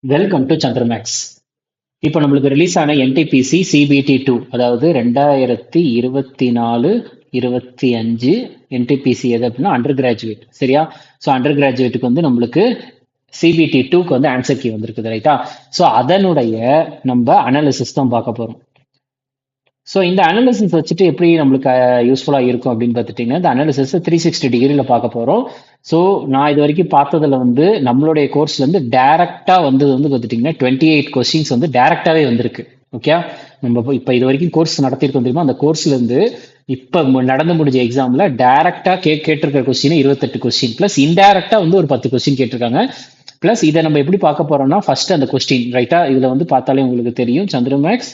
Welcome to சந்திரமேக்ஸ். இப்போ நம்மளுக்கு release ஆன என்டிபிசி சிபிடி டூ, அதாவது 2024-25 என்டிபிசி எது அப்படின்னா அண்டர் கிராஜுவேட். சரியா? ஸோ அண்டர் கிராஜுவேட்டுக்கு வந்து நம்மளுக்கு சிபிடி டூக்கு வந்து ஆன்சர் கீ வந்திருக்குது, ரைட்டா? ஸோ அதனுடைய நம்ம அனாலிசிஸ் தான் பார்க்க போறோம். ஸோ இந்த அனாலிசிஸ் வச்சுட்டு எப்படி நம்மளுக்கு யூஸ்ஃபுல்லாக இருக்கும் அப்படின்னு பார்த்துட்டிங்கன்னா, இந்த அனாலிசிஸ் 360 டிகிரியில் பார்க்க போகிறோம். ஸோ நான் இது வரைக்கும் பார்த்ததுல வந்து நம்மளுடைய கோர்ஸ்லேருந்து டேரெக்டாக வந்தது வந்து பார்த்துட்டிங்கன்னா 28 கொஸ்டின்ஸ் வந்து டேரெக்டாகவே வந்திருக்கு. ஓகே, நம்ம இப்போ இது வரைக்கும் கோர்ஸ் நடத்திருக்கோம் தெரியுமா, அந்த கோர்ஸ்லேருந்து இப்போ நடந்து முடிஞ்ச எக்ஸாமில் டேரெக்டாக கேட்டிருக்கிற கொஸ்டின் 28 கொஸ்டின் ப்ளஸ் இன்டேரக்டாக வந்து ஒரு 10 கொஸ்டின் கேட்டிருக்காங்க. ப்ளஸ் இதை நம்ம எப்படி பார்க்க போறோம்னா, ஃபர்ஸ்ட் அந்த கொஸ்டின் ரைட்டா இதில் வந்து பார்த்தாலே உங்களுக்கு தெரியும், சந்திரமேக்ஸ்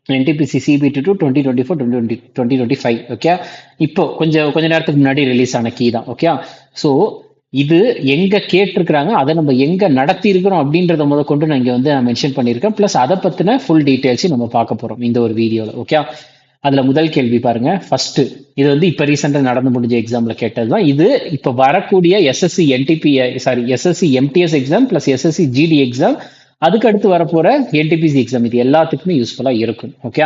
என்டிபிசி சிபிடி டூ 2024-2025. ஓகே, இப்போ கொஞ்ச நேரத்துக்கு முன்னாடி ரிலீஸ் ஆன கீ தான். ஓகே, ஸோ இது எங்க கேட்டிருக்கிறாங்க, அதை நம்ம எங்க நடத்தி இருக்கிறோம் அப்படின்றத கொண்டு நான் இங்க வந்து மென்ஷன் பண்ணியிருக்கேன். பிளஸ் அதை பத்தின ஃபுல் டீடைல்ஸையும் நம்ம பார்க்க போறோம் இந்த ஒரு வீடியோல. ஓகே, அதுல முதல் கேள்வி பாருங்க. ஃபர்ஸ்ட் இது வந்து இப்ப ரீசெண்டா நடந்து முடிஞ்ச எக்ஸாம்ல கேட்டதுதான். இது இப்ப வரக்கூடிய SSC NTP SSC MTS exam plus SSC GD exam, அதுக்கு அடுத்து வரப்போற என்டிபிசி எக்ஸாம், இது எல்லாத்துக்குமே யூஸ்ஃபுல்லா இருக்கும். ஓகே,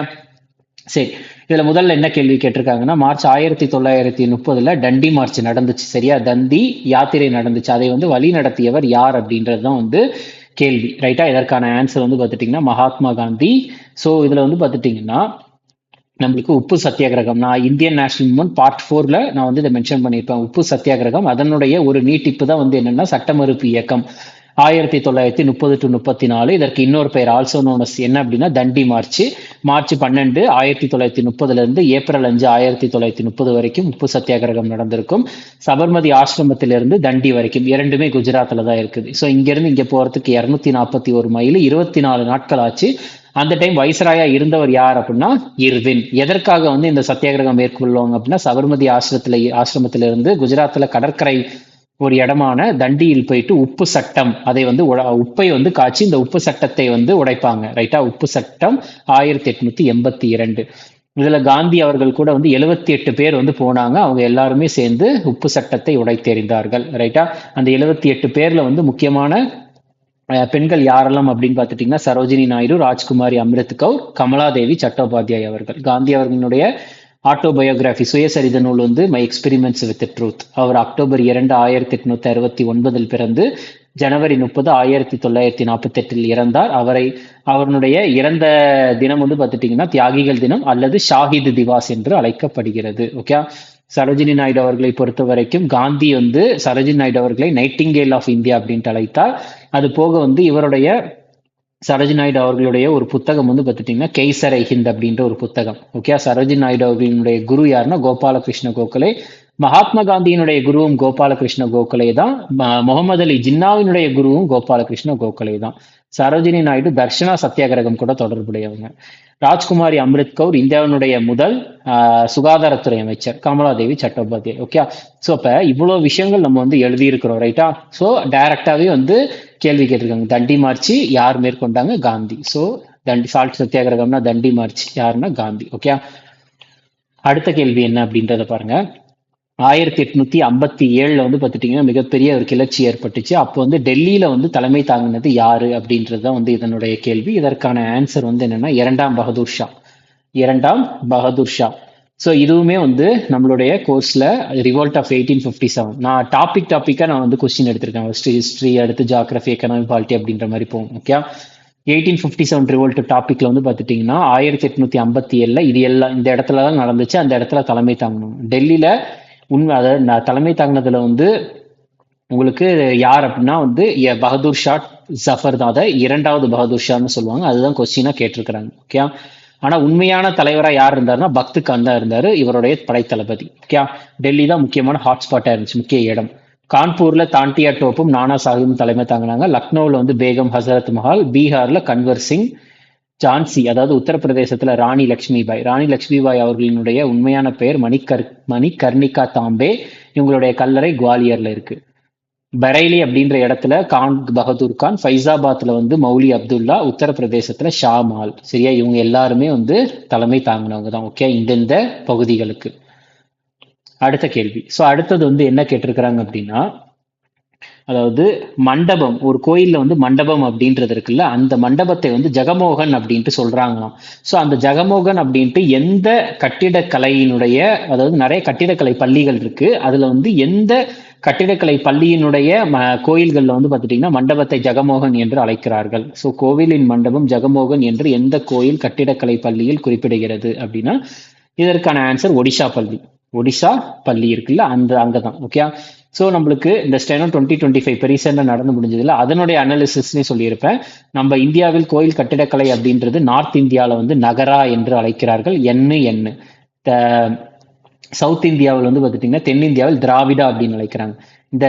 சரி. இதுல முதல்ல என்ன கேள்வி கேட்டிருக்காங்கன்னா, மார்ச் 1930 டண்டி மார்ச் நடந்துச்சு. சரியா? தண்டி யாத்திரை நடந்துச்சு. அதை வந்து வழி நடத்தியவர் யார் அப்படின்றதுதான் வந்து கேள்வி, ரைட்டா? இதற்கான ஆன்சர் வந்து பார்த்துட்டீங்கன்னா மகாத்மா காந்தி. ஸோ இதுல வந்து பார்த்துட்டீங்கன்னா நம்மளுக்கு உப்பு சத்தியாகிரகம், நான் இந்தியன் நேஷனல் மூவ்மெண்ட் பார்ட் 4ல நான் வந்து இதை மென்ஷன் பண்ணியிருப்பேன். உப்பு சத்தியாகிரகம் அதனுடைய ஒரு நீட்டிப்பு தான் வந்து என்னன்னா சட்ட மறுப்பு இயக்கம் 1930 to 34. இதற்கு இன்னொரு பெயர் ஆல்சோ நோனஸ் என்ன அப்படின்னா தண்டி மார்ச். மார்ச் 12 1930 இருந்து ஏப்ரல் 5 1930 வரைக்கும் உப்பு சத்தியாகிரகம் நடந்திருக்கும். சபர்மதி ஆசிரமத்திலிருந்து தண்டி வரைக்கும் இரண்டுமே குஜராத்ல தான் இருக்குது. ஸோ இங்கிருந்து இங்க போறதுக்கு 241 மைல், 24 நாட்கள் ஆச்சு. அந்த டைம் வைஸ்ராயா இருந்தவர் யார் அப்படின்னா இர்வின். எதற்காக வந்து இந்த சத்தியாகிரகம் மேற்கொள்வாங்க அப்படின்னா, சபர்மதி ஆசிரமத்திலிருந்து குஜராத்ல கடற்கரை ஒரு இடமான தண்டியில் போயிட்டு உப்பு சட்டம், அதை வந்து உப்பை வந்து காய்ச்சி இந்த உப்பு சட்டத்தை வந்து உடைப்பாங்க, ரைட்டா? உப்பு சட்டம் 1882. இதுல காந்தி அவர்கள் கூட வந்து 78 பேர் வந்து போனாங்க. அவங்க எல்லாருமே சேர்ந்து உப்பு சட்டத்தை உடைத்தெறிந்தார்கள், ரைட்டா? அந்த 78 பேர்ல வந்து முக்கியமான பெண்கள் யாரெல்லாம் அப்படின்னு பார்த்துட்டீங்கன்னா, சரோஜினி நாயுடு, ராஜ்குமாரி அமிர்த் கவுர், கமலாதேவி சட்டோபாத்யாய் அவர்கள். காந்தி அவர்களுடைய ஆட்டோபயோகிராஃபி சுயசரித நூல் வந்து மை எக்ஸ்பெரிமெண்ட்ஸ் வித் ட்ரூத். அவர் அக்டோபர் 2 1869 பிறந்து ஜனவரி 30 1948 இறந்தார். அவருடைய இறந்த தினம் வந்து பார்த்துட்டீங்கன்னா தியாகிகள் தினம் அல்லது ஷாஹித் திவாஸ் என்று அழைக்கப்படுகிறது. ஓகே, சரோஜினி நாயுடு அவர்களை பொறுத்த வரைக்கும் காந்தி வந்து சரோஜினி நாயுடு அவர்களை நைட்டிங்கேல் ஆஃப் இந்தியா அப்படின்ட்டு அழைத்தார். அது போக வந்து இவருடைய சரோஜினி நாயுடு அவர்களுடைய ஒரு புத்தகம் வந்து பார்த்துட்டீங்கன்னா கெய்சரை ஹிந்த் அப்படின்ற ஒரு புத்தகம். ஓகே, சரோஜினி நாயுடு அவர்களுடைய குரு யாருன்னா கோபாலகிருஷ்ண கோகலே. மகாத்மா காந்தியினுடைய குருவும் கோபாலகிருஷ்ண கோகலே தான். முகமது அலி ஜின்னாவினுடைய குருவும் கோபாலகிருஷ்ண கோகலே தான். சரோஜினி நாயுடு தர்ஷனா சத்தியாகிரகம் கூட தொடர்புடையவங்க. ராஜ்குமாரி அமிர்த் கவுர் இந்தியாவினுடைய முதல் சுகாதாரத்துறை அமைச்சர். கமலாதேவி சட்டோபாத்யாய். ஓகே, ஸோ அப்ப இவ்வளவு விஷயங்கள் நம்ம வந்து எழுதியிருக்கிறோம், ரைட்டா? ஸோ டைரக்டாவே வந்து கேள்வி கேட்டிருக்காங்க. தண்டி மார்ச் யார் மேற்கொண்டாங்க? காந்தி. ஸோ தண்டி சால்ட் சத்தியாகிரகம்னா தண்டி மார்ச் யாருன்னா காந்தி. ஓகே, அடுத்த கேள்வி என்ன அப்படின்றத பாருங்க. 1857 வந்து பார்த்துட்டீங்கன்னா மிகப்பெரிய ஒரு கிளர்ச்சி ஏற்பட்டுச்சு. அப்போ வந்து டெல்லியில வந்து தலைமை தாங்கினது யாரு அப்படின்றது தான் வந்து இதனுடைய கேள்வி. இதற்கான ஆன்சர் வந்து என்னன்னா இரண்டாம் பகதூர் ஷா. இரண்டாம் பகதூர் ஷா. ஸோ இதுவுமே வந்து நம்மளுடைய கோர்ஸ்ல ரிவோல்ட் ஆஃப் 1857. நான் டாபிக்கா நான் வந்து கொஸ்டின் எடுத்திருக்கேன். ஃபர்ஸ்ட் ஹிஸ்டரி, அடுத்து ஜியாகிரபி, எக்கனாமி, பாலிட்டி அப்படின்ற மாதிரி போகும். ஓகே, 1857 ரிவோல்ட் டாபிக்ல வந்து பார்த்துட்டீங்கன்னா 1857 இது எல்லாம் இந்த இடத்துல தான் நடந்துச்சு. அந்த இடத்துல தலைமை தாங்கணும் டெல்லியில. உண்மை அதாவது தலைமை தாங்கினதுல வந்து உங்களுக்கு யார் அப்படின்னா வந்து பகதூர் ஷா ஜஃபர் தான். அதை இரண்டாவது பகதூர் ஷான்னு சொல்லுவாங்க. அதுதான் கொஸ்டினா கேட்டிருக்கிறாங்க. ஓகே, ஆனா உண்மையான தலைவரா யார் இருந்தாருன்னா பக்து கான் தான் இருந்தாரு, இவருடைய படைத்தளபதி. ஓகே, டெல்லி தான் முக்கியமான ஹாட்ஸ்பாட்டா இருந்துச்சு, முக்கிய இடம். கான்பூர்ல தாண்டியா டோப்பும் நானா சாஹிப்பும் தலைமை தாங்கினாங்க. லக்னோவில் வந்து பேகம் ஹசரத் மஹால், பீகார்ல கன்வர் சிங், ஜான்சி அதாவது உத்தரப்பிரதேசத்துல ராணி லட்சுமிபாய். ராணி லட்சுமிபாய் அவர்களினுடைய உண்மையான பெயர் மணிகர்ணிகா தாம்பே. இவங்களுடைய கல்லறை குவாலியர்ல இருக்கு. பரைலி அப்படின்ற இடத்துல கான் பகதூர் கான், ஃபைசாபாத்ல வந்து மௌலி அப்துல்லா, உத்தரப்பிரதேசத்துல ஷா மால். சரியா? இவங்க எல்லாருமே வந்து தலைமை தாங்கினவங்க தான். ஓகே, இந்தந்த பகுதிகளுக்கு. அடுத்த கேள்வி. ஸோ அடுத்தது வந்து என்ன கேட்டிருக்கிறாங்க அப்படின்னா, அதாவது மண்டபம், ஒரு கோயில்ல வந்து மண்டபம் அப்படின்றது இருக்குல்ல, அந்த மண்டபத்தை வந்து ஜெகமோகன் அப்படின்ட்டு சொல்றாங்களாம். ஸோ அந்த ஜெகமோகன் அப்படின்ட்டு எந்த கட்டிடக்கலையினுடைய, அதாவது நிறைய கட்டிடக்கலை பள்ளிகள் இருக்கு, அதுல வந்து எந்த கட்டிடக்கலை பள்ளியினுடைய கோயில்கள்ல வந்து பார்த்துட்டீங்கன்னா மண்டபத்தை ஜெகமோகன் என்று அழைக்கிறார்கள். ஸோ கோவிலின் மண்டபம் ஜெகமோகன் என்று எந்த கோயில் கட்டிடக்கலை பள்ளியில் குறிப்பிடுகிறது அப்படின்னா இதற்கான ஆன்சர் ஒடிஷா பள்ளி. ஒடிஷா பள்ளி இருக்குல்ல, அந்த அங்கதான். ஓகே. ஸோ நம்மளுக்கு இந்த ஸ்டெனோ 2025 இப்போ ரீசெண்டாக நடந்து முடிஞ்சதுல அதனுடைய அனாலிசிஸ்னே சொல்லியிருப்பேன். நம்ம இந்தியாவில் கோயில் கட்டிடக்கலை அப்படின்றது நார்த் இந்தியாவில் வந்து நகரா என்று அழைக்கிறார்கள், எண்ணு. சவுத் இந்தியாவில் வந்து பார்த்துட்டிங்கன்னா தென்னிந்தியாவில் திராவிடா அப்படின்னு அழைக்கிறாங்க. இந்த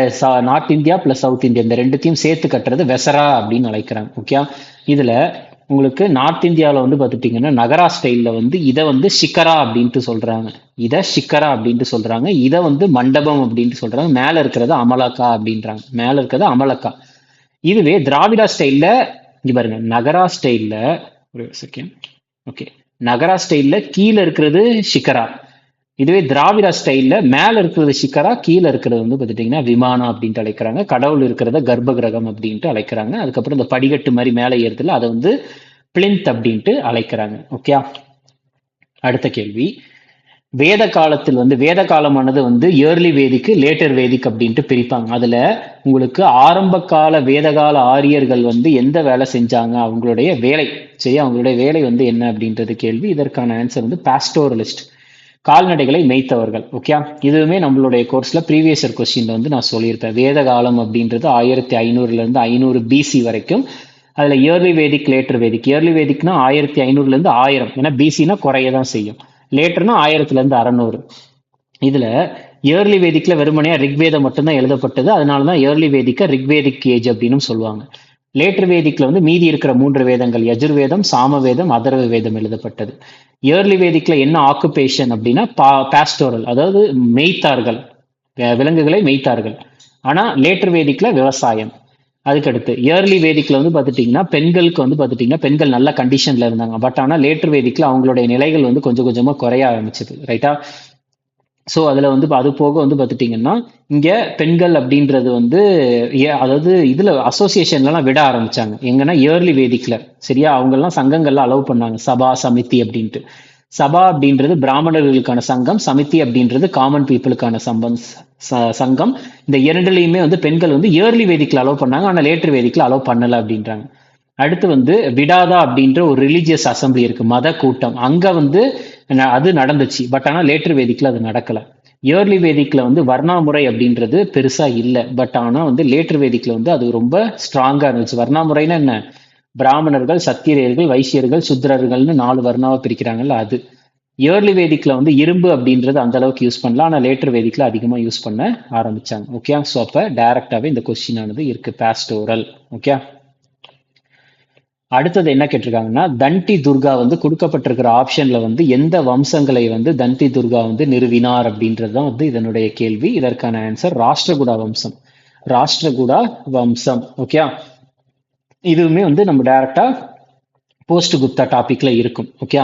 north India plus south India இந்த ரெண்டுத்தையும் சேர்த்து கட்டுறது வெசரா அப்படின்னு அழைக்கிறாங்க. ஓகே. இதுல உங்களுக்கு நார்த் இந்தியாவில் வந்து பார்த்துட்டிங்கன்னா நகரா ஸ்டைலில் வந்து இதை வந்து ஷிக்கரா அப்படின்ட்டு சொல்றாங்க. இதை ஷிக்கரா அப்படின்ட்டு சொல்றாங்க. இதை வந்து மண்டபம் அப்படின்ட்டு சொல்றாங்க. மேல இருக்கிறது அமலக்கா அப்படின்றாங்க. மேல இருக்கிறது அமலக்கா. இதுவே திராவிடா ஸ்டைல்ல இங்க பாருங்க, நகரா ஸ்டைல்ல ஒரு செகண்ட். ஓகே. நகரா ஸ்டைல்ல கீழே இருக்கிறது ஷிக்கரா. இதுவே திராவிடா ஸ்டைல்ல மேல இருக்கிறது சிக்கரா, கீழே இருக்கிறது வந்து பார்த்துட்டீங்கன்னா விமானம் அப்படின்ட்டு அழைக்கிறாங்க. கடவுள் இருக்கிறத கர்ப்ப கிரகம் அப்படின்ட்டு அழைக்கிறாங்க. அதுக்கப்புறம் இந்த படிக்கட்டு மாதிரி மேலே ஏறுதுல அதை வந்து பிளிந்த் அப்படின்ட்டு அழைக்கிறாங்க. ஓகே. அடுத்த கேள்வி, வேத காலத்தில் வந்து வேத காலமானது வந்து ஏர்லி வேதிக்கு லேட்டர் வேதிக் அப்படின்ட்டு பிரிப்பாங்க. அதுல உங்களுக்கு ஆரம்ப கால வேதகால ஆரியர்கள் வந்து எந்த வேலை செஞ்சாங்க, அவங்களுடைய வேலை, சரி, அவங்களுடைய வேலை வந்து என்ன அப்படின்றது கேள்வி. இதற்கான ஆன்சர் வந்து பாஸ்டோரலிஸ்ட், கால்நடைகளை மேய்த்தவர்கள். ஓகே. இதுவுமே நம்மளுடைய கோர்ஸ்ல ப்ரீவியஸ் இயர் கொஸ்டின்ல வந்து நான் சொல்லியிருப்பேன். வேத காலம் அப்படின்றது 1500 இருந்து 500 பிசி வரைக்கும். அதுல இயர்லி வேதிக் லேட்டர் வேதிக். இயர்லி வேதிக்னா 1500 இருந்து 1000, ஏன்னா பிசினா குறைய தான் செய்யும். லேட்டர்னா 1000 இருந்து 600. இதுல இயர்லி வேதிக்ல வெறுமனையா ரிக்வேதம் மட்டும்தான் எழுதப்பட்டது, அதனாலதான் இயர்லி வேதிக்க ரிக்வேதிக் ஏஜ் அப்படின்னு சொல்லுவாங்க. லேட்டர் வேதிக்ல வந்து மீதி இருக்கிற 3 வேதங்கள் யஜுர்வேதம், சாமவேதம், அதர்வ வேதம் எழுதப்பட்டது. இயர்லி வேதிக்ல என்ன ஆக்குபேஷன் அப்படின்னா பாஸ்டோரல், அதாவது மெய்த்தார்கள், விலங்குகளை மெய்த்தார்கள். ஆனா லேட்டர் வேதிக்ல விவசாயம். அதுக்கடுத்து இயர்லி வேதிக்ல வந்து பார்த்துட்டீங்கன்னா பெண்களுக்கு வந்து பார்த்துட்டீங்கன்னா பெண்கள் நல்ல கண்டிஷன்ல இருந்தாங்க. பட் ஆனா லேட்டர் வேதிக்ல அவங்களுடைய நிலைகள் வந்து கொஞ்சம் கொஞ்சமா குறைய ஆரம்பிச்சது. ரைட்டா? ஸோ அதில் வந்து அது போக வந்து பார்த்துட்டிங்கன்னா இங்கே பெண்கள் அப்படின்றது வந்து அதாவது இதில் அசோசியேஷன்லாம் விட ஆரம்பிச்சாங்க. எங்கன்னா இயர்லி வேதிக்கில், சரியா, அவங்கெல்லாம் சங்கங்கள்லாம் அலோவ் பண்ணாங்க, சபா சமிதி அப்படின்ட்டு. சபா அப்படின்றது பிராமணர்களுக்கான சங்கம், சமிதி அப்படின்றது காமன் பீப்புளுக்கான சங்கம். இந்த இரண்டுலையுமே வந்து பெண்கள் வந்து இயர்லி வேதிக்கில் அலோவ் பண்ணாங்க, ஆனால் லேட்டர் வேதிக்கில் அலோவ் பண்ணலை அப்படின்றாங்க. அடுத்து வந்து விடாதா அப்படின்ற ஒரு ரிலீஜியஸ் அசம்பிளி இருக்கு, மத கூட்டம், அங்க வந்து அது நடந்துச்சு. பட் ஆனால் லேட்டர் வேதிக்ல அது நடக்கல. இயர்லி வேதிக்ல வந்து வர்ணாமுறை அப்படின்றது பெருசா இல்லை. பட் ஆனா வந்து லேட்டர் வேதிக்ல வந்து அது ரொம்ப ஸ்ட்ராங்கா இருந்துச்சு. வர்ணாமுறைன்னா என்ன, பிராமணர்கள், சத்திரியர்கள், வைசியர்கள், சுத்ரர்கள்னு 4 வர்ணாவை பிரிக்கிறாங்கல்ல அது. இயர்லி வேதிக்ல வந்து இரும்பு அப்படின்றது அந்த அளவுக்கு யூஸ் பண்ணல, ஆனா லேட்டர் வேதிக்ல அதிகமா யூஸ் பண்ண ஆரம்பிச்சாங்க. ஓகே. ஸோ அப்ப டைரக்டாவே இந்த கொஸ்டின் ஆனது இருக்கு, பாஸ்டோரல். ஓகே. அடுத்தது என்ன கேட்டிருக்காங்கன்னா, தண்டி துர்கா வந்து கொடுக்கப்பட்டிருக்கிற ஆப்ஷன்ல வந்து எந்த வம்சங்களை வந்து தண்டி துர்கா வந்து நிறுவினார் அப்படின்றது தான் வந்து இதனுடைய கேள்வி. இதற்கான ஆன்சர் ராஷ்டிரகூடா வம்சம். ராஷ்டிரகூடா வம்சம். ஓகே. இதுவுமே வந்து நம்ம டைரக்டா போஸ்ட் குப்தா டாபிக்ல இருக்கும். ஓகே.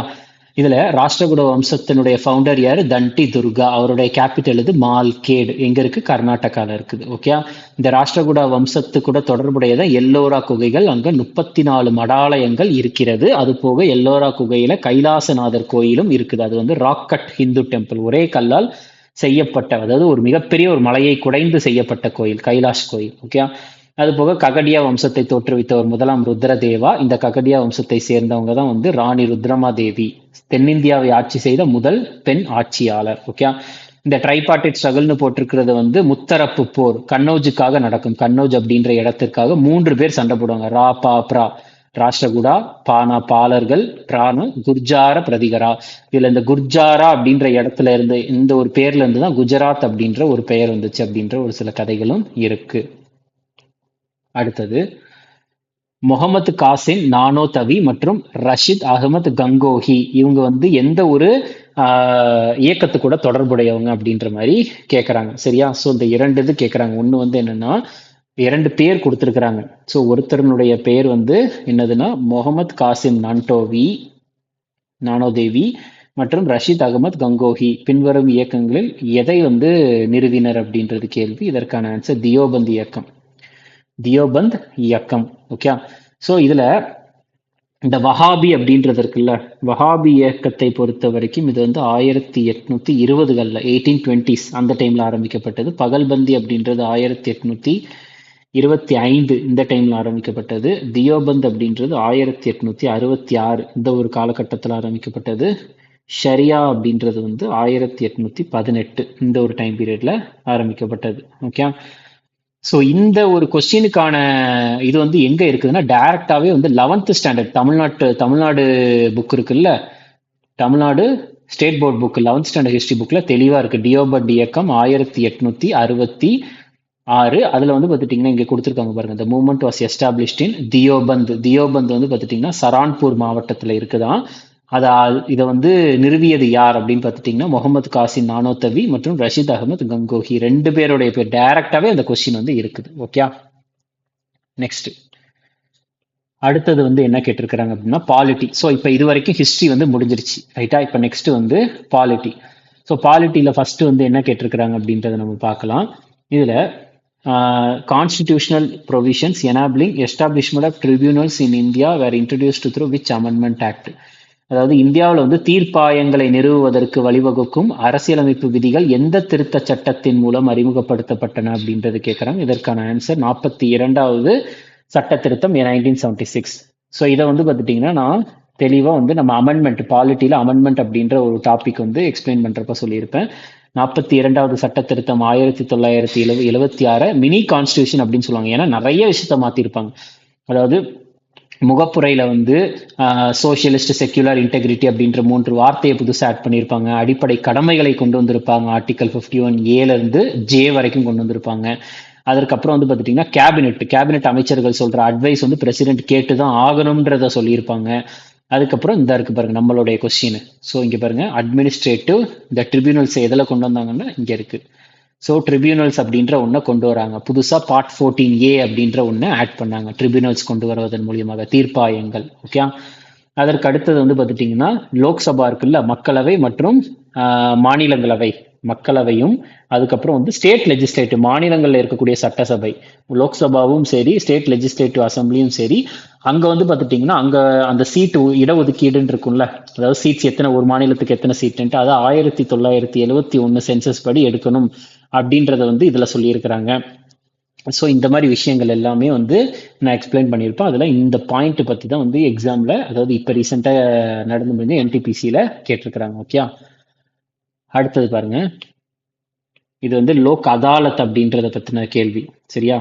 இதுல ராஷ்டிரகூட வம்சத்தினுடைய ஃபவுண்டர் யாரு, தண்டி துர்கா. அவருடைய கேபிட்டல் இது மால்கேடு, எங்க இருக்கு, கர்நாடகால இருக்குது. ஓகே. இந்த ராஷ்டிரகூட வம்சத்து கூட தொடர்புடையதான் எல்லோரா குகைகள். அங்க 34 மடாலயங்கள் இருக்கிறது. அது போக எல்லோரா குகையில கைலாசநாதர் கோயிலும் இருக்குது. அது வந்து ராக்கட் ஹிந்து டெம்பிள், ஒரே கல்லால் செய்யப்பட்ட, அதாவது ஒரு மிகப்பெரிய ஒரு மலையை குடைந்து செய்யப்பட்ட கோயில், கைலாஷ் கோயில். ஓகே. அது போக ககடியா வம்சத்தை தோற்றுவித்தவர் முதலாம் ருத்ரதேவா. இந்த ககடியா வம்சத்தை சேர்ந்தவங்க தான் வந்து ராணி ருத்ரமா தேவி, தென்னிந்தியாவை ஆட்சி செய்த முதல் பெண் ஆட்சியாளர். ஓகே. இந்த ட்ரைபார்ட்டிட் ஸ்ட்ரகிள்னு போட்டிருக்கிறது வந்து முத்தரப்பு போர், கன்னௌஜுக்காக நடக்கும். கன்னௌஜ் அப்படின்ற இடத்திற்காக 3 பேர் சண்டை போடுவாங்க, ரா பா பிரா. ராஷ்டிரகூடா, பானா பாலர்கள், பிராணு குர்ஜார பிரதிகரா. இதுல இந்த குர்ஜாரா அப்படின்ற இடத்துல இருந்து, இந்த ஒரு பேர்ல இருந்து தான் குஜராத் அப்படின்ற ஒரு பெயர் வந்துச்சு அப்படின்ற ஒரு சில கதைகளும் இருக்கு. அடுத்தது முகமது காசிம் நானோதவி மற்றும் ரஷித் அகமது கங்கோஹி, இவங்க வந்து எந்த ஒரு இயக்கத்து கூட தொடர்புடையவங்க அப்படின்ற மாதிரி கேட்குறாங்க. சரியா? ஸோ இந்த 2 இது கேட்குறாங்க. ஒன்று வந்து என்னன்னா 2 பேர் கொடுத்துருக்குறாங்க. ஸோ ஒருத்தருனுடைய பேர் வந்து என்னதுன்னா முகமது காசிம் நானோதேவி மற்றும் ரஷீத் அகமது கங்கோஹி பின்வரும் இயக்கங்களில் எதை வந்து நிறுவினர் அப்படின்றது கேள்வி. இதற்கான ஆன்சர் தியோபந்த் இயக்கம். தியோபந்த் இயக்கம். ஓகே, ஸோ இதுல இந்த வஹாபி அப்படின்றது இருக்குல்ல, வஹாபி இயக்கத்தை பொறுத்த வரைக்கும் இது வந்து 1820களில் 1820s அந்த டைம்ல ஆரம்பிக்கப்பட்டது. பகல்பந்தி அப்படின்றது 1825 இந்த டைம்ல ஆரம்பிக்கப்பட்டது. தியோபந்த் அப்படின்றது 1866 இந்த ஒரு காலகட்டத்தில் ஆரம்பிக்கப்பட்டது. ஷரியா அப்படின்றது வந்து 1818 இந்த ஒரு டைம் பீரியட்ல ஆரம்பிக்கப்பட்டது. ஓகே, ஸோ இந்த ஒரு கொஸ்டினுக்கான இது வந்து எங்க இருக்குதுன்னா டைரக்டாவே வந்து 11th ஸ்டாண்டர்ட் தமிழ்நாடு புக் இருக்குல்ல, Tamil Nadu state board book 11th standard history புக்ல தெளிவா இருக்கு. டியோபண்ட் இயக்கம் 1866. அதுல வந்து பார்த்துட்டீங்கன்னா இங்க கொடுத்துருக்காங்க பாருங்க, the movement was established in Deoband. Deoband வந்து பார்த்துட்டீங்கன்னா சரான்பூர் மாவட்டத்துல இருக்குதான். இதை வந்து நிறுவியது யார் அப்படின்னு பார்த்துட்டீங்கன்னா முகமது காசிம் நானோத்தவி மற்றும் ரஷீத் அகமது கங்கோஹி, ரெண்டு பேருடைய பேர் டைரக்டாவே அந்த கொஸ்டின் வந்து இருக்குது. ஓகே, நெக்ஸ்ட் அடுத்தது வந்து என்ன கேட்டிருக்கிறாங்க அப்படின்னா பாலிட்டி. ஸோ இப்போ இது வரைக்கும் ஹிஸ்ட்ரி வந்து முடிஞ்சிருச்சு, ரைட்டா? இப்போ நெக்ஸ்ட் வந்து பாலிட்டி. ஸோ பாலிட்டியில் ஃபர்ஸ்ட் வந்து என்ன கேட்டிருக்கிறாங்க அப்படின்றத நம்ம பார்க்கலாம். இதில் constitutional provisions enabling establishment of tribunals in India were introduced through which amendment act. அதாவது இந்தியாவில் வந்து தீர்ப்பாயங்களை நிறுவுவதற்கு வழிவகுக்கும் அரசியலமைப்பு விதிகள் எந்த திருத்த சட்டத்தின் மூலம் அறிமுகப்படுத்தப்பட்டன அப்படின்றது கேட்குறாங்க. இதற்கான ஆன்சர் 42வது சட்ட திருத்தம் 1976. ஸோ இதை வந்து பார்த்துட்டிங்கன்னா நான் தெளிவாக வந்து நம்ம அமெண்ட்மெண்ட் பாலிட்டியில் அமெண்ட்மெண்ட் அப்படின்ற ஒரு டாபிக் வந்து எக்ஸ்பிளைன் பண்ணுறப்ப சொல்லியிருப்பேன். 42வது சட்ட திருத்தம் 1976 மினி கான்ஸ்டியூஷன் அப்படின்னு சொல்லுவாங்க. ஏன்னா நிறைய விஷயத்த மாற்றிருப்பாங்க. அதாவது முகப்புரையில வந்து சோசியலிஸ்ட், செக்யூலர், இன்டெகிரிட்டி அப்படின்ற 3 வார்த்தையை புதுசாக ஆட் பண்ணியிருப்பாங்க. அடிப்படை கடமைகளை கொண்டு வந்திருப்பாங்க. ஆர்டிகல் 51A இருந்து J வரைக்கும் கொண்டு வந்திருப்பாங்க. அதற்கப்புறம் வந்து பார்த்துட்டிங்கன்னா கேபினெட் அமைச்சர்கள் சொல்ற அட்வைஸ் வந்து பிரசிடென்ட் கேட்டு தான் ஆகணும்ன்றத சொல்லியிருப்பாங்க. அதுக்கப்புறம் இந்த இருக்கு பாருங்க நம்மளுடைய கொஸ்டின். ஸோ இங்க பாருங்க அட்மினிஸ்ட்ரேட்டிவ் இந்த ட்ரிபியூனல்ஸ் எதில் கொண்டு வந்தாங்கன்னா இங்க இருக்கு. ஸோ ட்ரிபியூனல்ஸ் அப்படின்ற ஒன்றை கொண்டு வராங்க. புதுசாக பார்ட் 14A அப்படின்ற ஒன்று ஆட் பண்ணாங்க. ட்ரிபியூனல்ஸ் கொண்டு வருவதன் மூலியமாக தீர்ப்பாயங்கள். ஓகே, அதற்கு அடுத்தது வந்து பார்த்துட்டிங்கன்னா லோக்சபா இருக்குல்ல, மக்களவை மற்றும் மாநிலங்களவை. மக்களவையும் அதுக்கப்புறம் வந்து ஸ்டேட் லெஜிஸ்லேட்டிவ் மாநிலங்களில் இருக்கக்கூடிய சட்டசபை, லோக்சபாவும் சரி ஸ்டேட் லெஜிஸ்லேட்டிவ் அசம்பிளியும் சரி, அங்கே வந்து பார்த்துட்டிங்கன்னா அங்கே அந்த சீட்டு இடஒதுக்கீடுன்னு இருக்கும்ல, அதாவது சீட்ஸ் எத்தனை ஒரு மாநிலத்துக்கு எத்தனை சீட்டுன்ட்டு அதை 1971 சென்சஸ் படி எடுக்கணும் அப்படின்றத வந்து இதில் சொல்லியிருக்கிறாங்க. ஸோ இந்த மாதிரி விஷயங்கள் எல்லாமே வந்து நான் எக்ஸ்பிளைன் பண்ணியிருப்பேன். அதில் இந்த பாயிண்ட் பற்றி தான் வந்து எக்ஸாமில், அதாவது இப்போ ரீசெண்டாக நடந்து முடிஞ்ச NTPCயில் கேட்டிருக்கிறாங்க. ஓகே, அடுத்தது பாருங்க, இது வந்து லோக் அதாலத் அப்படின்றத பற்றின கேள்வி. சரியா?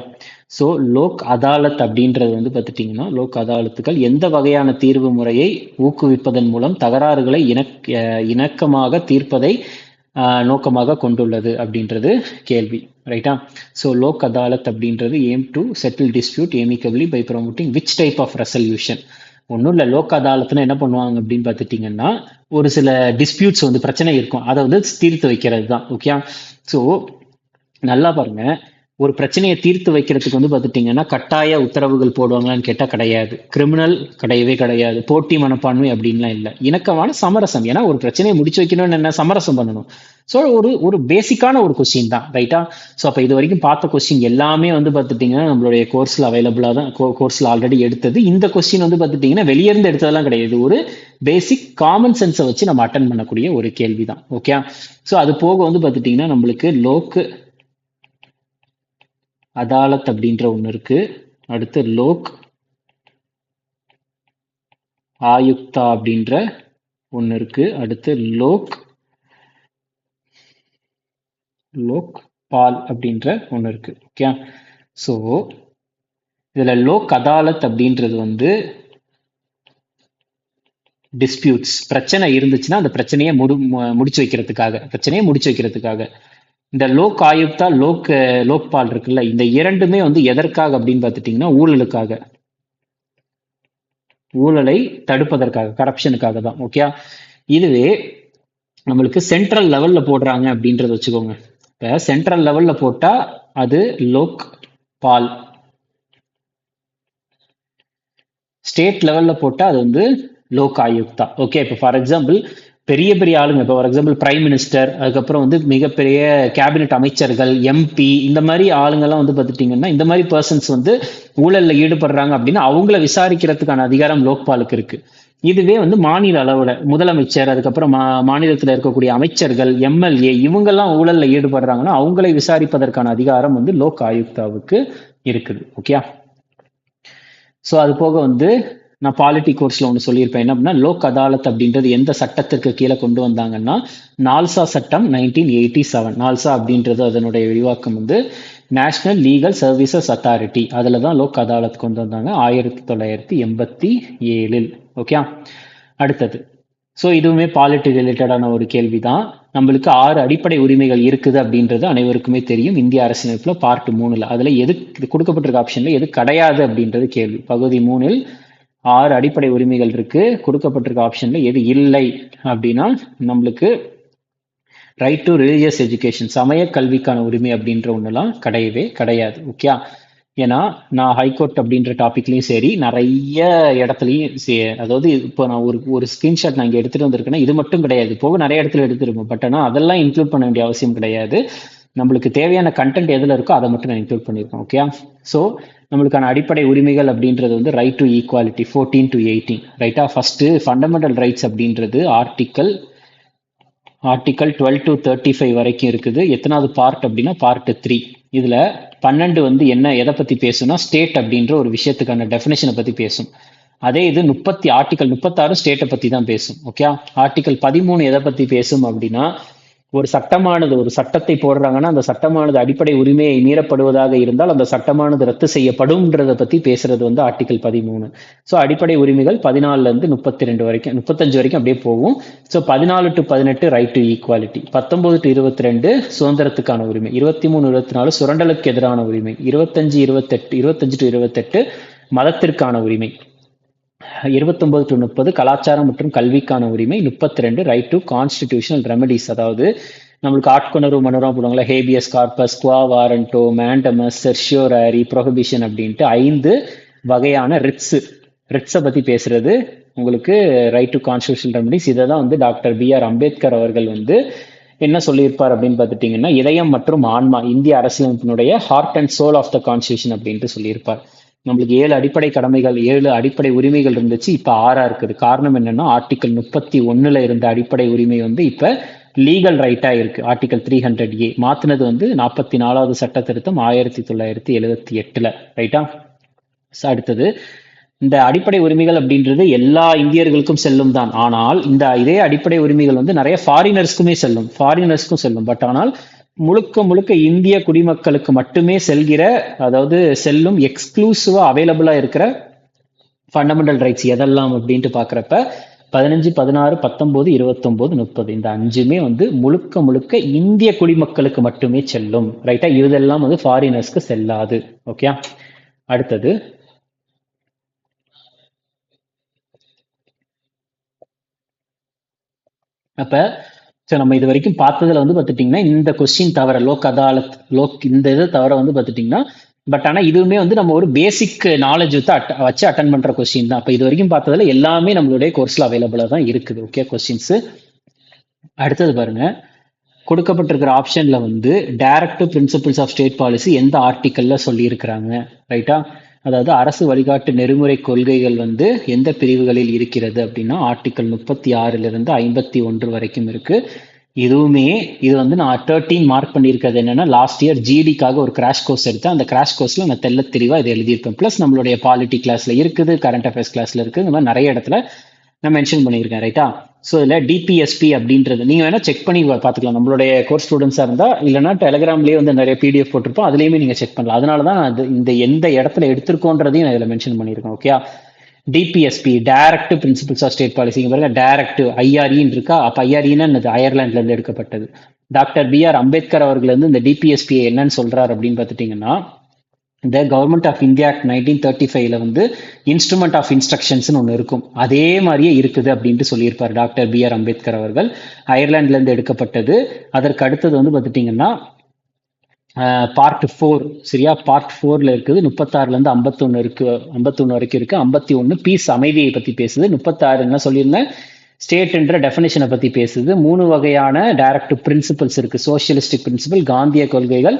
ஸோ லோக் அதாலத் அப்படின்றது வந்து பார்த்துட்டிங்கன்னா லோக் அதாலத்துகள் எந்த வகையான தீர்வு முறையை ஊக்குவிப்பதன் மூலம் தகராறுகளை இணக்கமாக தீர்ப்பதை நோக்கமாக கொண்டுள்ளது அப்படின்றது கேள்வி, ரைட்டா? ஸோ லோக் அதாலத் அப்படின்றது aim to settle dispute amicably by promoting which type of resolution. ஒன்றும் இல்லை, லோக் அதாலத்னா என்ன பண்ணுவாங்க அப்படின்னு பார்த்துட்டிங்கன்னா ஒரு சில டிஸ்பியூட்ஸ் வந்து பிரச்சனை இருக்கும், அதை வந்து தீர்த்து வைக்கிறது தான். ஓகே, ஸோ நல்லா பாருங்க, ஒரு பிரச்சனையை தீர்த்து வைக்கிறதுக்கு வந்து பார்த்துட்டிங்கன்னா கட்டாய உத்தரவுகள் போடுவாங்களான்னு கேட்டால் கிடையாது. கிரிமினல் கிடையவே கிடையாது. போட்டி மனப்பான்மை அப்படின்லாம் இல்லை. இணக்கமான சமரசம். ஏன்னா ஒரு பிரச்சனையை முடிச்சு வைக்கணும்னு என்ன, சமரசம் பண்ணணும். ஸோ ஒரு பேசிக்கான ஒரு கொஸ்டின் தான், ரைட்டா? ஸோ அப்போ இது வரைக்கும் பார்த்த கொஸ்டின் எல்லாமே வந்து பார்த்துட்டிங்கன்னா நம்மளுடைய கோர்ஸில் அவைலபிளாக தான், கோர்ஸில் ஆல்ரெடி எடுத்தது. இந்த கொஸ்டின் வந்து பார்த்துட்டிங்கன்னா வெளியிருந்து எடுத்ததெல்லாம் கிடையாது. ஒரு பேசிக் காமன் சென்ஸை வச்சு நம்ம அட்டன் பண்ணக்கூடிய ஒரு கேள்வி தான். ஓகே, ஸோ அது போக வந்து பார்த்துட்டிங்கன்னா நம்மளுக்கு லோக் அதாலத் அப்படின்ற ஒன்று இருக்கு. அடுத்து லோக் ஆயுக்தா அப்படின்ற ஒன்று இருக்கு. அடுத்து லோக் பால் அப்படின்ற ஒன்று இருக்கு. ஓகே, ஸோ இதில் லோக் அதாலத் அப்படின்றது வந்து டிஸ்பியூட்ஸ், பிரச்சனை இருந்துச்சுன்னா அந்த பிரச்சனையை முடிச்சு வைக்கிறதுக்காக. இந்த லோக் ஆயுக்தா லோக்பால் இருக்குல்ல, இந்த இரண்டுமே வந்து எதற்காக அப்படின்னு பார்த்துட்டிங்கன்னா ஊழலை தடுப்பதற்காக, கரப்ஷனுக்காக தான். ஓகே, இதுவே நம்மளுக்கு சென்ட்ரல் லெவல்ல போடுறாங்க அப்படின்றத வச்சுக்கோங்க. இப்போ சென்ட்ரல் லெவல்ல போட்டா அது லோக் பால், ஸ்டேட் லெவல்ல போட்டா அது வந்து லோக் ஆயுக்தா. ஓகே, இப்போ ஃபார் எக்ஸாம்பிள் பெரிய பெரிய ஆளுங்க, இப்போ ஃபார் எக்ஸாம்பிள் பிரைம் மினிஸ்டர், அதுக்கப்புறம் வந்து மிகப்பெரிய கேபினெட் அமைச்சர்கள், எம்பி, இந்த மாதிரி ஆளுங்கெல்லாம் வந்து பார்த்துட்டிங்கன்னா இந்த மாதிரி பர்சன்ஸ் வந்து ஊழல்ல ஈடுபடுறாங்க அப்படின்னா அவங்கள விசாரிக்கிறதுக்கான அதிகாரம் லோக்பாலுக்கு இருக்கு. இதுவே வந்து மாநில அளவுல முதலமைச்சர், அதுக்கப்புறம் மாநிலத்தில் இருக்கக்கூடிய அமைச்சர்கள், எம்எல்ஏ, இவங்கெல்லாம் ஊழல்ல ஈடுபடுறாங்கன்னா அவங்களை விசாரிப்பதற்கான அதிகாரம் வந்து லோக் ஆயுக்தாவுக்கு இருக்குது. ஓகே. ஸோ அது போக வந்து நான் பாலிட்டி கோர்ஸ்ல ஒன்று சொல்லியிருப்பேன். என்ன அப்படின்னா லோக் அதாலத் அப்படின்றது எந்த சட்டத்திற்கு கீழே கொண்டு வந்தாங்கன்னா நால்சா சட்டம் 1987. நால்சா அப்படின்றது அதனுடைய விரிவாக்கம் வந்து நேஷனல் லீகல் சர்வீசஸ் அத்தாரிட்டி. அதில் தான் லோக் அதாலத் கொண்டு வந்தாங்க 1987. ஓகே. அடுத்தது, ஸோ இதுவுமே பாலிட்டி ரிலேட்டடான ஒரு கேள்வி தான். நம்மளுக்கு 6 அடிப்படை உரிமைகள் இருக்குது அப்படின்றது அனைவருக்குமே தெரியும் இந்திய அரசியலமைப்புல பார்ட் 3ல. அதுல எது கொடுக்கப்பட்டிருக்க ஆப்ஷன்ல எது கிடையாது அப்படின்றது கேள்வி. பகுதி 3ல் 6 அடிப்படை உரிமைகள் இருக்கு. கொடுக்கப்பட்டிருக்க ஆப்ஷன்ல எது இல்லை அப்படின்னா நம்மளுக்கு ரைட் டு ரிலீஜியஸ் எஜுகேஷன், சமய கல்விக்கான உரிமை அப்படின்ற ஒண்ணுலாம் கிடையவே கிடையாது. ஓகே. ஏன்னா நான் ஹைகோர்ட் அப்படின்ற டாபிக்லயும் சரி நிறைய இடத்துலையும் அதாவது இப்போ நான் ஒரு ஸ்கிரீன்ஷாட் நான் இங்கே எடுத்துட்டு வந்திருக்கேன்னா இது மட்டும் கிடையாது, போக நிறைய இடத்துல எடுத்துருக்கோம். பட் ஆனால் அதெல்லாம் இன்க்ளூட் பண்ண வேண்டிய அவசியம் கிடையாது. நம்மளுக்கு தேவையான கண்டென்ட் எதில் இருக்கோ அதை மட்டும் நான் இன்க்ளூட் பண்ணியிருக்கேன். ஓகே. ஸோ நம்மளுக்கான அடிப்படை உரிமைகள் அப்படின்றது வந்து ரைட் டு ஈக்குவாலிட்டி 14 to 18. ரைட்டா. ஃபர்ஸ்ட் ஃபண்டமெண்டல் ரைட்ஸ் அப்படின்றது ஆர்டிக்கல் 12 to 35 வரைக்கும் இருக்குது. எத்தனாவது பார்ட் அப்படின்னா பார்ட் 3. இதுல 12 வந்து என்ன எதை பத்தி பேசும்னா ஸ்டேட் அப்படின்ற ஒரு விஷயத்துக்கான டெஃபினேஷனை பத்தி பேசும். அதே இது ஆர்டிக்கல் 36 ஸ்டேட்டை பத்தி தான் பேசும். ஓகே. ஆர்டிக்கல் 13 எதை பத்தி பேசும் அப்படின்னா ஒரு சட்டத்தை போடுறாங்கன்னா அந்த சட்டமானது அடிப்படை உரிமையை மீறப்படுவதாக இருந்தால் அந்த சட்டமானது ரத்து செய்யப்படும்ன்றதை பத்தி பேசுறது வந்து ஆர்டிக்கல் 13. ஸோ அடிப்படை உரிமைகள் 14ல இருந்து 35 வரைக்கும் அப்படியே போகும். So 14 to 18 right to equality, 19 to 22 சுதந்திரத்துக்கான உரிமை, 23 24 சுரண்டலுக்கு எதிரான உரிமை, 25 to 28 மதத்திற்கான உரிமை, 29 to 30 கலாச்சாரம் மற்றும் கல்விக்கான உரிமை, 32 ரைட் டு கான்ஸ்டிடியூஷனல் ரெமடிஸ், அதாவது நம்மளுக்கு ஆட்கொணர்வு மனோரம் போடுவாங்களா, ஹேபியஸ் கார்பஸ், குவா வாரண்டோ, மேண்டமஸ், செர்ஷியோராரி, ப்ரொஹிபிஷன் அப்படின்ட்டு 5 வகையான ரிட்ஸை பத்தி பேசுறது உங்களுக்கு ரைட் டு கான்ஸ்டிடியூஷனல் ரெமடிஸ். இதை தான் வந்து டாக்டர் B.R. அம்பேத்கர் அவர்கள் வந்து என்ன சொல்லியிருப்பார் அப்படின்னு பார்த்துட்டீங்கன்னா இதயம் மற்றும் ஆன்மா இந்திய அரசியலமைப்பினுடைய heart and soul of the constitution அப்படின்ட்டு சொல்லியிருப்பார். நம்மளுக்கு 7 அடிப்படை கடமைகள் 7 அடிப்படை உரிமைகள் இருந்துச்சு, இப்ப 6 இருக்குது. காரணம் என்னன்னா ஆர்டிக்கல் 31ல இருந்த அடிப்படை உரிமை வந்து இப்ப லீகல் ரைட்டா இருக்கு. ஆர்டிகல் 300A மாத்தினது வந்து 44வது சட்ட திருத்தம் 1978ல. ரைட்டா. அடுத்தது, இந்த அடிப்படை உரிமைகள் அப்படின்றது எல்லா இந்தியர்களுக்கும் செல்லும் தான். ஆனால் இதே அடிப்படை உரிமைகள் வந்து நிறைய ஃபாரினர்ஸ்க்கும் செல்லும். பட் ஆனால் முழுக்க இந்திய குடிமக்களுக்கு மட்டுமே செல்லும் எக்ஸ்க்ளூசிவா அவைலபிளா இருக்கிற ஃபண்டமெண்டல் ரைட்ஸ் எதெல்லாம் அப்படின்ட்டு பாக்குறப்ப 15, 16, 19, 29, 30 இந்த 5மே வந்து முழுக்க இந்திய குடிமக்களுக்கு மட்டுமே செல்லும். ரைட்டா. இதெல்லாம் வந்து ஃபாரினர்ஸ்க்கு செல்லாது. ஓகே. அடுத்தது, அப்ப நம்ம இது வரைக்கும் பார்த்ததுல வந்து பார்த்துட்டீங்கன்னா இந்த கொஸ்டின் தவிர இந்த இது தவிர வந்து பார்த்துட்டீங்கன்னா பட் ஆனா இதுவுமே வந்து நம்ம ஒரு பேசிக் நாலேஜ் வச்சு அட்டன் பண்ற கொஸ்டின் தான். அப்ப இது வரைக்கும் பார்த்ததுல எல்லாமே நம்மளுடைய கோர்ஸ்ல அவைலபிளா தான் இருக்குது. ஓகே. கொஸ்டின்ஸ் அடுத்தது பாருங்க. கொடுக்கப்பட்டிருக்கிற ஆப்ஷன்ல வந்து directive principles of state policy எந்த ஆர்டிக்கல்ல சொல்லி இருக்கிறாங்க. ரைட்டா. அதாவது அரசு வழிகாட்டு நெறிமுறை கொள்கைகள் வந்து எந்த பிரிவுகளில் இருக்கிறது அப்படின்னா ஆர்டிக்கல் 36லிருந்து 51 வரைக்கும் இருக்கு. இது வந்து நான் 13 மார்க் பண்ணியிருக்கிறது என்னன்னா லாஸ்ட் இயர் ஜிடிக்காக ஒரு கிராஷ் கோர்ஸ் எடுத்தேன். அந்த கிராஷ் கோர்ஸ்ல நான் தெல்ல தெளிவா இதை எழுதியிருப்பேன். பிளஸ் நம்மளுடைய பாலிட்டி கிளாஸ்ல இருக்குது, கரண்ட் அஃபேர்ஸ் கிளாஸ்ல இருக்கு, இந்த மாதிரி நிறைய இடத்துல நான் மென்ஷன் பண்ணியிருக்கேன். ரைட்டா. ஸோ இதில் டிபிஎஸ்பி அப்படின்றது நீங்கள் வேணால் செக் பண்ணி பார்த்துக்கலாம். நம்மளுடைய கோர்ஸ் ஸ்டூடெண்ட்ஸாக இருந்தால், இல்லைனா டெலிகிராம்லேயே வந்து நிறைய பிடிஎஃப் போட்டிருப்போம், அதுலேயுமே நீங்கள் செக் பண்ணலாம். அதனால தான் நான் எந்த இடத்துல எடுத்திருக்கோன்றதையும் நான் இதில் மென்ஷன் பண்ணியிருக்கேன். Okay. DPSP directive principles of state policy பாருங்க, டைரக்ட் ஐஆர்இன்னு இருக்கா. அப்போ ஐஆர்இன்னா அயர்லாண்ட்ல இருந்து எடுக்கப்பட்டது. Doctor B.R. அம்பேத்கர் அவர்கள் வந்து இந்த டிபிஎஸ்பி என்னன்னு சொல்றாரு அப்படின்னு பார்த்துட்டீங்கன்னா இந்த கவர்மெண்ட் ஆஃப் இந்தியா ஆக்ட் 1935ல வந்து இன்ஸ்ட்ருமெண்ட் ஆஃப் இன்ஸ்ட்ரக்ஷன்ஸ் ஒன்று இருக்கும், அதே மாதிரியே இருக்குது அப்படின்ட்டு சொல்லியிருப்பார் டாக்டர் B.R. அம்பேத்கர் அவர்கள். அயர்லாண்ட்ல இருந்து எடுக்கப்பட்டது. அதற்கு அடுத்தது வந்து பார்த்துட்டீங்கன்னா பார்ட் 4 சரியா. பார்ட் 4ல இருக்குது 36ல இருந்து 51 வரைக்கும் இருக்கு. 51 பீஸ் அமைதியை பத்தி பேசுது. 36 என்ன சொல்லியிருந்தேன், ஸ்டேட்ன்ற டெஃபினேஷனை பத்தி பேசுது. 3 வகையான டைரக்டிவ் பிரின்சிபல்ஸ் இருக்கு. சோசியலிஸ்டிக் பிரின்சிபல், காந்திய கொள்கைகள்,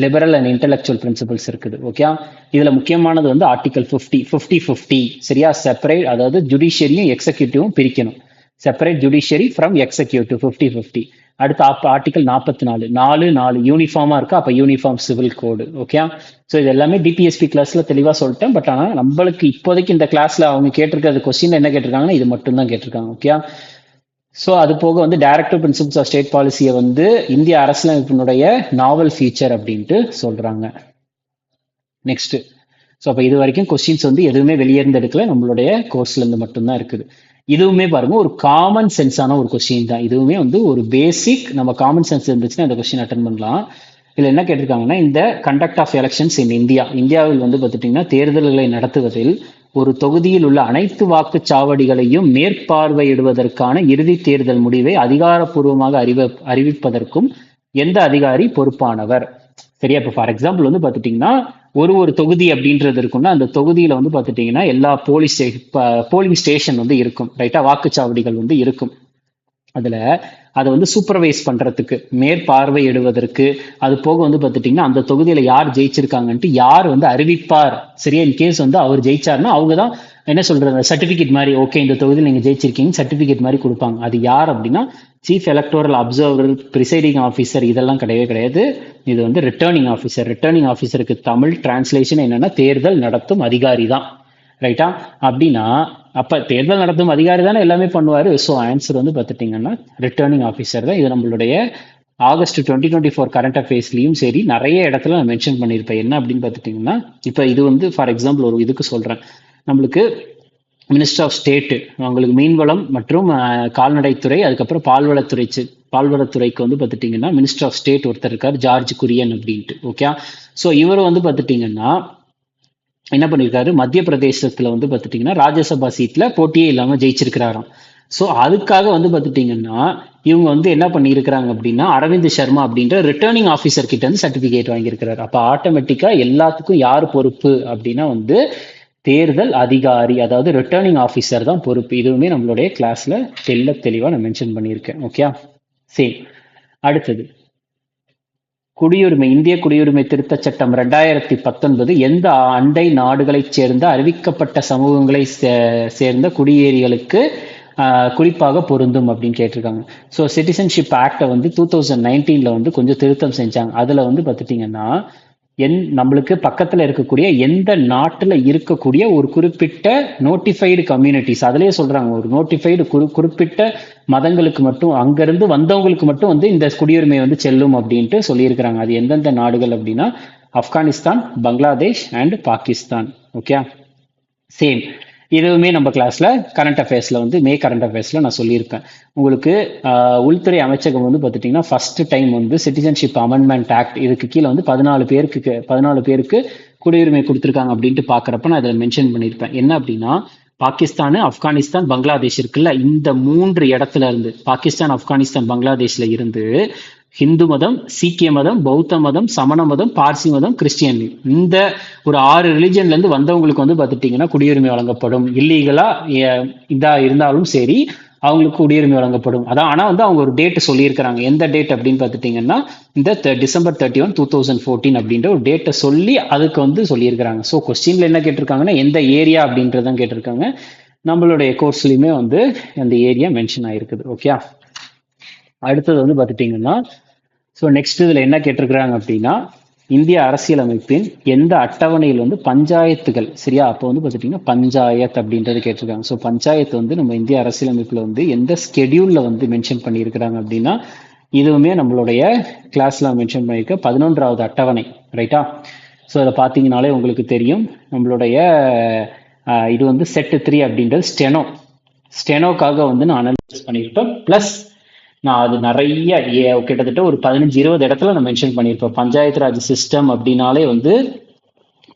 லிபரல் அண்ட் இன்டெலெக்சுவல் பிரின்சிபல்ஸ் இருக்குது. ஓகே, இதுல முக்கியமானது வந்து ஆர்டிகல் 50 சரியா? செப்பரேட், அதாவது ஜுடிஷியரியும் எக்ஸிக்யூட்டிவும் பிரிக்கணும். Separate judiciary from executive 50. அடுத்து ஆர்டிகல் 44 யூனிஃபார்மா இருக்கு. அப்ப யூனிஃபார்ம் சிவில் கோடு. ஓகே, ஸோ இது எல்லாமே டிபிஎஸ்பி கிளாஸ்ல தெளிவா சொல்லிட்டேன். பட் ஆனா நம்மளுக்கு இப்போதைக்கு இந்த கிளாஸ்ல அவங்க கேட்டிருக்கிறது கொஸ்டின் என்ன கேட்டிருக்காங்கன்னா இது மட்டும் தான் கேட்டிருக்காங்க. ஓகே, ஸோ அது போக வந்து டைரக்டிவ் பிரின்சிபல்ஸ் ஆஃப் ஸ்டேட் பாலிசியை வந்து இந்திய அரசியலமைப்பினுடைய நாவல் ஃபீச்சர் அப்படின்ட்டு சொல்றாங்க. நெக்ஸ்ட், ஸோ அப்போ இது வரைக்கும் கொஸ்டின்ஸ் வந்து எதுவுமே வெளியேந்து எடுக்கல, நம்மளுடைய கோர்ஸ்ல இருந்து மட்டும்தான் இருக்குது. இதுவுமே பாருங்க ஒரு காமன் சென்ஸான ஒரு கொஸ்டின் தான். இதுவுமே வந்து ஒரு பேசிக், நம்ம காமன் சென்ஸ் இருந்துச்சுன்னா இந்த கொஸ்டின் அட்டன் பண்ணலாம். இதுல என்ன கேட்டிருக்காங்கன்னா, இந்த கண்டக்ட் ஆஃப் எலெக்ஷன்ஸ் இன் இந்தியாவில் வந்து பார்த்துட்டீங்கன்னா தேர்தல்களை நடத்துவதில் ஒரு தொகுதியில் உள்ள அனைத்து வாக்குச்சாவடிகளையும் மேற்பார்வையிடுவதற்கான இறுதி தேர்தல் முடிவை அதிகாரப்பூர்வமாக அறிவிப்பதற்கும் எந்த அதிகாரி பொறுப்பானவர்? சரியா? இப்போ ஃபார் எக்ஸாம்பிள் வந்து பார்த்துட்டீங்கன்னா ஒரு தொகுதி அப்படின்றது இருக்குன்னா அந்த தொகுதியில வந்து பார்த்துட்டீங்கன்னா எல்லா போலிங் ஸ்டேஷன் வந்து இருக்கும், ரைட்டா? வாக்குச்சாவடிகள் வந்து இருக்கும். அதுல அதை வந்து சூப்பர்வைஸ் பண்றதுக்கு, மேற்பார்வையிடுவதற்கு, அது போக வந்து பார்த்துட்டீங்கன்னா அந்த தொகுதியில யார் ஜெயிச்சிருக்காங்கன்ட்டு யார் வந்து அறிவிப்பார். சரியா? இன்கேஸ் வந்து அவர் ஜெயிச்சாருன்னா அவங்க தான் என்ன சொல்றது, சர்டிபிகேட் மாதிரி, ஓகே இந்த தொகுதியில் நீங்க ஜெயிச்சிருக்கீங்க சர்டிபிகேட் மாதிரி கொடுப்பாங்க. அது யார் அப்படின்னா chief electoral observer, presiding officer, இதெல்லாம் கிடையவே கிடையாது. இது வந்து ரிட்டர்னிங் ஆஃபீஸர். ரிட்டர்னிங் ஆஃபீஸருக்கு தமிழ் டிரான்ஸ்லேஷன் என்னன்னா தேர்தல் நடத்தும் அதிகாரி தான், ரைட்டா? அப்படின்னா அப்ப தேர்தல் நடத்தும் அதிகாரி தானே எல்லாமே பண்ணுவாரு. ஸோ ஆன்சர் வந்து பார்த்துட்டீங்கன்னா ரிட்டர்னிங் ஆஃபீஸர் தான். இது நம்மளுடைய ஆகஸ்ட் 2024 கரண்ட் அஃபேர்ஸ்லயும் சரி நிறைய இடத்துல நான் மென்ஷன் பண்ணியிருப்பேன். என்ன அப்படின்னு பார்த்துட்டீங்கன்னா, இப்போ இது வந்து ஃபார் எக்ஸாம்பிள் ஒரு இதுக்கு சொல்றேன். நம்மளுக்கு மினிஸ்டர் ஆஃப் ஸ்டேட், அவங்களுக்கு மீன்வளம் மற்றும் கால்நடைத்துறை, அதுக்கப்புறம் பால்வளத்துறைக்கு வந்து பார்த்துட்டீங்கன்னா மினிஸ்டர் ஆஃப் ஸ்டேட் ஒருத்தர் இருக்கார், ஜார்ஜ் குரியன் அப்படின்ட்டு. ஓகே, ஸோ இவர் வந்து பார்த்துட்டீங்கன்னா என்ன பண்ணியிருக்காரு, மத்திய பிரதேசத்துல வந்து பார்த்துட்டீங்கன்னா ராஜ்யசபா சீட்ல போட்டியே இல்லாம ஜெயிச்சிருக்கிறாராம். ஸோ அதுக்காக வந்து பார்த்துட்டீங்கன்னா இவங்க வந்து என்ன பண்ணியிருக்கிறாங்க அப்படின்னா அரவிந்த் சர்மா அப்படின்ற ரிட்டர்னிங் ஆஃபீஸர் கிட்ட வந்து சர்டிபிகேட் வாங்கியிருக்கிறாரு. அப்போ ஆட்டோமேட்டிக்கா எல்லாத்துக்கும் யார் பொறுப்பு அப்படின்னா வந்து தேர்தல் அதிகாரி, அதாவது ரிட்டர்னிங் ஆஃபீஸர் தான் பொறுப்பு. இதுவுமே நம்மளுடைய கிளாஸ்ல தெளிவா நான் மென்ஷன் பண்ணியிருக்கேன். ஓகே, சரி. அடுத்தது குடியுரிமை. இந்திய குடியுரிமை திருத்த சட்டம் 2019 எந்த அண்டை நாடுகளைச் சேர்ந்த அறிவிக்கப்பட்ட சமூகங்களை சேர்ந்த குடியேறிகளுக்கு குறிப்பாக பொருந்தும் அப்படின்னு கேட்டிருக்காங்க. ஸோ சிட்டிசன்ஷிப் ஆக்டை வந்து 2019 வந்து கொஞ்சம் திருத்தம் செஞ்சாங்க. அதுல வந்து பார்த்துட்டீங்கன்னா நம்மளுக்கு பக்கத்துல இருக்கக்கூடிய எந்த நாட்டுல இருக்கக்கூடிய ஒரு குறிப்பிட்ட நோட்டிஃபைடு கம்யூனிட்டிஸ், அதுலயே சொல்றாங்க ஒரு நோட்டிஃபைடு குறிப்பிட்ட மதங்களுக்கு மட்டும், அங்கிருந்து வந்தவங்களுக்கு மட்டும் வந்து இந்த குடியுரிமை வந்து செல்லும் அப்படின்ட்டு சொல்லியிருக்கிறாங்க. அது எந்தெந்த நாடுகள் அப்படின்னா Afghanistan, Bangladesh and Pakistan. Okay, same. இதுவுமே நம்ம கிளாஸ்ல கரண்ட் அஃபேர்ஸ்ல வந்து கரண்ட் அஃபேர்ஸ்ல நான் சொல்லியிருப்பேன். உங்களுக்கு உள்துறை அமைச்சகம் வந்து பார்த்துட்டீங்கன்னா ஃபர்ஸ்ட் டைம் வந்து சிட்டிசன்ஷிப் அமெண்ட்மெண்ட் ஆக்ட், இதுக்கு கீழே வந்து 14 பேருக்கு குடியுரிமை கொடுத்துருக்காங்க அப்படின்ட்டு பாக்குறப்ப நான் இதில் மென்ஷன் பண்ணியிருப்பேன். என்ன அப்படின்னா பாகிஸ்தான், ஆப்கானிஸ்தான், பங்களாதேஷ் இருக்குல்ல, இந்த 3 இடத்துல இருந்து, பாகிஸ்தான், ஆப்கானிஸ்தான், பங்களாதேஷ்ல இருந்து ஹிந்து மதம், சீக்கிய மதம், பௌத்த மதம், சமண மதம், பார்சி மதம், கிறிஸ்டியன், இந்த ஒரு 6 ரிலிஜன்ல இருந்து வந்தவங்களுக்கு வந்து பார்த்துட்டீங்கன்னா குடியுரிமை வழங்கப்படும். இல்லீகலா இதா இருந்தாலும் சரி அவங்களுக்கு குடியுரிமை வழங்கப்படும். அதான், ஆனா வந்து அவங்க ஒரு டேட் சொல்லியிருக்கிறாங்க. எந்த டேட் அப்படின்னு பார்த்துட்டீங்கன்னா இந்த டிசம்பர் 31, 2014 அப்படின்ற ஒரு டேட்டை சொல்லி அதுக்கு வந்து சொல்லியிருக்கிறாங்க. ஸோ கொஸ்டின்ல என்ன கேட்டிருக்காங்கன்னா எந்த ஏரியா அப்படின்றதான் கேட்டிருக்காங்க. நம்மளுடைய கோர்ஸ்லயுமே வந்து அந்த ஏரியா மென்ஷன் ஆயிருக்குது. ஓகே, அடுத்தது வந்து பார்த்துட்டீங்கன்னா ஸோ நெக்ஸ்ட் இதில் என்ன கேட்டிருக்கிறாங்க அப்படின்னா இந்திய அரசியலமைப்பின் எந்த அட்டவணையில் வந்து பஞ்சாயத்துகள், சரியா? அப்போ வந்து பார்த்துட்டீங்கன்னா பஞ்சாயத்து அப்படின்றது கேட்டிருக்காங்க. ஸோ பஞ்சாயத்து வந்து நம்ம இந்திய அரசியலமைப்பில் வந்து எந்த ஸ்கெடியூல்ல வந்து மென்ஷன் பண்ணியிருக்கிறாங்க அப்படின்னா இதுவுமே நம்மளுடைய கிளாஸ்ல மென்ஷன் பண்ணியிருக்க 11வது அட்டவணை, ரைட்டா? ஸோ அதை பார்த்தீங்கன்னாலே உங்களுக்கு தெரியும். நம்மளுடைய இது வந்து செட் 3 அப்படின்றது ஸ்டெனோக்காக வந்து நான் அனலைஸ் பண்ணியிருப்பேன். பிளஸ் நான் அது நிறைய கிட்டத்தட்ட ஒரு 15-20 இடத்துல நான் மென்ஷன் பண்ணியிருப்பேன். பஞ்சாயத்து ராஜ் சிஸ்டம் அப்படின்னாலே வந்து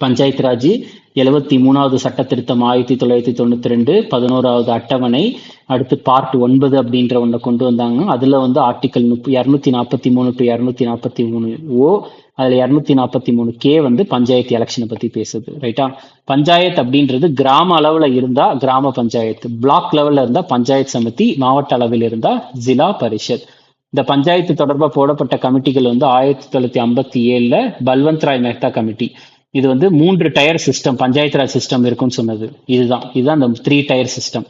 பஞ்சாயத்து ராஜ் 73வது சட்ட திருத்தம் 1992, 11வது அட்டவணை, அடுத்து பார்ட் 9 அப்படின்ற ஒன்றை கொண்டு வந்தாங்க. அதுல வந்து ஆர்டிகல் 243 டு 243 அதுல 243 வந்து பஞ்சாயத்து எலெக்ஷனை பத்தி பேசுது. ரைட்டா? பஞ்சாயத்து அப்படின்றது கிராம அளவுல இருந்தா கிராம பஞ்சாயத்து, பிளாக் லெவல்ல இருந்தா பஞ்சாயத்து சமிதி, மாவட்ட அளவில் இருந்தா ஜிலா பரிஷத். இந்த பஞ்சாயத்து தொடர்பா போடப்பட்ட கமிட்டிகள் வந்து 1957 பல்வந்த் ராய் மெஹ்தா கமிட்டி. இது வந்து 3 tier system, panchayat Raj system இருக்குன்னு சொன்னது. இதுதான் அந்த 3 tier system.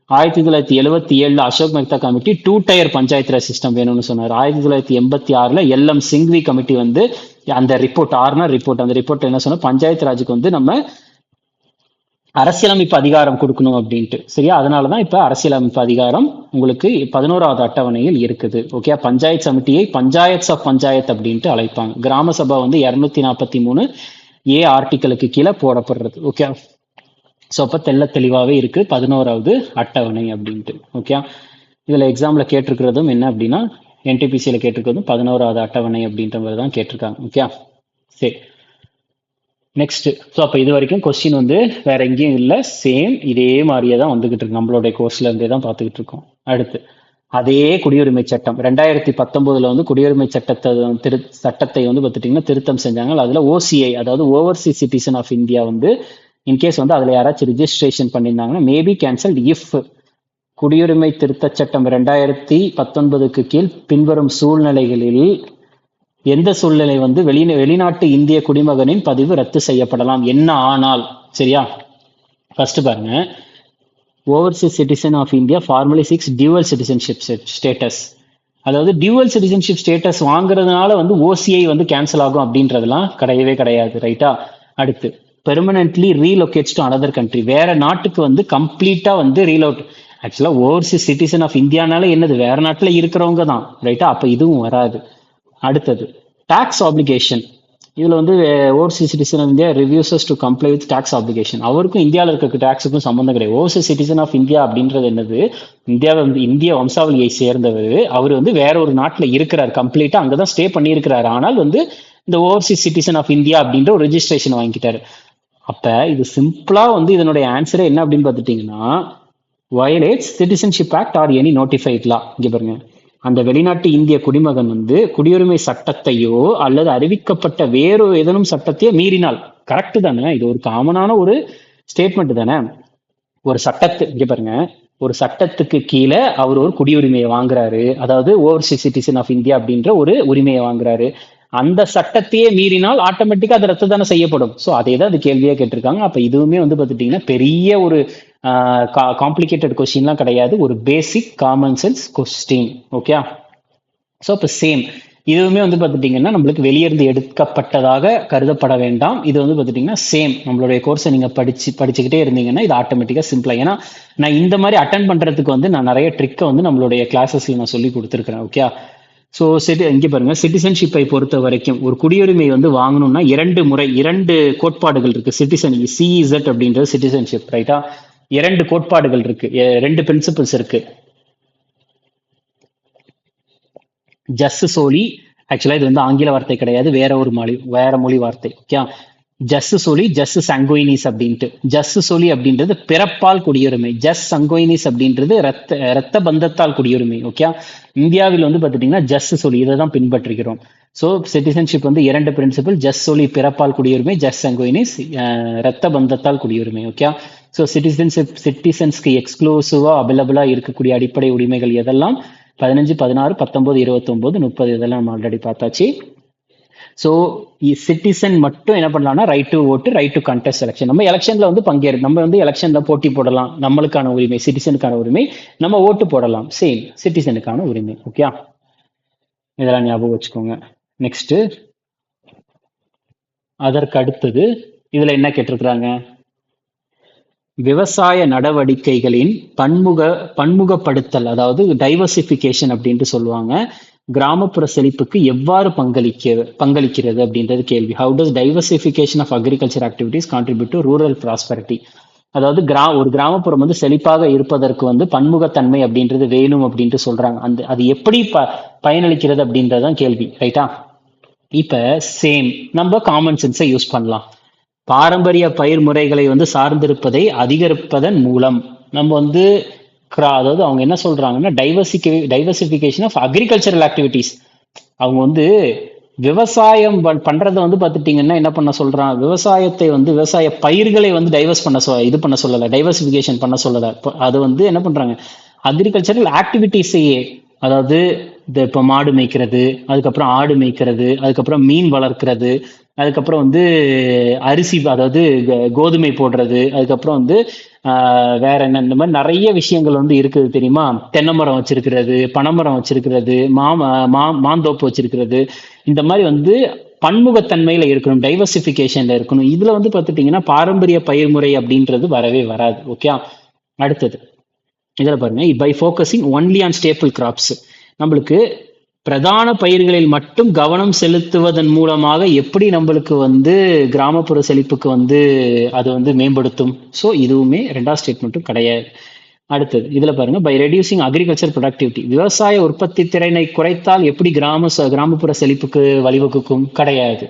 1977 Ashok Mehta committee 2 tier panchayat Raj system வேணும்னு சொன்னார். 1986 LM சிங்வி கமிட்டி வந்து அந்த ரிப்போர்ட், ஆர்னர் ரிப்போர்ட், அந்த ரிப்போர்ட் என்ன சொன்னா, பஞ்சாயத்து ராஜுக்கு வந்து நம்ம அரசியலமைப்பு அதிகாரம் கொடுக்கணும் அப்படின்ட்டு. சரியா? அதனாலதான் இப்ப அரசியலமைப்பு அதிகாரம் உங்களுக்கு 11வது அட்டவணையில் இருக்குது. ஓகே, பஞ்சாயத்து சமிட்டியை பஞ்சாயத் ஆஃப் பஞ்சாயத் அப்படின்ட்டு அழைப்பாங்க. கிராம சபா வந்து 243 ஆர்டிக்கலுக்கு கீழே போடப்படுறது. ஓகே, ஸோ அப்போ தெளிவாகவே இருக்கு 11வது அட்டவணை அப்படின்ட்டு. ஓகே, இதுல எக்ஸாம்ல கேட்டிருக்கிறதும் என்ன அப்படின்னா, என்டிபிசியில கேட்டிருக்கிறதும் 11வது அட்டவணை அப்படின்ற மாதிரி தான் கேட்டிருக்காங்க. ஓகே, சரி, நெக்ஸ்ட். ஸோ அப்போ இது வரைக்கும் கொஸ்டின் வந்து வேற எங்கேயும் இல்லை, சேம் இதே மாதிரியே தான் வந்துகிட்டு இருக்கு. நம்மளுடைய கோர்ஸ்ல இருந்தே தான் பார்த்துக்கிட்டு இருக்கோம். அடுத்து அதே குடியுரிமை சட்டம் 2019 வந்து குடியுரிமை சட்டத்தை வந்து பார்த்துட்டீங்கன்னா திருத்தம் செஞ்சாங்க. அதுல OCI, அதாவது ஓவர்சீஸ் சிட்டிசன் ஆஃப் இந்தியா வந்து இன்கேஸ் வந்து அதுல யாராச்சும் ரிஜிஸ்ட்ரேஷன் பண்ணியிருந்தாங்கன்னா மேபி கேன்சல்ட் இஃப் குடியுரிமை திருத்த சட்டம் 2019 கீழ் பின்வரும் சூழ்நிலைகளில் எந்த சூழ்நிலை வந்து வெளிநாட்டு இந்திய குடிமகனின் பதிவு ரத்து செய்யப்படலாம், என்ன ஆனால். சரியா? ஃபர்ஸ்ட் பாருங்க, overseas citizen of India formally six dual citizenship status. அதாவது டியூவல் சிட்டிசன்ஷிப் ஸ்டேட்டஸ் வாங்குறதுனால வந்து OCI வந்து கேன்சல் ஆகும் அப்படின்றதுலாம் கிடையவே கிடையாது. ரைட்டா? அடுத்து பெர்மனன்ட்லி ரீலொகேட்ஸ் டு அனதர் கண்ட்ரி, வேற நாட்டுக்கு வந்து கம்ப்ளீட்டா வந்து ரீலோட். ஆக்சுவலா ஓவர்சீஸ் சிட்டிசன் ஆஃப் இந்தியானால என்னது, வேற நாட்டுல இருக்கிறவங்க தான். ரைட்டா? அப்ப இதுவும் வராது. அடுத்தது டாக்ஸ் ஆப்ளிகேஷன். இதுல வந்து overseas citizen of India refuses to comply with tax application. அவருக்கும் இந்தியாவில் இருக்க டாக்ஸுக்கும் சம்பந்தம் கிடையாது. ஓவர்சீஸ் சிட்டிசன் ஆஃப் இந்தியா அப்படின்றது என்னது, இந்திய வம்சாவளியை சேர்ந்தவர். அவர் வந்து வேற ஒரு நாட்டில் இருக்கிறார், கம்ப்ளீட்டா அங்கதான் ஸ்டே பண்ணியிருக்கிறார். ஆனால் வந்து இந்த ஓவர்சீஸ் சிட்டிசன் ஆஃப் இந்தியா அப்படின்ற ஒரு ரெஜிஸ்ட்ரேஷன் வாங்கிட்டாரு. அப்ப இது சிம்பிளா வந்து இதனுடைய ஆன்சரே என்ன அப்படின்னு பார்த்துட்டீங்கன்னா, violates citizenship act or any notified law. இங்க பாருங்க, அந்த வெளிநாட்டு இந்திய குடிமகன் வந்து குடியுரிமை சட்டத்தையோ அல்லது அறிவிக்கப்பட்ட வேறு ஏதேனும் சட்டத்தையோ மீறினால், கரெக்ட் தானே? இது ஒரு காமனான ஒரு ஸ்டேட்மெண்ட் தானே. ஒரு இங்க பாருங்க, ஒரு சட்டத்துக்கு கீழே அவர் ஒரு குடியுரிமையை வாங்குறாரு, அதாவது ஓவர்சீஸ் சிட்டிசன் ஆஃப் இந்தியா அப்படின்ற ஒரு உரிமையை வாங்குறாரு. அந்த சட்டத்தையே மீறினால் ஆட்டோமேட்டிக்கா அது ரத்து தானே செய்யப்படும். ஸோ அதே தான் அது கேள்வியா கேட்டிருக்காங்க. அப்ப இதுவுமே வந்து பார்த்துட்டீங்கன்னா பெரிய ஒரு காம்ப்ளிகேட்டட் கொஸ்டின்லாம் கிடையாது, ஒரு basic common sense question. Okay, so இப்போ சேம் இதுவுமே வந்து பார்த்துட்டீங்கன்னா நம்மளுக்கு வெளியிருந்து எடுக்கப்பட்டதாக கருதப்பட வேண்டாம். இது வந்து பார்த்துட்டீங்கன்னா சேம் நம்மளுடைய கோர்ஸை நீங்க படிச்சுக்கிட்டே இருந்தீங்கன்னா இது ஆட்டோமேட்டிக்கா சிம்பிளா. ஏன்னா நான் இந்த மாதிரி அட்டன் பண்றதுக்கு வந்து நான் நிறைய ட்ரிக்கை வந்து நம்மளுடைய கிளாஸஸ்ல நான் சொல்லி கொடுத்துருக்கிறேன். ஓகே, ஸோ இங்கே பாருங்க, சிட்டிசன்ஷிப்பை பொறுத்த வரைக்கும் ஒரு குடியுரிமை வந்து வாங்கணும்னா 2 கோட்பாடுகள் இருக்கு. சிட்டிசன் CEZ அப்படின்றது சிட்டிசன்ஷிப். ரைட்டா? 2 கோட்பாடுகள் இருக்கு, 2 பிரின்சிபிள்ஸ் இருக்கு. ஜஸ் சோலி, ஆக்சுவலா இது வந்து ஆங்கில வார்த்தை கிடையாது, வேற மொழி வார்த்தை. ஓகே, ஜஸ் சோலி, ஜஸ் சங்கோயினிஸ் அப்படின்ட்டு. ஜஸ் சோலி அப்படின்றது பிறப்பால் குடியுரிமை, ஜஸ் சங்கோயினிஸ் அப்படின்றது ரத்த பந்தத்தால் குடியுரிமை. ஓகே, இந்தியாவில் வந்து பார்த்துட்டீங்கன்னா ஜஸ் சோலி இதை தான் பின்பற்றுகிறோம். ஸோ சிட்டிசன்ஷிப் வந்து 2 பிரின்சிபல், ஜஸ் சோலி பிறப்பால் குடியுரிமை, ஜஸ் சங்கோயினிஸ் ரத்த பந்தத்தால் குடியுரிமை. ஓகே, ஸோ சிட்டிசன்ஸ்க்கு எக்ஸ்க்ளூசிவா அவைலபிளா இருக்கக்கூடிய அடிப்படை உரிமைகள் எதெல்லாம்? 15, 16, 19, 29, 30 இதெல்லாம் நம்ம ஆல்ரெடி பார்த்தாச்சு. ஸோ சிட்டிசன் மட்டும் என்ன பண்ணலாம்னா ரைட் டு ஓட்டு, ரைட் டு கண்டெஸ்ட் எலெக்ஷன். நம்ம எலெக்ஷன்ல வந்து நம்ம வந்து எலெக்ஷன்ல போட்டி போடலாம், நம்மளுக்கான உரிமை, சிட்டிசனுக்கான உரிமை. நம்ம ஓட்டு போடலாம், சேம் சிட்டிசனுக்கான உரிமை. ஓகே, இதெல்லாம் ஞாபகம் வச்சுக்கோங்க. நெக்ஸ்ட் அதற்கு அடுத்தது இதுல என்ன கேட்டிருக்கிறாங்க, விவசாய நடவடிக்கைகளின் பன்முகப்படுத்தல், அதாவது டைவர்சிபிகேஷன் அப்படின்ட்டு சொல்லுவாங்க. கிராமப்புற செழிப்புக்கு எவ்வாறு பங்களிக்கிறது அப்படின்றது கேள்வி. How does diversification of agriculture activities contribute to rural prosperity. அதாவது ஒரு கிராமப்புறம் வந்து செழிப்பாக இருப்பதற்கு வந்து பன்முகத்தன்மை அப்படின்றது வேணும் அப்படின்ட்டு சொல்றாங்க. அது எப்படி பயனளிக்கிறது அப்படின்றதான் கேள்வி. ரைட்டா? இப்ப சேம் நம்ம காமன் சென்ஸை யூஸ் பண்ணலாம். பாரம்பரிய பயிர் முறைகளை வந்து சார்ந்திருப்பதை அதிகரிப்பதன் மூலம் நம்ம வந்து அதாவது அவங்க என்ன சொல்றாங்கன்னா டைவர்சிபிகேஷன் ஆஃப் அக்ரிகல்ச்சரல் ஆக்டிவிட்டீஸ். அவங்க வந்து விவசாயம் பண்றதை வந்து பார்த்துட்டீங்கன்னா என்ன பண்ண சொல்றான், விவசாயத்தை வந்து விவசாய பயிர்களை வந்து இது பண்ண சொல்லலை, டைவர்சிபிகேஷன் பண்ண சொல்லலை. அது வந்து என்ன பண்றாங்க, அக்ரிகல்ச்சரல் ஆக்டிவிட்டீஸையே, அதாவது இப்போ மாடு மேய்க்கிறது, அதுக்கப்புறம் ஆடு மேய்க்கிறது, அதுக்கப்புறம் மீன் வளர்க்கிறது, அதுக்கப்புறம் வந்து அரிசி, அதாவது கோதுமை போடுறது, அதுக்கப்புறம் வந்து வேற என்ன, இந்த மாதிரி நிறைய விஷயங்கள் வந்து இருக்குது தெரியுமா. தென்னை மரம் வச்சிருக்கிறது, பனைமரம் வச்சிருக்கிறது, மாந்தோப்பு வச்சிருக்கிறது, இந்த மாதிரி வந்து பன்முகத்தன்மையில இருக்கணும், டைவர்சிபிகேஷன்ல இருக்கணும். இதுல வந்து பார்த்துட்டீங்கன்னா பாரம்பரிய பயிர்முறை அப்படின்றது வரவே வராது. ஓகே, அடுத்தது இதுல பாருங்க, by focusing only on staple crops, நம்மளுக்கு பிரதான பயிர்களில் மட்டும் கவனம் செலுத்துவதன் மூலமாக எப்படி நம்மளுக்கு வந்து கிராமப்புற செழிப்புக்கு வந்து அது வந்து மேம்படுத்தும். ஸோ இதுவுமே ரெண்டாவது ஸ்டேட்மெண்ட்டும் கிடையாது. அடுத்தது இதுல பாருங்க, பை ரெடியூசிங் அக்ரிகல்ச்சர் ப்ரொடக்டிவிட்டி, விவசாய உற்பத்தி திறனை குறைத்தால் எப்படி கிராமப்புற செழிப்புக்கு வழிவகுக்கும், கிடையாது.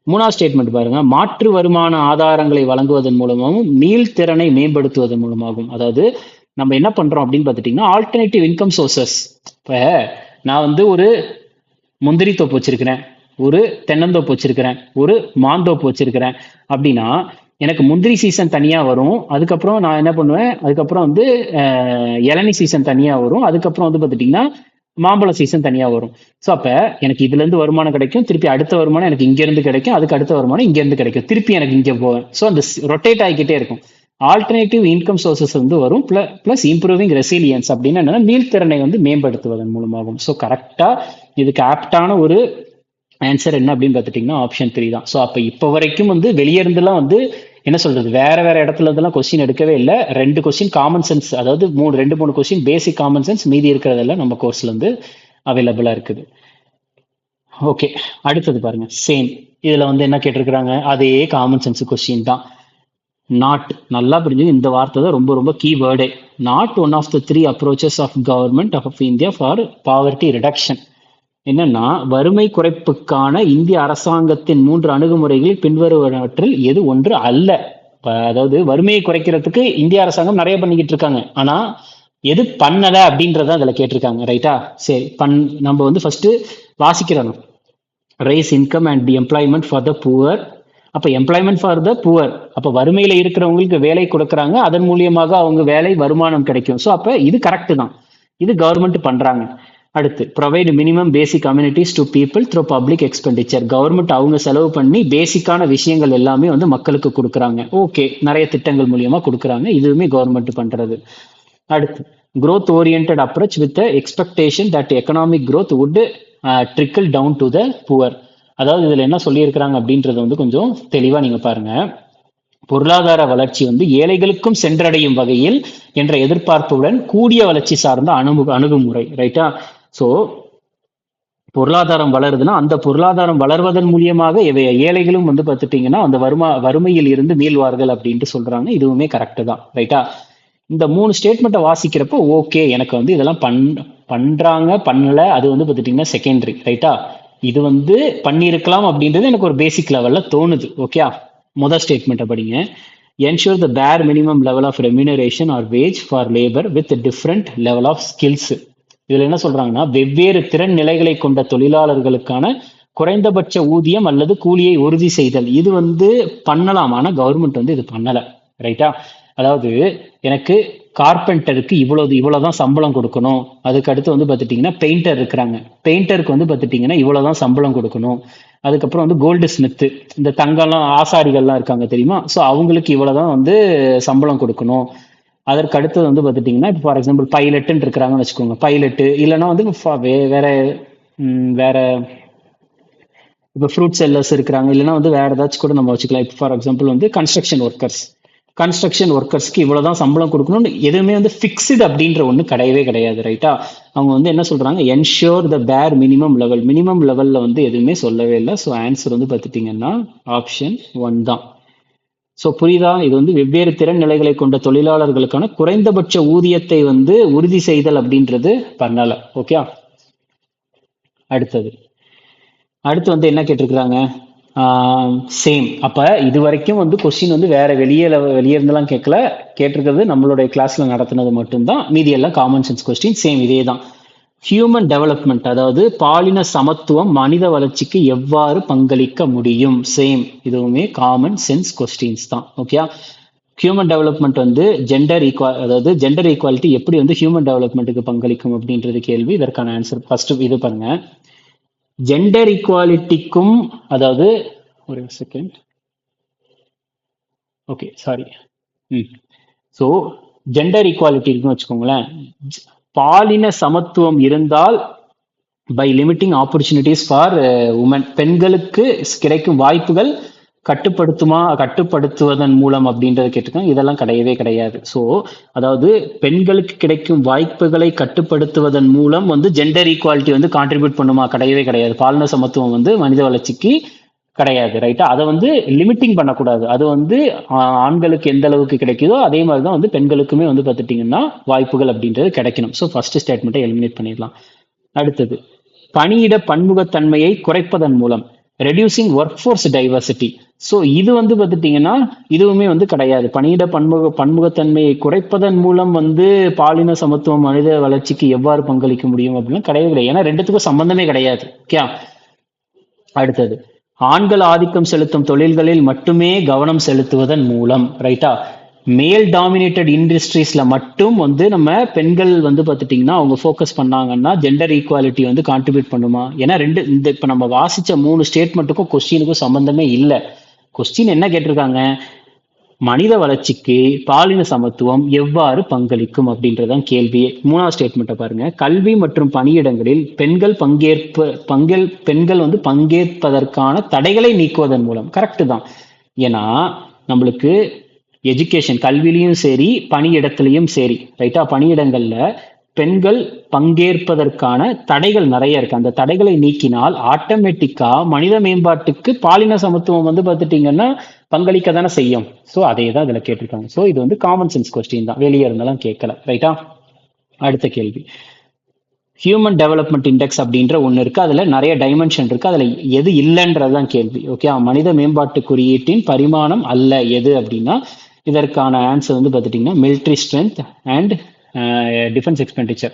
மூணாவது ஸ்டேட்மெண்ட் பாருங்க, மாற்று வருமான ஆதாரங்களை வழங்குவதன் மூலமாகவும் மீள்திறனை மேம்படுத்துவதன் மூலமாகும். அதாவது நம்ம என்ன பண்றோம் அப்படின்னு பார்த்துட்டீங்கன்னா ஆல்டர்னேட்டிவ் இன்கம் சோர்சஸ். இப்போ நான் வந்து ஒரு முந்திரி தோப்பு வச்சிருக்கிறேன், ஒரு தென்னந்தோப்பு வச்சிருக்கிறேன், ஒரு மாந்தோப்பு வச்சிருக்கிறேன் அப்படின்னா எனக்கு முந்திரி சீசன் தனியா வரும், அதுக்கப்புறம் நான் என்ன பண்ணுவேன், அதுக்கப்புறம் வந்து இளநீ சீசன் தனியா வரும், அதுக்கப்புறம் வந்து பார்த்துட்டீங்கன்னா மாம்பழ சீசன் தனியா வரும். ஸோ அப்ப எனக்கு இதுல இருந்து வருமானம் கிடைக்கும், திருப்பி அடுத்த வருமானம் எனக்கு இங்க இருந்து கிடைக்கும், அதுக்கு அடுத்த வருமானம் இங்க இருந்து கிடைக்கும், திருப்பி எனக்கு இங்க போவேன். ஸோ அந்த ரொட்டேட் ஆகிக்கிட்டே இருக்கும். ஆல்டர்னேட்டிவ் இன்கம் சோர்சஸ் வந்து வரும், பிளஸ் இம்ப்ரூவிங் ரெசிலியன்ஸ் அப்படின்னு என்னன்னா மீள்திறனை வந்து மேம்படுத்துவதன் மூலமாகும். ஸோ கரெக்டா இதுக்கு ஆப்டான ஒரு ஆன்சர் என்ன அப்படின்னு பார்த்துட்டீங்கன்னா ஆப்ஷன் 3 தான். ஸோ அப்போ இப்போ வரைக்கும் வந்து வெளியே இருந்துலாம் வந்து என்ன சொல்றது, வேற வேற இடத்துல இருந்தெல்லாம் கொஸ்டின் எடுக்கவே இல்லை. 2 கொஸ்டின் காமன் சென்ஸ், அதாவது 2-3 கொஸ்டின் பேசிக் காமன் சென்ஸ், மீதி இருக்கிறதெல்லாம் நம்ம கோர்ஸ்ல இருந்து அவைலபிளா இருக்குது. ஓகே, அடுத்தது பாருங்க, சேம் இதுல வந்து என்ன கேட்டிருக்கிறாங்க, அதே காமன் சென்ஸ் கொஸ்டின் தான். நாட், நல்லா புரிஞ்சு, இந்த வார்த்தை தான் ரொம்ப ரொம்ப கீ வேர்டே. Note one of the 3 approaches of government of India for poverty reduction. என்னன்னா, வறுமை குறைப்புக்கான இந்திய அரசாங்கத்தின் 3 அணுகுமுறைகளில் பின்வருவனவற்றில் எது ஒன்று அல்ல. அதாவது வறுமையை குறைக்கிறதுக்கு இந்திய அரசாங்கம் நிறைய பண்ணிக்கிட்டு இருக்காங்க, ஆனா எது பண்ணல அப்படின்றத அதுல கேட்டிருக்காங்க. ரைட்டா, சரி நம்ம வந்து ஃபர்ஸ்ட் வாசிக்கிறோம். Rice income and the employment for the poor. அப்ப எம்ப்ளாய்மெண்ட் ஃபார் த புவர், அப்ப வறுமையில இருக்கிறவங்களுக்கு வேலை கொடுக்கறாங்க, அதன் மூலியமாக அவங்க வேலை வருமானம் கிடைக்கும். ஸோ அப்ப இது கரெக்ட் தான், இது கவர்மெண்ட் பண்றாங்க. அடுத்து, provide minimum basic communities to people through public expenditure. Government அவங்க செலவு பண்ணி பேசிக்கான விஷயங்கள் எல்லாமே வந்து மக்களுக்கு கொடுக்குறாங்க. ஓகே, நிறைய திட்டங்கள் மூலியமா கொடுக்குறாங்க, இதுவுமே கவர்மெண்ட் பண்றது. அடுத்து, growth oriented approach with the expectation that economic growth would trickle down to the poor. அதாவது இதுல என்ன சொல்லியிருக்கிறாங்க அப்படின்றது வந்து கொஞ்சம் தெளிவா நீங்க பாருங்க. பொருளாதார வளர்ச்சி வந்து ஏழைகளுக்கும் சென்றடையும் வகையில் என்ற எதிர்பார்ப்புடன் கூடிய வளர்ச்சி சார்ந்த அணுகுமுறை. ரைட்டா, சோ பொருளாதாரம் வளருதுன்னா அந்த பொருளாதாரம் வளர்வதன் மூலியமாக ஏழைகளும் வந்து பார்த்துட்டீங்கன்னா அந்த வறுமையில் இருந்து மீள்வார்கள் அப்படின்ட்டு சொல்றாங்க. இதுவுமே கரெக்ட் தான். ரைட்டா, இந்த 3 ஸ்டேட்மெண்ட்டை வாசிக்கிறப்போ ஓகே, எனக்கு வந்து இதெல்லாம் பண்றாங்க பண்ணல அது வந்து பார்த்துட்டீங்கன்னா செகண்டரி. ரைட்டா, இது வந்து பண்ணியிருக்கலாம் அப்படின்றது எனக்கு ஒரு பேசிக் லெவல்ல தோணுது. ஓகே, முதல் ஸ்டேட்மெண்ட்டை படிங்க. ensure the bare minimum level of remuneration or wage for labor with different level of skills. இதுல என்ன சொல்றாங்கன்னா, வெவ்வேறு திறன் நிலைகளை கொண்ட தொழிலாளர்களுக்கான குறைந்தபட்ச ஊதியம் அல்லது கூலியை உறுதி செய்தல். இது வந்து பண்ணலாம், ஆனா கவர்மெண்ட் வந்து இது பண்ணல. ரைட்டா, அதாவது எனக்கு கார்பெண்டருக்கு இவ்வளவுதான் சம்பளம் கொடுக்கணும், அதுக்கு அடுத்து வந்து பார்த்துட்டீங்கன்னா பெயிண்டர் இருக்கிறாங்க, பெயிண்டருக்கு வந்து பார்த்துட்டீங்கன்னா இவ்வளவுதான் சம்பளம் கொடுக்கணும், அதுக்கப்புறம் வந்து கோல்டு ஸ்மித்து, இந்த தங்கம்லாம் ஆசாரிகள்லாம் இருக்காங்க தெரியுமா, ஸோ அவங்களுக்கு இவ்வளவுதான் வந்து சம்பளம் கொடுக்கணும். அதற்கு அடுத்தது வந்து பார்த்துட்டீங்கன்னா இப்போ ஃபார் எக்ஸாம்பிள் பைலட்டுன்னு இருக்கிறாங்கன்னு வச்சுக்கோங்க, பைலட்டு இல்லைன்னா வந்து வேற வேற இப்போ ஃப்ரூட் செல்லர்ஸ் இருக்கிறாங்க, இல்லைன்னா வந்து வேற ஏதாச்சும் கூட நம்ம வச்சுக்கலாம். இப்போ ஃபார் எக்ஸாம்பிள் வந்து கன்ஸ்ட்ரக்ஷன் ஒர்க்கர்ஸ்க்கு இவ்வளவுதான் சம்பளம் கொடுக்கணும்னு எதுவுமே வந்து ஃபிக்ஸ்டு அப்படின்ற ஒன்று கிடையவே கிடையாது. ரைட்டா, அவங்க வந்து என்ன சொல்றாங்க, என்ஷூர் த பேர் மினிமம் லெவல்ல வந்து எதுவுமே சொல்லவே இல்லை. ஸோ ஆன்சர் வந்து பார்த்துட்டீங்கன்னா ஆப்ஷன் 1 தான். ஸோ புரியுதா, இது வந்து வெவ்வேறு திறன் நிலைகளை கொண்ட தொழிலாளர்களுக்கான குறைந்தபட்ச ஊதியத்தை வந்து உறுதி செய்தல் அப்படின்றது பண்ணல. ஓகே, அடுத்து வந்து என்ன கேட்டிருக்கிறாங்க, சேம். அப்ப இது வரைக்கும் வந்து கொஸ்டின் வந்து வேற வெளியே இருந்தெல்லாம் கேட்கல, கேட்டிருக்கிறது நம்மளுடைய கிளாஸ்ல நடத்தினது மட்டும்தான். மீதி எல்லாம் காமன் சென்ஸ் கொஸ்டின் சேம் இதே தான். ஹியூமன் டெவலப்மெண்ட் அதாவது பாலின சமத்துவம் மனித வளர்ச்சிக்கு எவ்வாறு பங்களிக்க முடியும், சேம், இதுவுமே காமன் சென்ஸ் கொஸ்டின்ஸ் தான். ஓகே, ஹியூமன் டெவலப்மெண்ட் வந்து ஜெண்டர் ஈக்குவாலிட்டி எப்படி வந்து ஹியூமன் டெவலப்மெண்ட்டுக்கு பங்களிக்கும் அப்படின்றது கேள்வி. இதற்கான ஆன்சர் ஃபர்ஸ்ட் இது பாருங்க. ஜெண்டர் ஈக்குவாலிட்டிக்கும், அதாவது ஒரு second, okay sorry, so gender equality இருக்குன்னு வச்சுக்கோங்களேன். பாலின சமத்துவம் இருந்தால் by limiting opportunities for women, பெண்களுக்கு கிடைக்கும் வாய்ப்புகள் கட்டுப்படுத்துவதன் மூலம் அப்படின்றத கேட்டிருக்காங்க. இதெல்லாம் கிடையவே கிடையாது. ஸோ அதாவது பெண்களுக்கு கிடைக்கும் வாய்ப்புகளை கட்டுப்படுத்துவதன் மூலம் வந்து ஜெண்டர் ஈக்குவாலிட்டி வந்து கான்ட்ரிபியூட் பண்ணுமா, கிடையவே கிடையாது. பாலின சமத்துவம் வந்து மனித வளர்ச்சிக்கு கிடையாது, ரைட்டா. அதை வந்து லிமிட்டிங் பண்ணக்கூடாது. அது வந்து ஆண்களுக்கு எந்த அளவுக்கு கிடைக்குதோ அதே மாதிரி தான் வந்து பெண்களுக்குமே வந்து பார்த்துட்டிங்கன்னா வாய்ப்புகள் அப்படின்றது கிடைக்கணும். ஸோ ஃபர்ஸ்ட் ஸ்டேட்மெண்ட்டை எலிமினேட் பண்ணிடலாம். அடுத்தது, பணியிட பன்முகத்தன்மையை குறைப்பதன் மூலம், reducing work force diversity. So இது வந்து பார்த்துட்டிங்கன்னா இதுவுமே வந்து கிடையாது. பணியிட பன்முகத்தன்மையை குறைப்பதன் மூலம் வந்து பாலின சமத்துவம் மனித வளர்ச்சிக்கு எவ்வாறு பங்களிக்க முடியும் அப்படின்னா கிடையவே கிடையாது. ஏன்னா ரெண்டுத்துக்கும் சம்பந்தமே கிடையாது. ஓகே, அடுத்தது, ஆண்கள் ஆதிக்கம் செலுத்தும் தொழில்களில் மட்டுமே கவனம் செலுத்துவதன் மூலம், ரைட்டா, மேல் டாமினேட்டட் இண்டஸ்ட்ரீஸ்ல மட்டும் வந்து நம்ம பெண்கள் வந்து பார்த்துட்டிங்கன்னா அவங்க ஃபோக்கஸ் பண்ணாங்கன்னா ஜெண்டர் ஈக்குவாலிட்டி வந்து கான்ட்ரிபியூட் பண்ணுமா? ஏன்னா இப்போ நம்ம வாசிச்ச 3 ஸ்டேட்மெண்ட்டுக்கும் கொஸ்டினுக்கும் சம்பந்தமே இல்லை. கொஸ்டின் என்ன கேட்டிருக்காங்க, மனித வளர்ச்சிக்கு பாலின சமத்துவம் எவ்வாறு பங்களிக்கும் அப்படின்றதான் கேள்வியே. 3வது ஸ்டேட்மெண்ட்டை பாருங்க. கல்வி மற்றும் பணியிடங்களில் பெண்கள் வந்து பங்கேற்பதற்கான தடைகளை நீக்குவதன் மூலம். கரெக்டு தான். ஏன்னா நம்மளுக்கு எஜுகேஷன், கல்வியிலையும் சரி பணியிடத்திலையும் சரி, ரைட்டா, பணியிடங்கள்ல பெண்கள் பங்கேற்பதற்கான தடைகள் நிறைய இருக்கு. அந்த தடைகளை நீக்கினால் ஆட்டோமேட்டிக்கா மனித மேம்பாட்டுக்கு பாலின சமத்துவம் வந்து பார்த்துட்டீங்கன்னா பங்களிக்க தானே செய்யும். ஸோ அதே தான் இதுல கேட்டிருக்காங்க. ஸோ இது வந்து காமன் சென்ஸ் கொஸ்டின் தான், வெளியே இருந்தாலும் கேட்கல, ரைட்டா. அடுத்த கேள்வி, ஹியூமன் டெவலப்மெண்ட் இண்டெக்ஸ் அப்படின்ற ஒன்று இருக்கு. அதுல நிறைய டைமென்ஷன் இருக்கு. அதுல எது இல்லைன்றதுதான் கேள்வி. ஓகே, மனித மேம்பாட்டு குறியீட்டின் பரிமாணம் அல்ல எது அப்படின்னா இதற்கான ஆன்சர் வந்து பார்த்துட்டீங்கன்னா military strength and defence expenditure.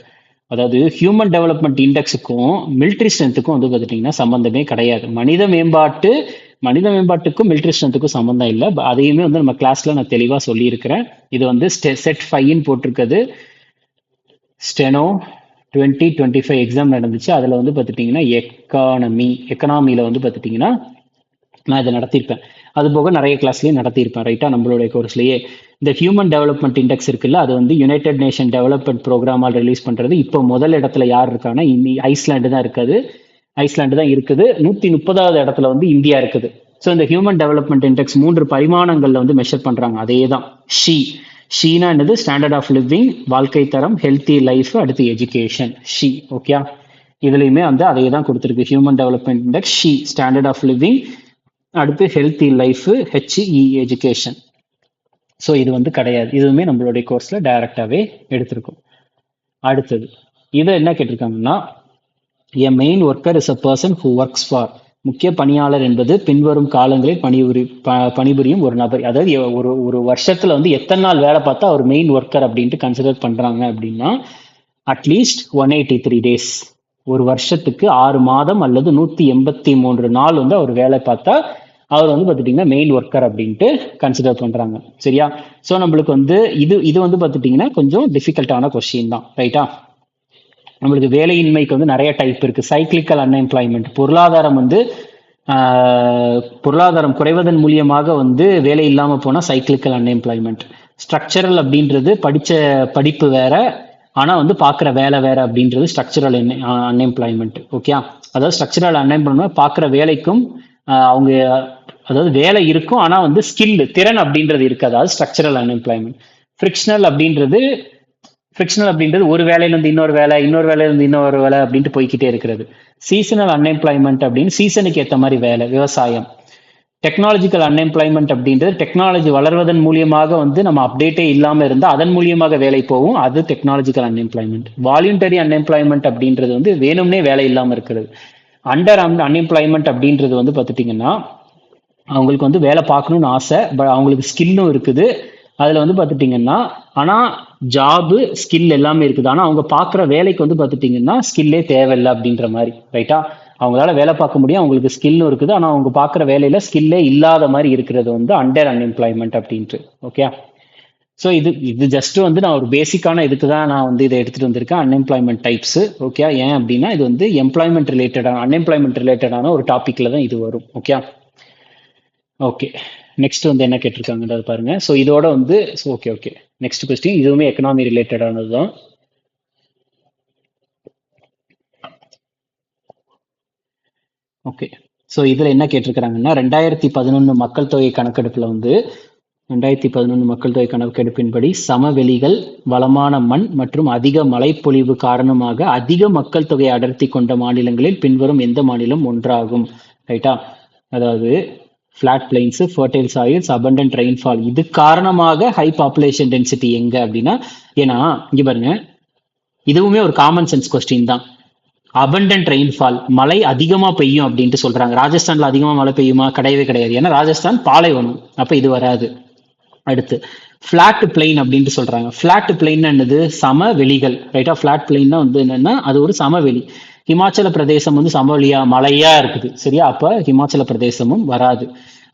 அதாவது ஹியூமன் டெவலப்மெண்ட் இண்டெக்ஸுக்கும் மிலிட்ரி ஸ்ட்ரென்த்துக்கும் வந்து பார்த்துட்டிங்கன்னா சம்பந்தமே கிடையாது. மனித மேம்பாட்டுக்கும் மிலிட்ரி ஸ்ட்ரென்த்துக்கும் சம்பந்தம் இல்லை. அதையுமே வந்து நம்ம கிளாஸ்ல நான் தெளிவாக சொல்லியிருக்கிறேன். இது வந்து செட் 5 போட்டிருக்கிறது. ஸ்டெனோ 2025 எக்ஸாம் நடந்துச்சு. அதில் வந்து பார்த்துட்டிங்கன்னா எக்கனாமியில் வந்து பார்த்துட்டிங்கன்னா நான் இதை நடத்தியிருப்பேன். அது போக நிறைய கிளாஸ்லையும் நடத்தியிருப்பேன், ரைட்டா, நம்மளுடைய கோர்ஸ்லேயே. இந்த ஹியூமன் டெவலப்மெண்ட் இண்டெக்ஸ் இருக்குல்ல, அது வந்து யுனைடெட் நேஷன் டெவலப்மெண்ட் ப்ரோக்ராமால் ரிலீஸ் பண்ணுறது. இப்போ முதல் இடத்துல யார் இருக்காங்கன்னா ஐஸ்லாண்டு தான் இருக்குது. 130வது இடத்துல வந்து இந்தியா இருக்குது. ஸோ இந்த ஹியூமன் டெவலப்மெண்ட் இண்டெக்ஸ் 3 பரிமாணங்கள்ல வந்து மெஷர் பண்றாங்க. அதே தான் ஷீனா என்னது, ஸ்டாண்டர்ட் ஆஃப் லிவிங், வாழ்க்கை தரம், ஹெல்த்தி லைஃப், அடுத்து எஜுகேஷன், ஓகே. இதுலையுமே வந்து அதே தான் கொடுத்துருக்கு. Human development index standard of living, அடுத்து ஹெல்த்தி லைஃப், எஜுகேஷன். ஸோ இது வந்து கிடையாது. இதுவுமே நம்மளுடைய கோர்ஸ்ல டைரக்டாவே எடுத்திருக்கோம். அடுத்தது, இதை என்ன கேட்டிருக்காங்கன்னா, a main worker is a person who works for, முக்கிய பணியாளர் என்பது பின்வரும் காலங்களில் பணிபுரியும் ஒரு நபர். அதாவது ஒரு வருஷத்துல வந்து எத்தனை நாள் வேலை பார்த்தா அவர் மெயின் ஒர்க்கர் அப்படின்ட்டு கன்சிடர் பண்றாங்க அப்படின்னா அட்லீஸ்ட் 183 days, ஒரு வருஷத்துக்கு 6 மாதம் அல்லது 183 நாள் வந்து அவர் வேலை பார்த்தா அவர் வந்து பார்த்துட்டிங்கன்னா மெயின் ஒர்க்கர் அப்படின்ட்டு கன்சிடர் பண்றாங்க. சரியா? ஸோ நம்மளுக்கு வந்து இது வந்து பார்த்துட்டிங்கன்னா கொஞ்சம் டிஃபிகல்ட்டான கொஸ்டின் தான், ரைட்டா. நம்மளுக்கு வேலையின்மைக்கு வந்து நிறைய டைப் இருக்கு. சைக்கிளிக்கல் அன்எம்ப்ளாய்மெண்ட், பொருளாதாரம் குறைவதன் மூலியமாக வந்து வேலை இல்லாம போனா சைக்கிளிக்கல் அன்எம்ப்ளாய்மெண்ட். ஸ்ட்ரக்சரல் அப்படின்றது படிச்ச படிப்பு வேற, ஆனா வந்து பாக்குற வேலை வேற அப்படின்றது ஸ்ட்ரக்சரல் அன்எம்ப்ளாய்மெண்ட். ஓகே, அதாவது ஸ்ட்ரக்சரல் அன்எம்ப்ளாய்மெண்ட் பாக்குற வேலைக்கும் அவங்க, அதாவது வேலை இருக்கும் ஆனா வந்து திறன் அப்படின்றது இருக்காது, அது ஸ்ட்ரக்சரல் அன்எம்ப்ளாய்மெண்ட். ஃப்ரிக்ஷனல் அப்படின்றது ஒரு வேலையில இருந்து இன்னொரு வேலையில இருந்து இன்னொரு வேலை அப்படின்ட்டு போய்கிட்டே இருக்கிறது. சீசனல் அன்எம்ப்ளாய்மெண்ட் அப்படின்னு சீசனுக்கு ஏற்ற மாதிரி வேலை, விவசாயம். டெக்னாலஜிக்கல் அன்எம்ப்ளாய்மெண்ட் அப்படின்றது டெக்னாலஜி வளர்வதன் மூலியமாக வந்து நம்ம அப்டேட்டே இல்லாம இருந்தால் அதன் மூலியமாக வேலை போகும், அது டெக்னாலஜிக்கல் அன்எம்ப்ளாய்மெண்ட். வாலண்டரி அன்எம்ப்ளாய்மெண்ட் அப்படின்றது வந்து வேணும்னே வேலை இல்லாம இருக்கிறது. அண்டர் அன்எம்ப்ளாய்மெண்ட் அப்படின்றது வந்து பார்த்துட்டீங்கன்னா அவங்களுக்கு வந்து வேலை பார்க்கணும்னு ஆசை, பட் அவங்களுக்கு ஸ்கில்லும் இருக்குது. அதில் வந்து பார்த்துட்டிங்கன்னா ஆனால் ஜாபு ஸ்கில் எல்லாமே இருக்குது. ஆனால் அவங்க பார்க்குற வேலைக்கு வந்து பார்த்துட்டிங்கன்னா ஸ்கில்லே தேவையில்லை அப்படின்ற மாதிரி, ரைட்டா? அவங்களால வேலை பார்க்க முடியும், அவங்களுக்கு ஸ்கில்லும் இருக்குது, ஆனால் அவங்க பார்க்குற வேலையில் ஸ்கில்லே இல்லாத மாதிரி இருக்கிறது வந்து அண்டர் அன்எம்ப்ளாய்மெண்ட் அப்படின்ட்டு. ஓகே, ஸோ இது இது ஜஸ்ட் வந்து நான் ஒரு பேசிக்கான இதுக்கு தான் நான் வந்து இதை எடுத்துகிட்டு வந்திருக்கேன், அன்எம்ப்ளாய்மெண்ட் டைப்ஸு. ஓகே, ஏன் அப்படின்னா இது வந்து எம்ப்ளாய்மெண்ட் ரிலேட்டடான அன்எம்ப்ளாய்மெண்ட் ரிலேட்டடான ஒரு டாப்பிக்கில் தான் இது வரும். ஓகே ஓகே, நெக்ஸ்ட் வந்து என்ன கேட்டிருக்காங்கன்றது பாருங்க. ஸோ இதோட வந்து ஓகே ஓகே நெக்ஸ்ட் கொஸ்டின் இதுவுமே எக்கனாமி ரிலேட்டடானது தான். ஓகே, ஸோ இதில் என்ன கேட்டிருக்கிறாங்கன்னா 2011 மக்கள் தொகை கணக்கெடுப்பில் வந்து 2011 மக்கள் தொகை கணக்கெடுப்பின்படி சமவெளிகள், வளமான மண் மற்றும் அதிக மழைப்பொழிவு காரணமாக அதிக மக்கள் தொகை அடர்த்தி கொண்ட மாநிலங்களில் பின்வரும் எந்த மாநிலம் ஒன்றாகும்? ரைட்டா? அதாவது flat plains, fertile soils, abundant rainfall, இது காரணமாக ஹை பாப்புலேஷன் டென்சிட்டி எங்க அப்படின்னா, ஏன்னா இங்க பாருங்க, இதுவுமே ஒரு காமன் சென்ஸ் கொஸ்டின் தான். அபண்டன்ட் ரெயின்ஃபால், மழை அதிகமா பெய்யும் அப்படின்ட்டு சொல்றாங்க. ராஜஸ்தான்ல அதிகமா மழை பெய்யுமா? கிடையவே கிடையாது. ஏன்னா ராஜஸ்தான் பாலைவனம், அப்ப இது வராது. அடுத்து ஃபிளாட் பிளைன் அப்படின்ட்டு சொல்றாங்க. ஃபிளாட் பிளைன் என்னது? சமவெளிகள், ரைட்டா? ஃபிளாட் பிளைன்னா வந்து என்னன்னா அது ஒரு சமவெளி. ஹிமாச்சல பிரதேசம் வந்து சமவெளியா மலையா இருக்குது, சரியா? அப்ப ஹிமாச்சல பிரதேசமும் வராது.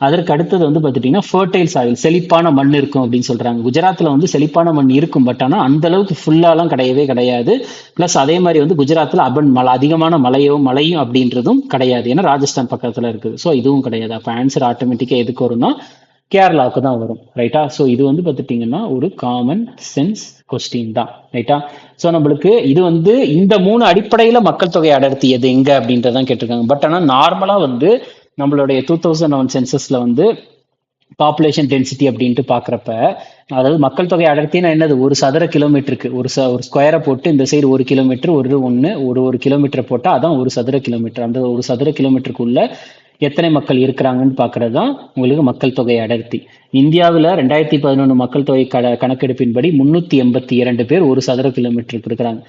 அதற்கு அடுத்தது வந்து பார்த்துட்டீங்கன்னா ஃபர்டைல் சாயில், செழிப்பான மண் இருக்கும் அப்படின்னு சொல்றாங்க. குஜராத்தில் வந்து செழிப்பான மண் இருக்கும், பட் ஆனால் அந்த அளவுக்கு ஃபுல்லாலாம் கிடையவே கிடையாது. ப்ளஸ் அதே மாதிரி வந்து குஜராத்தில் அதிகமான மழையும் அப்படின்றதும் கிடையாது, ஏன்னா ராஜஸ்தான் பக்கத்தில் இருக்குது. ஸோ இதுவும் கிடையாது. அப்போ ஆன்சர் ஆட்டோமேட்டிக்காக எதுக்கு வரும்னா கேரளாவுக்கு தான் வரும், ரைட்டா? ஸோ இது வந்து பார்த்துட்டிங்கன்னா ஒரு காமன் சென்ஸ் கொஸ்டின் தான், ரைட்டா? ஸோ நம்மளுக்கு இது வந்து இந்த 3 அடிப்படையில் மக்கள் தொகை அடர்த்தி எது எங்க அப்படின்றதான் கேட்டிருக்காங்க. பட் ஆனால் நார்மலாக வந்து நம்மளுடைய 2001 சென்சஸ்ல வந்து பாப்புலேஷன் டென்சிட்டி அப்படின்ட்டு பார்க்குறப்ப, அதாவது மக்கள் தொகை அடர்த்தினா என்னது? ஒரு சதுர கிலோமீட்டருக்கு ஒரு ஸ்கொயரை போட்டு இந்த சைடு 1 கிலோமீட்டர், ஒரு கிலோமீட்டர் போட்டால் அதான் ஒரு சதுர கிலோமீட்டர். அந்த ஒரு சதுர கிலோமீட்டருக்குள்ள எத்தனை மக்கள் இருக்கிறாங்கன்னு பார்க்கறது தான் உங்களுக்கு மக்கள் தொகை அடர்த்தி. இந்தியாவில் 2011 மக்கள் தொகை கணக்கெடுப்பின்படி 382 பேர் ஒரு சதுர கிலோமீட்டருக்கு இருக்கிறாங்க.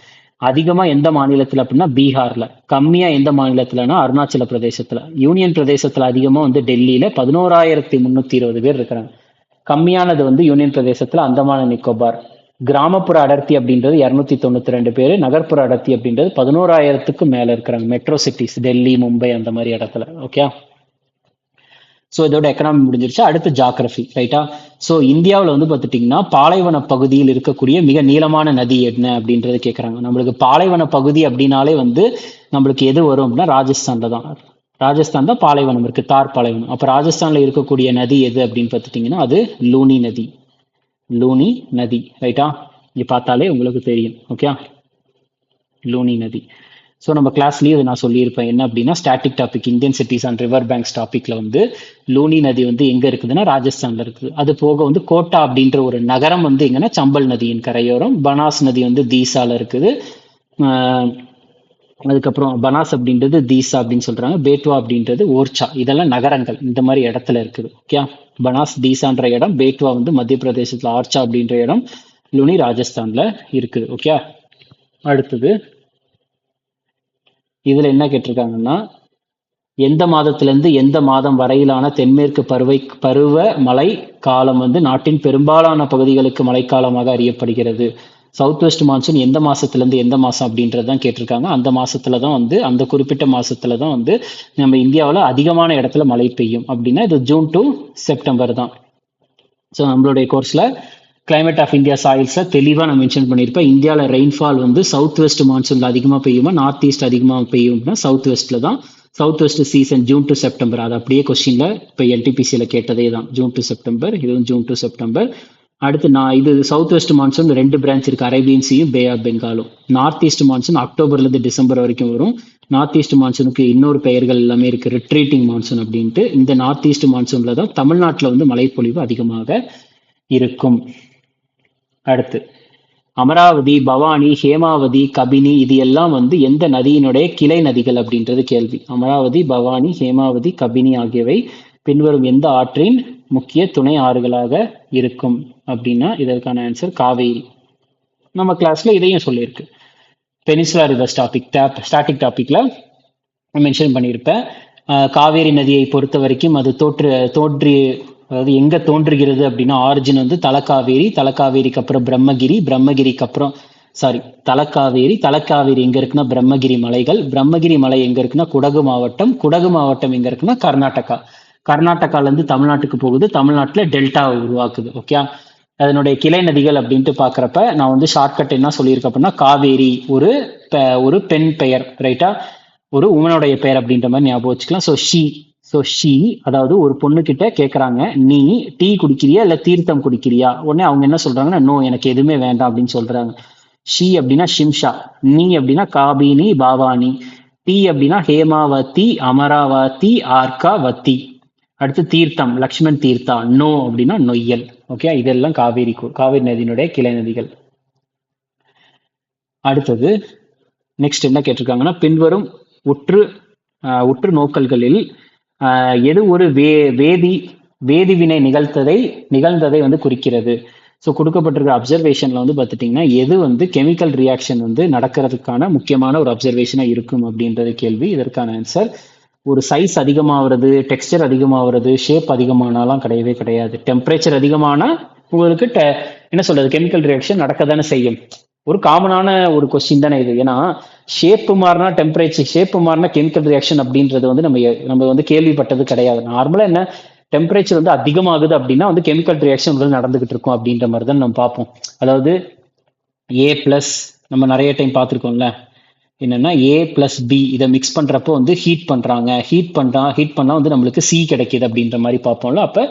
அதிகமா எந்த மாநிலத்துல அப்படின்னா பீகார்ல, கம்மியா எந்த மாநிலத்துலன்னா அருணாச்சல பிரதேசத்துல, யூனியன் பிரதேசத்துல அதிகமா வந்து டெல்லியில 11,320 பேர் இருக்கிறாங்க. கம்மியானது வந்து யூனியன் பிரதேசத்துல அந்தமான் நிக்கோபார். கிராமப்புற அடர்த்தி அப்படின்றது 292 பேர், நகர்ப்புற அடர்த்தி அப்படின்றது 11,000க்கு மேல இருக்கிறாங்க. மெட்ரோ சிட்டிஸ் டெல்லி, மும்பை அந்த மாதிரி இடத்துல. ஓகே, ஸோ இதோட எக்கனாமி முடிஞ்சிருச்சு. அடுத்து ஜாகிரபி, ரைட்டா? ஸோ இந்தியாவில் வந்து பார்த்துட்டிங்கன்னா பாலைவன பகுதியில் இருக்கக்கூடிய மிக நீளமான நதி என்ன அப்படின்றது கேட்குறாங்க. நம்மளுக்கு பாலைவன பகுதி அப்படின்னாலே வந்து நம்மளுக்கு எது வரும் அப்படின்னா ராஜஸ்தான்ல தான். ராஜஸ்தான் தான் பாலைவனம் இருக்கு, தார் பாலைவனம். அப்போ ராஜஸ்தான்ல இருக்கக்கூடிய நதி எது அப்படின்னு பார்த்துட்டிங்கன்னா அது லூனி நதி. லூனி நதி, ரைட்டா? இங்கே பார்த்தாலே உங்களுக்கு தெரியும். ஓகே, லூனி நதி. ஸோ நம்ம கிளாஸ்லேயே நான் சொல்லியிருப்பேன் என்ன அப்படின்னா static topic Indian cities and river banks டாப்பிக்கில் வந்து லூனி நதி வந்து எங்கே இருக்குதுன்னா ராஜஸ்தானில் இருக்குது. அது போக வந்து கோட்டா அப்படின்ற ஒரு நகரம் வந்து எங்கன்னா சம்பல் நதியின் கரையோரம். பனாஸ் நதி வந்து தீசால இருக்குது. அதுக்கப்புறம் பனாஸ் அப்படின்றது தீசா அப்படின்னு சொல்றாங்க. பேட்வா அப்படின்றது ஓர்ச்சா. இதெல்லாம் நகரங்கள் இந்த மாதிரி இடத்துல இருக்குது. ஓகே, பனாஸ் தீசான்ற இடம், பேட்வா வந்து மத்திய பிரதேசத்துல, ஆர்ச்சா அப்படின்ற இடம் லூனி ராஜஸ்தான்ல இருக்குது. ஓகே, அடுத்தது இதுல என்ன கேட்டிருக்காங்கன்னா எந்த மாதத்திலிருந்து எந்த மாதம் வரையிலான தென்மேற்கு பருவ மழை காலம் வந்து நாட்டின் பெரும்பாலான பகுதிகளுக்கு மழைக்காலமாக அறியப்படுகிறது? சவுத் வெஸ்ட் மான்சூன் எந்த மாசத்துலேருந்து எந்த மாதம் அப்படின்றது தான் கேட்டிருக்காங்க. அந்த மாசத்துல தான் வந்து அந்த குறிப்பிட்ட மாசத்துல தான் வந்து நம்ம இந்தியாவில் அதிகமான இடத்துல மழை பெய்யும். அப்படின்னா இது ஜூன் டு செப்டம்பர் தான். ஸோ நம்மளுடைய கோர்ஸ்ல கிளைமேட் ஆஃப் இந்தியா சாயில்ஸை தெளிவாக நான் மென்ஷன் பண்ணியிருப்பேன். இந்தியாவில் ரெயின்ஃபால் வந்து சவுத் வெஸ்ட் மான்சூனில் அதிகமாக பெய்யுமா, நார்த் ஈஸ்ட் அதிகமாக பெய்யும் அப்படின்னா சவுத் வெஸ்ட்டில் தான். South west season June to September. அது அப்படியே கொஸ்டினில் இப்போ என்டிபிசியில் கேட்டதே தான், ஜூன் டு செப்டம்பர். இதுவும் ஜூன் டு செப்டம்பர். அடுத்து இது சவுத் வெஸ்ட் மான்சூன் 2 பிரான்ச் இருக்கு, அரேபியன் சீயும் பே ஆஃப் பெங்காலும். நார்த் ஈஸ்ட் மான்சூன் அக்டோபர்லேருந்து டிசம்பர் வரைக்கும் வரும். நார்த் ஈஸ்ட் மான்சூனுக்கு இன்னொரு பெயர்கள் எல்லாமே இருக்கு, ரிட்ரீட்டிங் மான்சூன் அப்படின்ட்டு. இந்த நார்த் ஈஸ்ட் மான்சூன்ல தான் தமிழ்நாட்டில் வந்து மழைப்பொழிவு அதிகமாக இருக்கும். அடுத்து அமராவதி, பவானி, ஹேமாவதி, கபினி, இது எல்லாம் வந்து எந்த நதியினுடைய கிளை நதிகள் அப்படின்றது கேள்வி. அமராவதி, பவானி, ஹேமாவதி, கபினி ஆகியவை பின்வரும் எந்த ஆற்றின் முக்கிய துணை ஆறுகளாக இருக்கும் அப்படின்னா இதற்கான ஆன்சர் காவேரி. நம்ம கிளாஸ்ல இதையும் சொல்லியிருக்கு. பெனிசுலா ரிவர்ஸ் டாபிக் ஸ்டாட்டிக் டாபிக்ல மென்ஷன் பண்ணியிருப்பேன். காவேரி நதியை பொறுத்த வரைக்கும் அது தோன்றி அதாவது எங்க தோன்றுகிறது அப்படின்னா ஆரிஜின் வந்து தலக்காவேரி, தலக்காவேரிக்கு அப்புறம் பிரம்மகிரி, பிரம்மகிரிக்கு அப்புறம் சாரி தலக்காவேரி எங்க இருக்குன்னா பிரம்மகிரி மலைகள், பிரம்மகிரி மலை எங்க இருக்குன்னா குடகு மாவட்டம், குடகு மாவட்டம் எங்க இருக்குன்னா கர்நாடகா, கர்நாடகால இருந்து தமிழ்நாட்டுக்கு போகுது, தமிழ்நாட்டுல டெல்டா உருவாக்குது. ஓகே, அதனுடைய கிளை நதிகள் அப்படின்ட்டு பாக்குறப்ப நான் வந்து ஷார்ட்கட் என்ன சொல்லியிருக்கேன் அப்படின்னா காவேரி ஒரு பெண் பெயர், ரைட்டா, ஒரு உமனுடைய பெயர் அப்படின்ற மாதிரி ஞாபகம் வச்சுக்கலாம். ஷீ அதாவது ஒரு பொண்ணு கிட்ட கேக்குறாங்க, நீ டீ குடிக்கிறியா இல்ல தீர்த்தம் குடிக்கிறியா, உடனே அவங்க என்ன சொல்றாங்கன்னா நோ எனக்கு எதுவுமே வேண்டாம் அப்படின்னு சொல்றாங்க. ஷீ அப்படின்னா ஷிம்ஷா, நீ அப்படின்னா காபினி பாவானி, டீ அப்படின்னா ஹேமாவதி அமராவதி ஆர்காவதி, அடுத்து தீர்த்தம் லக்ஷ்மண் தீர்த்தா, நோ அப்படின்னா நொய்யல். ஓகே, இதெல்லாம் காவேரி நதியினுடைய கிளை நதிகள். அடுத்தது நெக்ஸ்ட் என்ன கேட்டிருக்காங்கன்னா பின்வரும் உற்று நோக்கல்களில் எது ஒரு வேதிவினை நிகழ்ந்ததை வந்து குறிக்கிறது. ஸோ கொடுக்கப்பட்டிருக்க அப்சர்வேஷன்ல வந்து பார்த்துட்டிங்கன்னா எது வந்து கெமிக்கல் ரியாக்ஷன் வந்து நடக்கிறதுக்கான முக்கியமான ஒரு அப்சர்வேஷனாக இருக்கும் அப்படின்றது கேள்வி. இதற்கான ஆன்சர் ஒரு சைஸ் அதிகமாகிறது, டெக்ஸ்டர் அதிகமாகிறது, ஷேப் அதிகமானாலாம் கிடையவே கிடையாது. டெம்பரேச்சர் அதிகமானா உங்களுக்கு என்ன சொல்றது கெமிக்கல் ரியாக்ஷன் நடக்க தானே செய்யும். ஒரு காமனான ஒரு கொஸ்டின் தானே இது. ஏன்னா ஷேப்பு மாறினா டெம்பரேச்சர், ஷேப்பு மாறினா கெமிக்கல் ரியாக்ஷன் அப்படின்றது வந்து நம்ம வந்து கேள்விப்பட்டது கிடையாது. நார்மலா என்ன டெம்பரேச்சர் வந்து அதிகமாகுது அப்படின்னா வந்து கெமிக்கல் ரியாக்ஷன் வந்து நடந்துகிட்டு இருக்கும் அப்படின்ற மாதிரி தான் நம்ம பார்ப்போம். அதாவது ஏ பிளஸ் நம்ம நிறைய டைம் பார்த்துருக்கோம்ல, என்னன்னா ஏ பிளஸ் பி இதை மிக்ஸ் பண்றப்போ வந்து ஹீட் பண்ணா வந்து நம்மளுக்கு சி கிடைக்குது அப்படின்ற மாதிரி பார்ப்போம்ல. அப்ப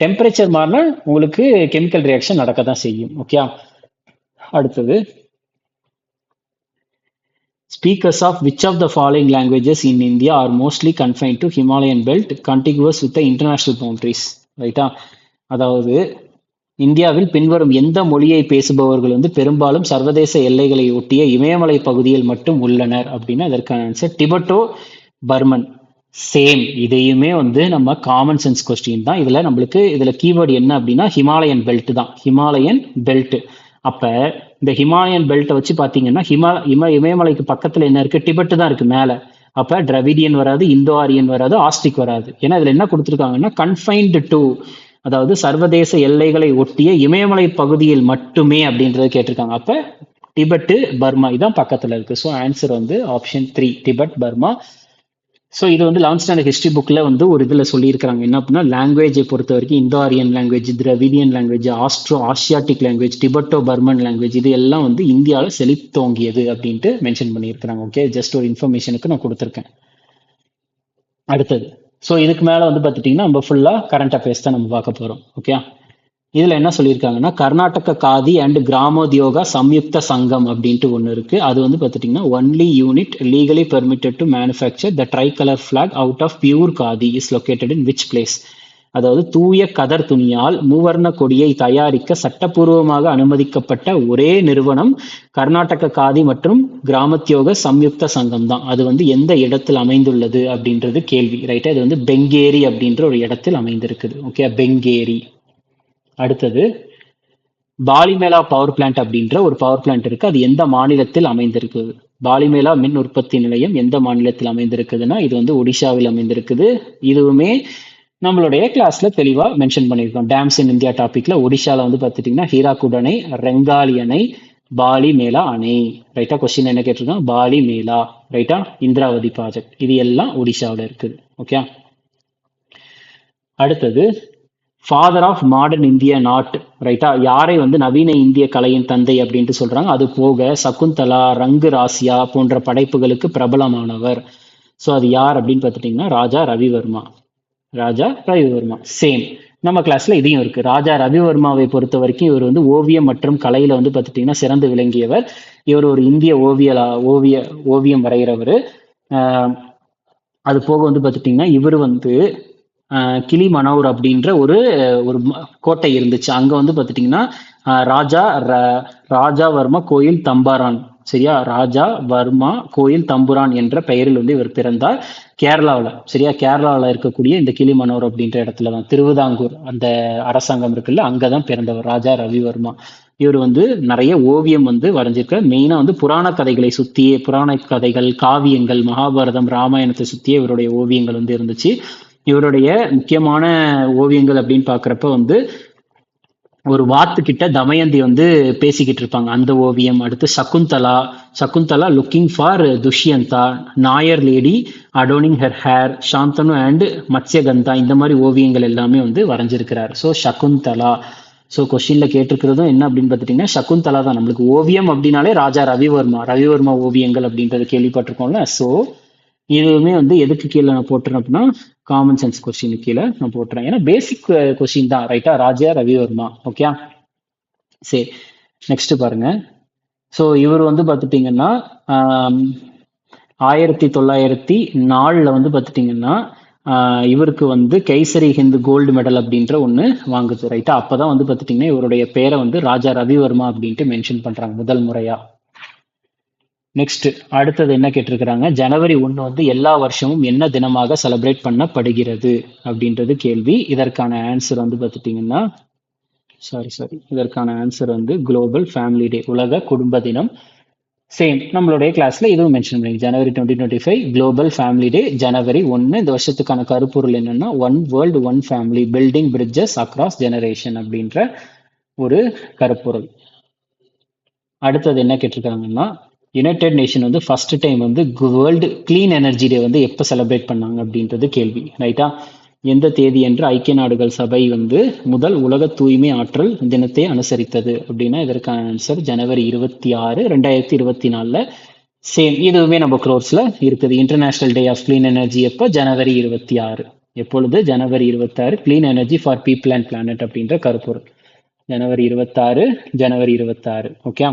டெம்பரேச்சர் மாறினா உங்களுக்கு கெமிக்கல் ரியாக்ஷன் நடக்க தான் செய்யும். ஓகே, அடுத்தது speakers of which of the following languages in India are mostly confined to Himalayan belt contiguous with the international boundaries. ரைட்டா, அதாவது இந்தியாவில் பின்வரும் எந்த மொழியை பேசுபவர்கள் வந்து பெரும்பாலும் சர்வதேச எல்லைகளை ஒட்டிய இமயமலை பகுதியில் மட்டும் உள்ளனர் அப்படின்னா இதற்கான ஆன்சர் டிபெட்டோ பர்மன். சேம், இதையுமே வந்து நம்ம காமன் சென்ஸ் கொஸ்டின் தான். இதுல கீவேர்டு என்ன அப்படின்னா ஹிமாலயன் பெல்ட் தான், ஹிமாலயன் பெல்ட். அப்ப இந்த ஹிமாலயன் பெல்ட்டை வச்சு பாத்தீங்கன்னா இமயமலைக்கு பக்கத்துல என்ன இருக்கு, டிபெட் தான் இருக்கு மேல. அப்ப டிராவிடியன் வராது, இந்தோ ஆரியன் வராது, ஆஸ்ட்ரிக் வராது. ஏன்னா இதுல என்ன கொடுத்துருக்காங்கன்னா கன்ஃபைன்டு டு, அதாவது சர்வதேச எல்லைகளை ஒட்டிய இமயமலை பகுதியில் மட்டுமே அப்படின்றத கேட்டிருக்காங்க. அப்ப டிபெட் பர்மா இதான் பக்கத்துல இருக்கு. ஸோ ஆன்சர் வந்து ஆப்ஷன் 3 டிபெட் பர்மா. ஸோ இது வந்து 11th ஸ்டாண்டர்ட் ஹிஸ்ட்ரி புக்கில் வந்து ஒரு இதில் சொல்லியிருக்காங்க என்ன அப்படின்னா லாங்குவேஜை பொறுத்த வரைக்கும் Indo Aryan language, Dravidian language, Asiatic language, Tibeto Burman language இது எல்லாம் வந்து இந்தியாவில் செழித்தோங்கியது அப்படின்ட்டு மென்ஷன் பண்ணியிருக்கிறாங்க. ஓகே, ஜஸ்ட் ஒரு இன்ஃபர்மேஷனுக்கு நான் கொடுத்துருக்கேன். அடுத்தது ஸோ இதுக்கு மேலே வந்து பார்த்துட்டிங்கன்னா நம்ம ஃபுல்லாக கரண்ட் அஃபேர்ஸ் தான் நம்ம பார்க்க போகிறோம். ஓகே, இதுல என்ன சொல்லியிருக்காங்கன்னா கர்நாடக காதி அண்ட் கிராமோத்யோகா சம்யுக்த சங்கம் அப்படின்ட்டு ஒன்று இருக்கு. அது வந்து பார்த்துட்டிங்கன்னா only unit legally permitted to manufacture the tricolour flag out of pure khadi is located in which place. அதாவது தூய கதர் துணியால் மூவர்ண கொடியை தயாரிக்க சட்டப்பூர்வமாக அனுமதிக்கப்பட்ட ஒரே நிறுவனம் கர்நாடக காதி மற்றும் கிராமோத்யோக சம்யுக்த சங்கம் தான். அது வந்து எந்த இடத்தில் அமைந்துள்ளது அப்படின்றது கேள்வி. ரைட்டா, இது வந்து பெங்கேரி அப்படின்ற ஒரு இடத்தில் அமைந்திருக்குது. ஓகே, பெங்கேரி. அடுத்தது பாலிமேலா பவர் பிளான்ட் அப்படின்ற ஒரு பவர் பிளான்ட் இருக்கு. அது எந்த மாநிலத்தில் அமைந்திருக்குது? பாலிமேலா மின் உற்பத்தி நிலையம் எந்த மாநிலத்தில் அமைந்திருக்குதுன்னா இது வந்து ஒடிஷாவில் அமைந்திருக்குது. இதுவுமே நம்மளுடைய கிளாஸ்ல தெளிவா மென்ஷன் பண்ணியிருக்கோம். டேம்ஸ் இன் இந்தியா டாபிக்ல ஒடிஷால வந்து பார்த்துட்டீங்கன்னா ஹீராகுட் அணை, ரெங்காலி அணை, பாலிமேலா அணை. ரைட்டா, கொஸ்டின் என்ன கேட்டிருக்காங்க, பாலிமேலா. ரைட்டா, இந்திராவதி ப்ராஜெக்ட் இது எல்லாம் ஒடிஷாவில் இருக்குது. ஓகே, அடுத்தது ஃபாதர் ஆஃப் மாடர்ன் இந்திய நாட். ரைட்டா, யாரை வந்து நவீன இந்திய கலையின் தந்தை அப்படின்ட்டு சொல்றாங்க. அது போக சகுந்தலா, ரங்கு ராசியா போன்ற படைப்புகளுக்கு பிரபலமானவர். ஸோ அது யார் அப்படின்னு பார்த்துட்டிங்கன்னா ராஜா ரவிவர்மா. சேம், நம்ம கிளாஸ்ல இதையும் இருக்கு. ராஜா ரவிவர்மாவை பொறுத்த வரைக்கும் இவர் வந்து ஓவியம் மற்றும் கலையில வந்து பார்த்துட்டிங்கன்னா சிறந்து விளங்கியவர். இவர் ஒரு இந்திய ஓவியம் வரைகிறவர். அது போக வந்து பார்த்துட்டிங்கன்னா இவர் வந்து கிளி மனோர் அப்படின்ற ஒரு கோட்டை இருந்துச்சு. அங்க வந்து பார்த்துட்டிங்கன்னா ராஜாவர்மா கோயில் தம்பாரான் சரியா. ராஜா வர்மா கோயில் தம்புரான் என்ற பெயரில் வந்து இவர் பிறந்தார். கேரளாவில், சரியா. கேரளாவில் இருக்கக்கூடிய இந்த கிளிமனோர் அப்படின்ற இடத்துல தான், திருவிதாங்கூர் அந்த அரசாங்கம் இருக்குல்ல, அங்கதான் பிறந்தவர் ராஜா ரவிவர்மா. இவர் வந்து நிறைய ஓவியம் வந்து வரைஞ்சிருக்கார். மெயினா வந்து புராண கதைகளை சுத்தியே, புராண கதைகள், காவியங்கள், மகாபாரதம், ராமாயணத்தை சுத்தியே இவருடைய ஓவியங்கள் வந்து இருந்துச்சு. இவருடைய முக்கியமான ஓவியங்கள் அப்படின்னு பாக்குறப்ப வந்து ஒரு வாத்து கிட்ட தமயந்தி வந்து பேசிக்கிட்டு இருப்பாங்க, அந்த ஓவியம். அடுத்து Shakuntala, Shakuntala looking for Dushyanta, Nair lady adorning her hair, Shantanu and Matsyagandha, இந்த மாதிரி ஓவியங்கள் எல்லாமே வந்து வரைஞ்சிருக்கிறார். ஸோ சகுந்தலா. ஸோ கொஸ்டின்ல கேட்டிருக்கிறதும் என்ன அப்படின்னு பார்த்துட்டீங்கன்னா சகுந்தலா தான். நம்மளுக்கு ஓவியம் அப்படின்னாலே ராஜா ரவிவர்மா, ரவிவர்மா ஓவியங்கள் அப்படின்றது கேள்விப்பட்டிருக்கோம்ல. ஸோ இதுவுமே வந்து எதுக்கு கீழே நான் போட்டுறேன் அப்படின்னா காமன் சென்ஸ் கொஸ்டின் கீழே நான் போட்டுறேன். ஏன்னா பேசிக் கொஸ்டின் தான், ரைட்டா. ராஜா ரவிவர்மா. ஓகே, சரி. நெக்ஸ்ட் பாருங்க. ஸோ இவர் வந்து பார்த்துட்டீங்கன்னா 1904 வந்து பார்த்துட்டீங்கன்னா இவருக்கு வந்து கைசரி ஹிந்து கோல்டு மெடல் அப்படின்ற ஒன்று வாங்குது, ரைட்டா. அப்பதான் வந்து பார்த்துட்டீங்கன்னா இவருடைய பேரை வந்து ராஜா ரவிவர்மா அப்படின்ட்டு மென்ஷன் பண்றாங்க முதல் முறையா. நெக்ஸ்ட் அடுத்தது என்ன கேட்டிருக்கிறாங்க, ஜனவரி 1 வந்து எல்லா வருஷமும் என்ன தினமாக செலிப்ரேட் பண்ணப்படுகிறது அப்படின்றது கேள்வி. இதற்கான ஆன்சர் வந்து பார்த்துட்டீங்கன்னா இதற்கான ஆன்சர் வந்து குளோபல் ஃபேமிலி டே, உலக குடும்ப தினம். சேம் நம்மளுடைய கிளாஸ்ல இதுவும் மென்ஷன் பண்ணி, ஜனவரி 2025 குளோபல் ஃபேமிலி டே, ஜனவரி 1. இந்த வருஷத்துக்கான கருப்பொருள் என்னன்னா one world one family building bridges across generation அப்படின்ற ஒரு கருப்பொருள். அடுத்தது என்ன கேட்டிருக்காங்கன்னா, யுனைடெட் நேஷன் வந்து ஃபர்ஸ்ட் டைம் வந்து வேர்ல்டு கிளீன் எனர்ஜி டே வந்து எப்போ செலிப்ரேட் பண்ணாங்க அப்படின்றது கேள்வி, ரைட்டா. எந்த தேதி என்று ஐக்கிய நாடுகள் சபை வந்து முதல் உலக தூய்மை ஆற்றல் தினத்தை அனுசரித்தது அப்படின்னா இதற்கான ஆன்சர் ஜனவரி 26, 2024. சேம் இதுவுமே நம்ம க்ரோர்ஸ்ல இருக்குது. International day of clean energy எப்போ, ஜனவரி 26. எப்பொழுது, ஜனவரி 26, clean energy for people and planet அப்படின்ற கருப்பொருள். ஜனவரி 26, ஜனவரி 26. ஓகே.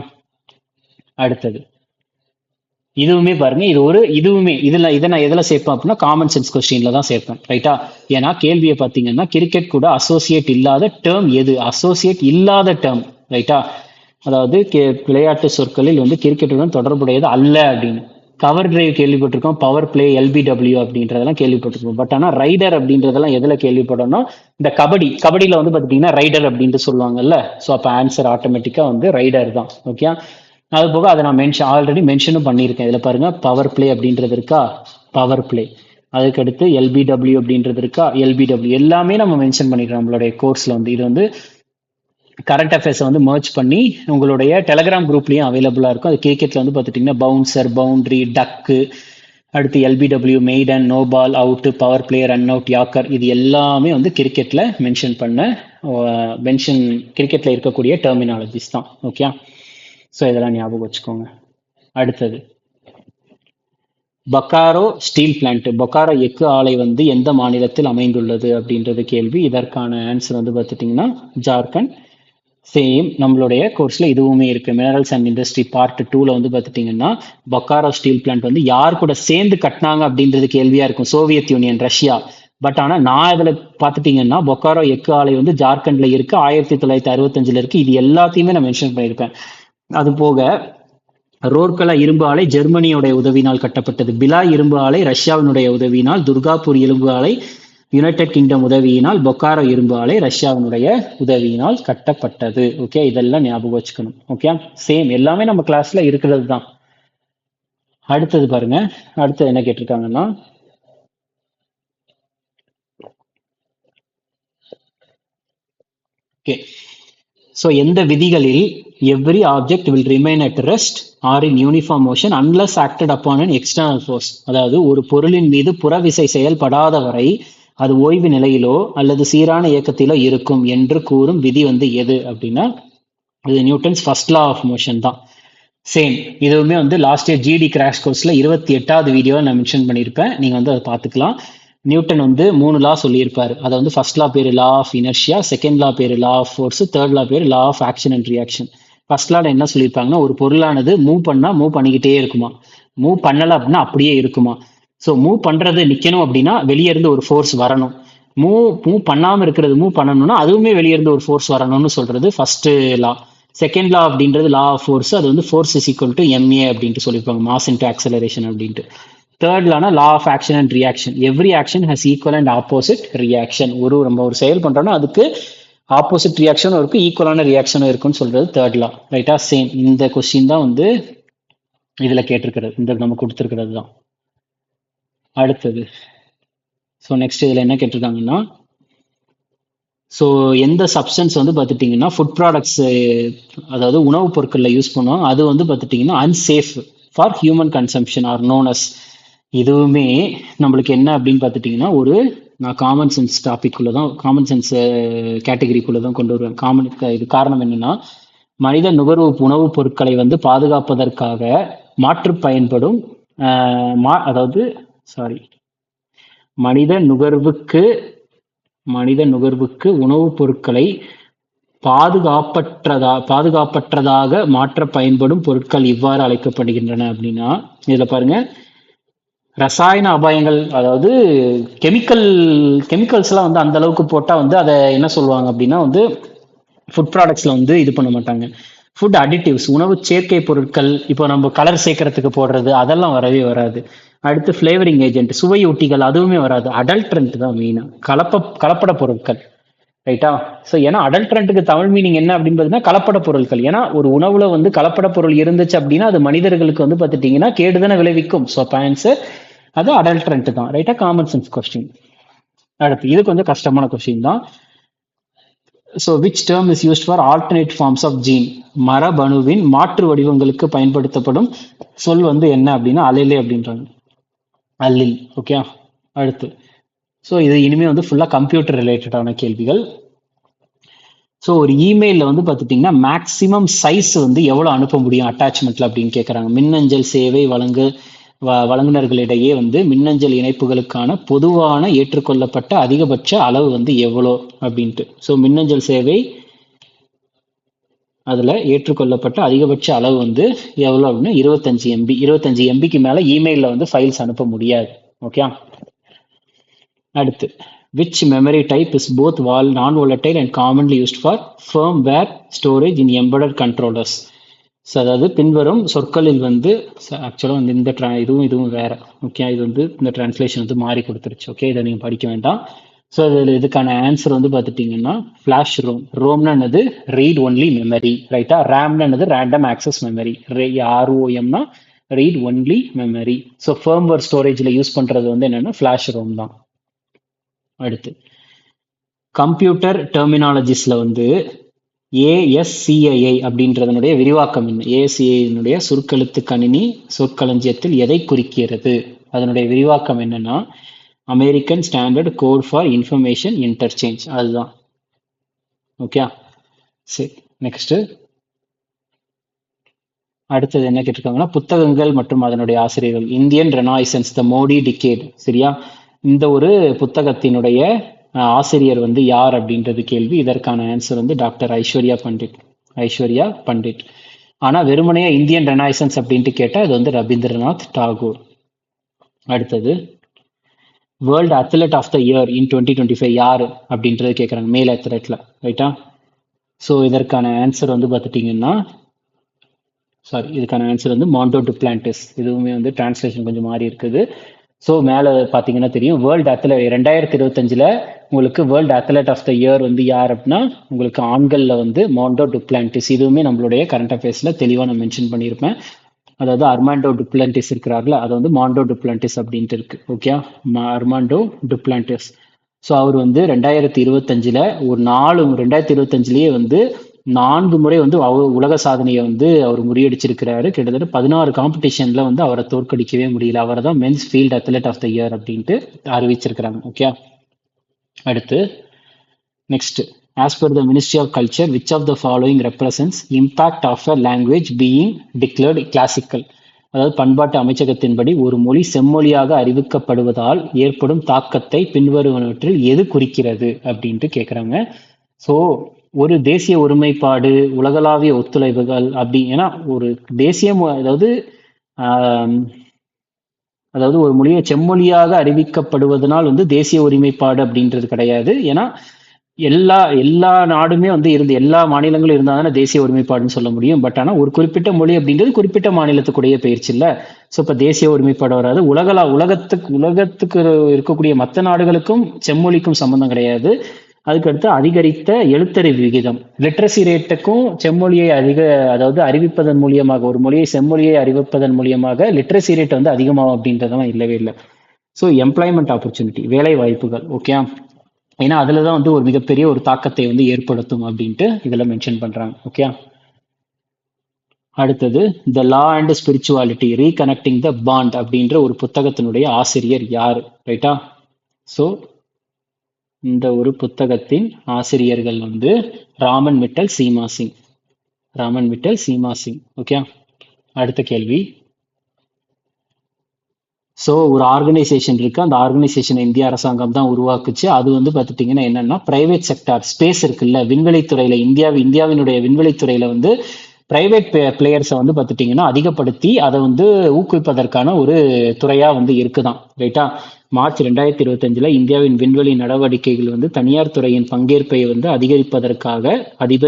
அடுத்தது இதுவுமே பாருங்க, இதுவுமே இதை நான் எதில் சேர்ப்பேன் அப்படின்னா காமன் சென்ஸ் கொஸ்டின்ல தான் சேர்ப்பேன், ரைட்டா. ஏன்னா கேள்வியை பார்த்தீங்கன்னா கிரிக்கெட் கூட அசோசியேட் இல்லாத டேர்ம் எது, அசோசியேட் இல்லாத டேர்ம், ரைட்டா. அதாவது விளையாட்டு சொற்களில் வந்து கிரிக்கெட்டுடன் தொடர்புடையது அல்ல அப்படின்னு. கவர் டிரைவ் கேள்விப்பட்டிருக்கோம், பவர் பிளே, எல்பிடபிள்யூ அப்படின்றதெல்லாம் கேள்விப்பட்டிருக்கோம். பட் ஆனால் ரைடர் அப்படின்றதெல்லாம் எதில் கேள்விப்படணும், இந்த கபடியில் வந்து பார்த்தீங்கன்னா ரைடர் அப்படின்ட்டு சொல்லுவாங்கல்ல. ஸோ அப்போ ஆன்சர் ஆட்டோமேட்டிக்காக வந்து ரைடர் தான். ஓகே. அது போக அதை நான் ஆல்ரெடி மென்ஷனும் பண்ணியிருக்கேன். இதில் பாருங்க, பவர் பிளே அப்படின்றது இருக்கா, பவர் பிளே. அதுக்கடுத்து எல்பிடபிள்யூ அப்படின்றது இருக்கா, எல்பிடபிள்யூ. எல்லாமே நம்ம மென்ஷன் பண்ணிடுறோம் நம்மளுடைய கோர்ஸ்ல வந்து. இது வந்து கரண்ட் அஃபேர்ஸை வந்து மர்ச் பண்ணி உங்களுடைய டெலகிராம் குரூப்லேயும் அவைலபிளாக இருக்கும். அது கிரிக்கெட்டில் வந்து பார்த்துட்டிங்கன்னா பவுன்சர், பவுண்ட்ரி, டக்கு, அடுத்து LBW, maiden, no ball, out, power play, run out, yorker, இது எல்லாமே வந்து கிரிக்கெட்டில் கிரிக்கெட்டில் இருக்கக்கூடிய டெர்மினாலஜிஸ் தான். ஓகே. ஸோ இதெல்லாம் ஞாபகம் வச்சுக்கோங்க. அடுத்தது பக்காரோ ஸ்டீல் பிளான்ட், பொக்காரோ எஃகு ஆலை வந்து எந்த மாநிலத்தில் அமைந்துள்ளது அப்படின்றது கேள்வி. இதற்கான ஆன்சர் வந்து பார்த்துட்டிங்கன்னா ஜார்க்கண்ட். சேம் நம்மளுடைய கோர்ஸ்ல இதுவுமே இருக்கு. மினரல்ஸ் அண்ட் இண்டஸ்ட்ரி பார்ட் 2ல வந்து பார்த்துட்டிங்கன்னா பொக்காரோ ஸ்டீல் பிளான்ட் வந்து யார் கூட சேர்ந்து கட்டினாங்க அப்படின்றது கேள்வியா இருக்கும், சோவியத் யூனியன், ரஷ்யா. பட் ஆனால் நான் இதில் பார்த்துட்டிங்கன்னா பொக்காரோ எஃகு ஆலை வந்து ஜார்க்கண்ட்ல இருக்கு, 1965 இருக்கு. இது எல்லாத்தையுமே நான் மென்ஷன் பண்ணியிருப்பேன். அது போக ரோர்கலா இரும்பு ஆலை ஜெர்மனியோட உதவினால் கட்டப்பட்டது, பிலா இரும்பு ஆலை ரஷ்யாவினுடைய உதவியினால், துர்காப்பூர் இரும்பு ஆலை யுனைடெட் கிங்டம் உதவியினால், பொக்காரோ இரும்பு ஆலை ரஷ்யாவினுடைய உதவியினால் கட்டப்பட்டது. ஓகே, இதெல்லாம் ஞாபகம் வச்சுக்கணும். ஓகே, சேம் எல்லாமே நம்ம கிளாஸ்ல இருக்கிறது தான். அடுத்தது பாருங்க, அடுத்தது என்ன கேட்டிருக்காங்கன்னா, ஓகே, ஸோ எந்த விதிகளில் every object will remain at rest or in uniform motion unless acted upon an external force, அதாவது ஒரு பொருளின் மீது புறவிசை செயல்படாத வரை அது ஓய்வு நிலையிலோ அல்லது சீரான இயக்கத்திலோ இருக்கும் என்று கூறும் விதி வந்து எது அப்படின்னா இது Newton's first law of motion தான். சேம் இதுவுமே வந்து லாஸ்ட் இயர் ஜிடி கிராஷ் கோர்ஸ்ல 28வது வீடியோவை நான் மென்ஷன் பண்ணியிருப்பேன், நீங்க வந்து அதை பார்த்துக்கலாம். நியூட்டன் வந்து 3 லா சொல்லியிருப்பாரு. அதை வந்து ஃபர்ஸ்ட் லா பேரு law of inertia, second law பேரு law of force, third law பேரு law of action and reaction. First லால என்ன சொல்லியிருப்பாங்கன்னா, ஒரு பொருளானது மூவ் பண்ணா மூவ் பண்ணிக்கிட்டே இருக்குமா, மூவ் பண்ணல அப்படின்னா அப்படியே இருக்குமா. ஸோ மூவ் பண்றது நிக்கணும் அப்படின்னா வெளியே இருந்து ஒரு ஃபோர்ஸ் வரணும், மூவ் பண்ணாம இருக்கிறது மூவ் பண்ணணும்னா அதுவுமே வெளியே இருந்து ஒரு ஃபோர்ஸ் வரணும்னு சொல்றது ஃபர்ஸ்ட் லா. செகண்ட் லா அப்படின்றது லா ஆஃப் ஃபோர்ஸ், அது வந்து force is equal to MA அப்படின்ட்டு சொல்லியிருப்பாங்க, மாஸ் இன்டு ஆக்சலரேஷன் அப்படின்ட்டு. தேர்ட் லானா law of action and reaction, every action has equal and opposite reaction. நம்ம ஒரு செயல் பண்றோம்னா அதுக்கு ஆப்போசிட் ரியாக்ஷனும் இருக்கும், ஈக்குவலான ரியாக்ஷனும் இருக்குன்னு சொல்றது தேர்ட் லா. ரைட்டா? சேம் இந்த கொஸ்டின் தான் வந்து இதுல கேட்டிருக்கிறது, இந்த நம்ம கொடுத்துருக்கிறது தான். அடுத்தது ஸோ நெக்ஸ்ட் இதுல என்ன கேட்டிருக்காங்கன்னா, ஸோ எந்த சப்ஸ்டன்ஸ் வந்து பார்த்துட்டிங்கன்னா ஃபுட் ப்ராடக்ட்ஸ், அதாவது உணவுப் பொருட்களில் யூஸ் பண்ணுவோம், அது வந்து பார்த்துட்டிங்கன்னா unsafe for human consumption are known as. இதுவுமே நம்மளுக்கு என்ன அப்படின்னு பார்த்துட்டிங்கன்னா நான் காமன் சென்ஸ் டாபிக்குள்ளே தான், காமன் சென்ஸ் கேட்டகரிக்குள்ளே தான் கொண்டு வருவேன். இது காரணம் என்னன்னா, மனித நுகர்வு உணவுப் பொருட்களை வந்து பாதுகாப்பதற்காக மாற்று பயன்படும் அதாவது மனித நுகர்வுக்கு உணவுப் பொருட்களை பாதுகாப்பற்றதாக மாற்ற பயன்படும் பொருட்கள் இவ்வாறு அழைக்கப்படுகின்றன அப்படின்னா, இதுல பாருங்க, ரசாயன அபாயங்கள், அதாவது கெமிக்கல்ஸ் எல்லாம் வந்து அந்த அளவுக்கு போட்டா வந்து அதை என்ன சொல்லுவாங்க அப்படின்னா வந்து ஃபுட் ப்ராடக்ட்ஸ்ல வந்து இது பண்ண மாட்டாங்க. ஃபுட் அடிட்டிவ்ஸ், உணவு சேர்க்கை பொருட்கள், இப்போ நம்ம கலர் சேர்க்கறதுக்கு போடுறது, அதெல்லாம் வரவே வராது. அடுத்து ஃபிளேவரிங் ஏஜென்ட், சுவையூட்டிகள், அதுவுமே வராது. அடல்ட்ரண்ட் தான் மெயினா, கலப்பட பொருட்கள். ரைட்டா? ஸோ ஏன்னா அடல்ட்ரண்ட்டுக்கு தமிழ் மீனிங் என்ன அப்படின்னு பார்த்தீங்கன்னா கலப்பட பொருட்கள். ஏன்னா ஒரு உணவுல வந்து கலப்பட பொருள் இருந்துச்சு அப்படின்னா அது மனிதர்களுக்கு வந்து பார்த்துட்டீங்கன்னா கேடுதானே விளைவிக்கும். ஸோ ஆன்சர் அது அடல்ட்ரண்ட் தான். ரைட்டா? Common sense question. அடுத்து இது கொஞ்சம் கஷ்டமான கொஸ்டின் தான். So which term is used for alternate forms of gene? மரபணுவின் மாற்று வடிவங்களுக்கு பயன்படுத்தப்படும் சொல் வந்து என்ன அப்படின்னா அலிலே அப்படின்றாங்க. அல்லில். ஓகே. அடுத்து ஸோ இது இனிமே வந்து ஃபுல்லாக கம்ப்யூட்டர் ரிலேட்டடான கேள்விகள். ஸோ ஒரு இமெயிலில் வந்து பார்த்துட்டிங்கன்னா மேக்ஸிமம் சைஸ் வந்து எவ்வளோ அனுப்ப முடியும் அட்டாச்மெண்ட்டில் அப்படின்னு கேட்குறாங்க. மின்னஞ்சல் சேவை வழங்குனர்களிடையே வந்து மின்னஞ்சல் இணைப்புகளுக்கான பொதுவான ஏற்றுக்கொள்ளப்பட்ட அதிகபட்ச அளவு வந்து எவ்வளோ அப்படின்ட்டு. ஸோ மின்னஞ்சல் சேவை அதில் ஏற்றுக்கொள்ளப்பட்ட அதிகபட்ச அளவு வந்து எவ்வளோ அப்படின்னா 25 MB. 25 MBக்கு மேலே இமெயிலில் வந்து ஃபைல்ஸ் அனுப்ப முடியாது. ஓகே. அடுத்து which memory type is both non-volatile and commonly used for firmware storage in embedded controllers? So அதாவது பின்வரும் சொற்களில் வந்து ஆக்சுவலாக வந்து இந்த இதுவும் வேற. ஓகே, இது வந்து இந்த டிரான்ஸ்லேஷன் வந்து மாறி கொடுத்துருச்சு. ஓகே, இதை நீங்கள் படிக்க வேண்டாம். ஸோ இதுக்கான ஆன்சர் வந்து பார்த்துட்டிங்கன்னா ஃப்ளாஷ் ரோம். ரோம்னது ரீட் ஒன்லி மெமரி. ரைட்டா? ரேம்னது ரேண்டம் ஆக்சஸ் மெமரி. ROMனா read only memory. So firmware ஸ்டோரேஜில் யூஸ் பண்ணுறது வந்து என்னென்னா ஃப்ளாஷ் ரோம் தான். அடுத்து கம்ப்யூட்டர் டெர்மினாலஜிஸ்ல வந்து ASCII அப்படின்றதனுடைய விரிவாக்கம் என்ன? ASCII சுருக்கெழுத்து கணினி சொற்களஞ்சியத்தில் எதை குறிக்கிறது? அதனுடைய விரிவாக்கம் என்னன்னா American standard code for information interchange. அதுதான். ஓகே. சரி, நெக்ஸ்ட் அடுத்தது என்ன கேட்டிருக்காங்கன்னா புத்தகங்கள் மற்றும் அதனுடைய ஆசிரியர்கள். Indian renaissance the Modi decade. சரியா? இந்த ஒரு புத்தகத்தினுடைய ஆசிரியர் வந்து யார் அப்படின்றது கேள்வி. இதற்கான ஆன்சர் வந்து டாக்டர் ஐஸ்வர்யா பண்டிட். ஆனா வெறுமனையா இந்தியன் ரெனாய்சன்ஸ் அப்படின்ட்டு கேட்டா இது வந்து ரவீந்திரநாத் டாகூர். அடுத்தது world athlete of the year in 2025 யாரு அப்படின்றது கேட்குறாங்க, மேல் அத்லெட்ல. ரைட்டா? ஸோ இதற்கான ஆன்சர் வந்து பார்த்துட்டிங்கன்னா இதுக்கான ஆன்சர் வந்து மாண்டோ டுப்ளான்டிஸ். இதுவுமே வந்து டிரான்ஸ்லேஷன் கொஞ்சம் மாறி இருக்குது. ஸோ மேலே பார்த்தீங்கன்னா தெரியும், வேர்ல்டு அத்லெட் 2025 உங்களுக்கு world athlete of the year வந்து யார் அப்படின்னா உங்களுக்கு ஆண்களில் வந்து மாண்டோ டுப்ளான்டிஸ். இதுவுமே நம்மளுடைய கரண்ட் அஃபேர்ஸில் தெளிவாக நான் மென்ஷன் பண்ணியிருப்பேன். அதாவது அர்மாண்டோ டுப்ளான்டிஸ் இருக்கிறார்ல, அது வந்து மாண்டோ டுப்ளான்டிஸ் அப்படின்ட்டு இருக்கு. Okay, Armando Duplantis. ஸோ அவர் வந்து 2025 ஒரு 2025 வந்து 4 முறை வந்து உலக சாதனையை வந்து அவர் முறியடிச்சிருக்கிறாரு. கிட்டத்தட்ட 16 காம்படிஷன்ல வந்து அவரை தோற்கடிக்கவே முடியல. அவரை தான் men's field athlete of the year அப்படின்ட்டு அறிவிச்சிருக்கிறாங்க. ஓகே. அடுத்து next, as per the Ministry of Culture, which of the following represents impact of a language being declared classical? அதாவது பண்பாட்டு அமைச்சகத்தின்படி ஒரு மொழி செம்மொழியாக அறிவிக்கப்படுவதால் ஏற்படும் தாக்கத்தை பின்வருவனவற்றில் எது குறிக்கிறது அப்படின்ட்டு கேட்குறாங்க. ஸோ ஒரு தேசிய ஒருமைப்பாடு, உலகளாவிய ஒத்துழைப்புகள் அப்படி, ஏன்னா ஒரு தேசியம் அதாவது ஒரு மொழியை செம்மொழியாக அறிவிக்கப்படுவதனால் வந்து தேசிய ஒருமைப்பாடு அப்படின்றது கிடையாது. ஏன்னா எல்லா எல்லா நாடுமே வந்து இருந்து எல்லா மாநிலங்களும் இருந்தால் தேசிய ஒருமைப்பாடுன்னு சொல்ல முடியும். பட் ஆனால் ஒரு குறிப்பிட்ட மொழி அப்படின்றது குறிப்பிட்ட மாநிலத்துக்குடைய பயிற்சி இல்லை. ஸோ இப்போ தேசிய ஒருமைப்பாடு வராது. உலகத்துக்கு இருக்கக்கூடிய மற்ற நாடுகளுக்கும் செம்மொழிக்கும் சம்பந்தம் கிடையாது. அதுக்கடுத்து அதிகரித்த எழுத்தறிவு விகிதம், லிட்ரஸி ரேட்டுக்கும் செம்மொழியை அதாவது அறிவிப்பதன் மூலியமாக, ஒரு மொழியை செம்மொழியை அறிவிப்பதன் மூலியமாக லிட்ரஸி ரேட் வந்து அதிகமாகும் அப்படின்றதெல்லாம் இல்லவே இல்லை. ஸோ எம்ப்ளாய்மெண்ட் ஆப்பர்ச்சுனிட்டி, வேலை வாய்ப்புகள், ஓகே, ஏன்னா அதுலதான் வந்து ஒரு மிகப்பெரிய ஒரு தாக்கத்தை வந்து ஏற்படுத்தும் அப்படின்ட்டு இதுல மென்ஷன் பண்றாங்க. ஓகே, அடுத்தது the law and spirituality reconnecting the bond அப்படின்ற ஒரு புத்தகத்தினுடைய ஆசிரியர் யார்? ரைட்டா? ஸோ இந்த ஒரு புத்தகத்தின் ஆசிரியர்கள் வந்து ராமன் மிட்டல் சீமா சிங். ராமன் மிட்டல் சீமா சிங். ஓகே, அடுத்த கேள்வி. ஸோ ஒரு ஆர்கனைசேஷன் இருக்கு, அந்த ஆர்கனைசேஷன் இந்திய அரசாங்கம் தான் உருவாக்குச்சு. அது வந்து பார்த்துட்டிங்கன்னா என்னன்னா பிரைவேட் செக்டார், ஸ்பேஸ் இருக்குல்ல, விண்வெளித்துறையில இந்தியாவினுடைய விண்வெளித்துறையில வந்து பிரைவேட் பிளேயர்ஸை வந்து பார்த்துட்டிங்கன்னா அதிகப்படுத்தி அதை வந்து ஊக்குவிப்பதற்கான ஒரு துறையா வந்து இருக்குதான். ரைட்டா? மார்ச் 2025 இந்தியாவின் விண்வெளி நடவடிக்கைகள் வந்து தனியார் துறையின் பங்கேற்பை வந்து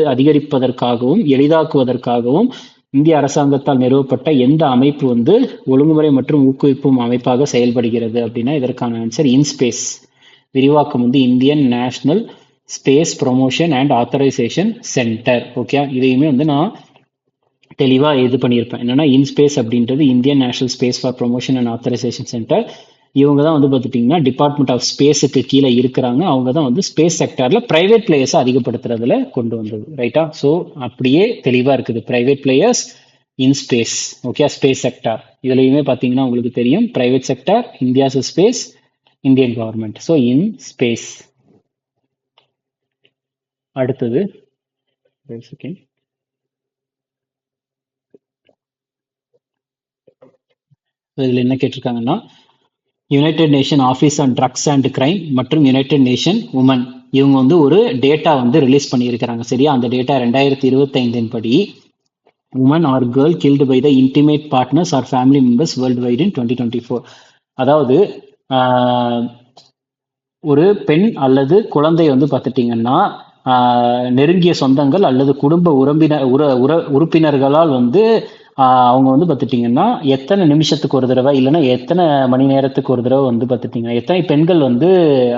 அதிகரிப்பதற்காகவும் எளிதாக்குவதற்காகவும் இந்திய அரசாங்கத்தால் நிறுவப்பட்ட எந்த அமைப்பு வந்து ஒழுங்குமுறை மற்றும் ஊக்குவிப்பும் அமைப்பாக செயல்படுகிறது அப்படின்னா இதற்கான ஆன்சர் இன்ஸ்பேஸ். விரிவாக்கம் வந்து Indian national space promotion and authorisation centre. Okay, இதையுமே வந்து நான் தெளிவாக இது பண்ணியிருப்பேன். என்னன்னா இன்ஸ்பேஸ் அப்படின்றது Indian national space for promotion and authorisation centre. இவங்க தான் வந்து பார்த்துட்டிங்கன்னா டிபார்ட்மெண்ட் ஆஃப் ஸ்பேஸுக்கு கீழே இருக்கிறாங்க. அவங்க தான் வந்து ஸ்பேஸ் செக்டரில் பிரைவேட் பிளேயர்ஸை அதிகப்படுத்துறதுல கொண்டு வந்தது. ரைட்டா? ஸோ அப்படியே தெளிவாக இருக்குது. Private players in space. Okay, space sector இதுலையுமே பார்த்தீங்கன்னா உங்களுக்கு தெரியும் private sector, India's space, Indian government. So in space. அடுத்தது இதில் என்ன கேட்டிருக்காங்கன்னா United Nation office on drugs and crime மற்றும் யுனைடெட் நேஷன் உமன் இவங்க வந்து ஒரு டேட்டா வந்து ரிலீஸ் பண்ணியிருக்கிறாங்க. சரியா? அந்த டேட்டா 2025 படி women or girl killed by the intimate partners or family members worldwide in 2024. அதாவது ஒரு பெண் அல்லது குழந்தை வந்து பார்த்துட்டிங்கன்னா நெருங்கிய சொந்தங்கள் அல்லது குடும்ப உறுப்பினர்களால் வந்து அவங்க வந்து பார்த்துட்டிங்கன்னா எத்தனை நிமிஷத்துக்கு ஒரு தடவை இல்லைன்னா எத்தனை மணி நேரத்துக்கு ஒரு தடவை வந்து பார்த்துட்டிங்கன்னா எத்தனை பெண்கள் வந்து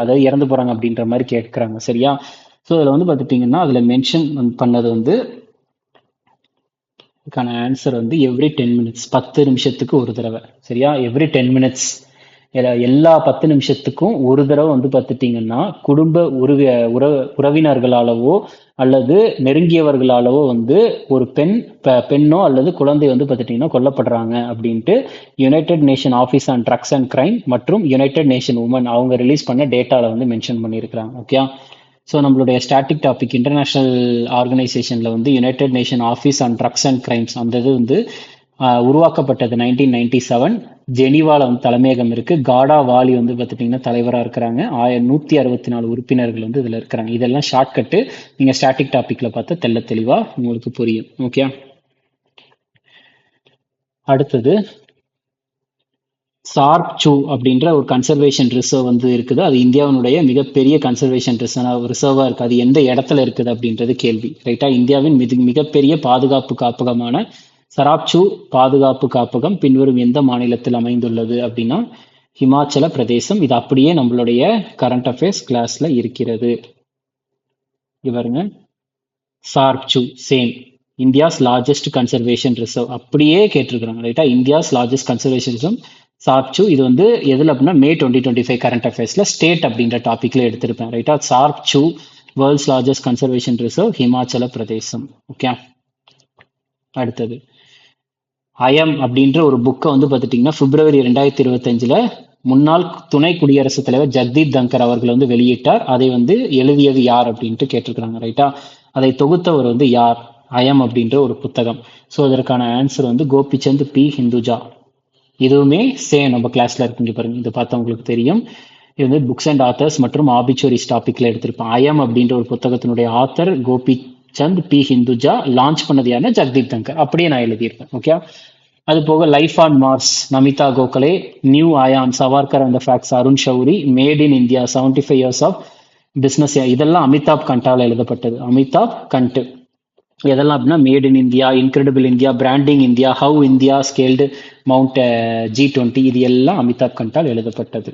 அதாவது இறந்து போகிறாங்க அப்படின்ற மாதிரி கேட்குறாங்க. சரியா? ஸோ அதில் வந்து பார்த்துட்டிங்கன்னா அதில் மென்ஷன் பண்ணது வந்து இதுக்கான ஆன்சர் வந்து எவ்ரி 10 minutes, 10 நிமிஷத்துக்கு ஒரு தடவை. சரியா? எவ்ரி 10 minutes, எல்லா 10 நிமிஷத்துக்கும் ஒரு தடவை வந்து பார்த்துட்டிங்கன்னா குடும்ப உறவினர்களாலவோ அல்லது நெருங்கியவர்களாலவோ வந்து ஒரு பெண்ணோ அல்லது குழந்தை வந்து பார்த்துட்டிங்கன்னா கொல்லப்படுறாங்க அப்படின்ட்டு United Nation office on drugs and crime மற்றும் யுனைடெட் நேஷன் உமன் அவங்க ரிலீஸ் பண்ண டேட்டாவில் வந்து மென்ஷன் பண்ணியிருக்கிறாங்க. ஓகே, ஸோ நம்மளுடைய ஸ்டாட்டிக் டாபிக் இன்டர்நேஷ்னல் ஆர்கனைசேஷனில் வந்து United Nation office on drugs and crimes அந்த இது வந்து உருவாக்கப்பட்டது 1997. ஜெனீவாவில் வந்து தலைமையகம் இருக்கு. காடா வாலி வந்து பார்த்துட்டிங்கன்னா தலைவராக இருக்கிறாங்க. 164 உறுப்பினர்கள் வந்து இதில் இருக்கிறாங்க. இதெல்லாம் ஷார்ட்கட்டு, நீங்கள் ஸ்டாட்டிக் டாப்பிக்கில் பார்த்தா தெளிவாக உங்களுக்கு புரியும். ஓகே, அடுத்தது சார்ப் சூ அப்படின்ற ஒரு கன்சர்வேஷன் ரிசர்வ் வந்து இருக்குது. அது இந்தியாவினுடைய மிகப்பெரிய கன்சர்வேஷன் ரிசர்வாக இருக்குது. அது எந்த இடத்துல இருக்குது அப்படின்றது கேள்வி. ரைட்டா? இந்தியாவின் மிகப்பெரிய பாதுகாப்பு காப்பகமான சராப்சூ பாதுகாப்பு காப்பகம் பின்வரும் எந்த மாநிலத்தில் அமைந்துள்ளது அப்படின்னா ஹிமாச்சல பிரதேசம். இது அப்படியே நம்மளுடைய கரண்ட் அஃபேர்ஸ் கிளாஸ்ல இருக்கிறது. இவருங்க Charpsu same India's largest conservation reserve அப்படியே கேட்டிருக்கிறாங்க. ரைட்டா? India's largest conservation reserve Charpsu. இது வந்து எதில் அப்படின்னா May 2025 கரண்ட் அஃபேர்ஸ்ல ஸ்டேட் அப்படின்ற டாபிக்ல எடுத்திருப்பேன். ரைட்டா? Charpsu world's largest conservation reserve Himachal Pradesh. Okay, அடுத்தது ஐஎம் அப்படின்ற ஒரு புக்கை வந்து பார்த்துட்டிங்கன்னா February 2025 முன்னாள் துணை குடியரசுத் தலைவர் ஜெகதீப் தங்கர் அவர்கள் வந்து வெளியிட்டார். அதை வந்து எழுதியது யார் அப்படின்ட்டு கேட்டிருக்கிறாங்க. ரைட்டா? அதை தொகுத்தவர் வந்து யார்? ஐஎம் அப்படின்ற ஒரு புத்தகம். ஸோ அதற்கான ஆன்சர் வந்து கோபிச்சந்த் பி ஹிந்துஜா. இதுவுமே சேம் நம்ம கிளாஸ்ல இருக்குங்க பாருங்க. இது பார்த்தா உங்களுக்கு தெரியும். இது வந்து புக்ஸ் அண்ட் ஆத்தர்ஸ் மற்றும் ஆபிச்சுவரிஸ் டாபிக்ல எடுத்திருப்பேன். ஐஎம் அப்படின்ற ஒரு புத்தகத்தினுடைய author Gopichand P Hinduja. Launch பண்ணது யாருன்னா ஜெகதீப் தங்கர். அப்படியே நான் எழுதியிருப்பேன். ஓகே, அது போக life on Mars Namita Gokhale, new icon Savarkar and facts Arun Shourie, made in India 75 years of business இதெல்லாம் அமிதாப் கண்டால எழுதப்பட்டது. அமிதாப் கண்ட் எதெல்லாம் அப்படின்னா made in India, incredible India, branding India, how India scaled mount G20, இது எல்லாம் அமிதாப் கண்டால் எழுதப்பட்டது.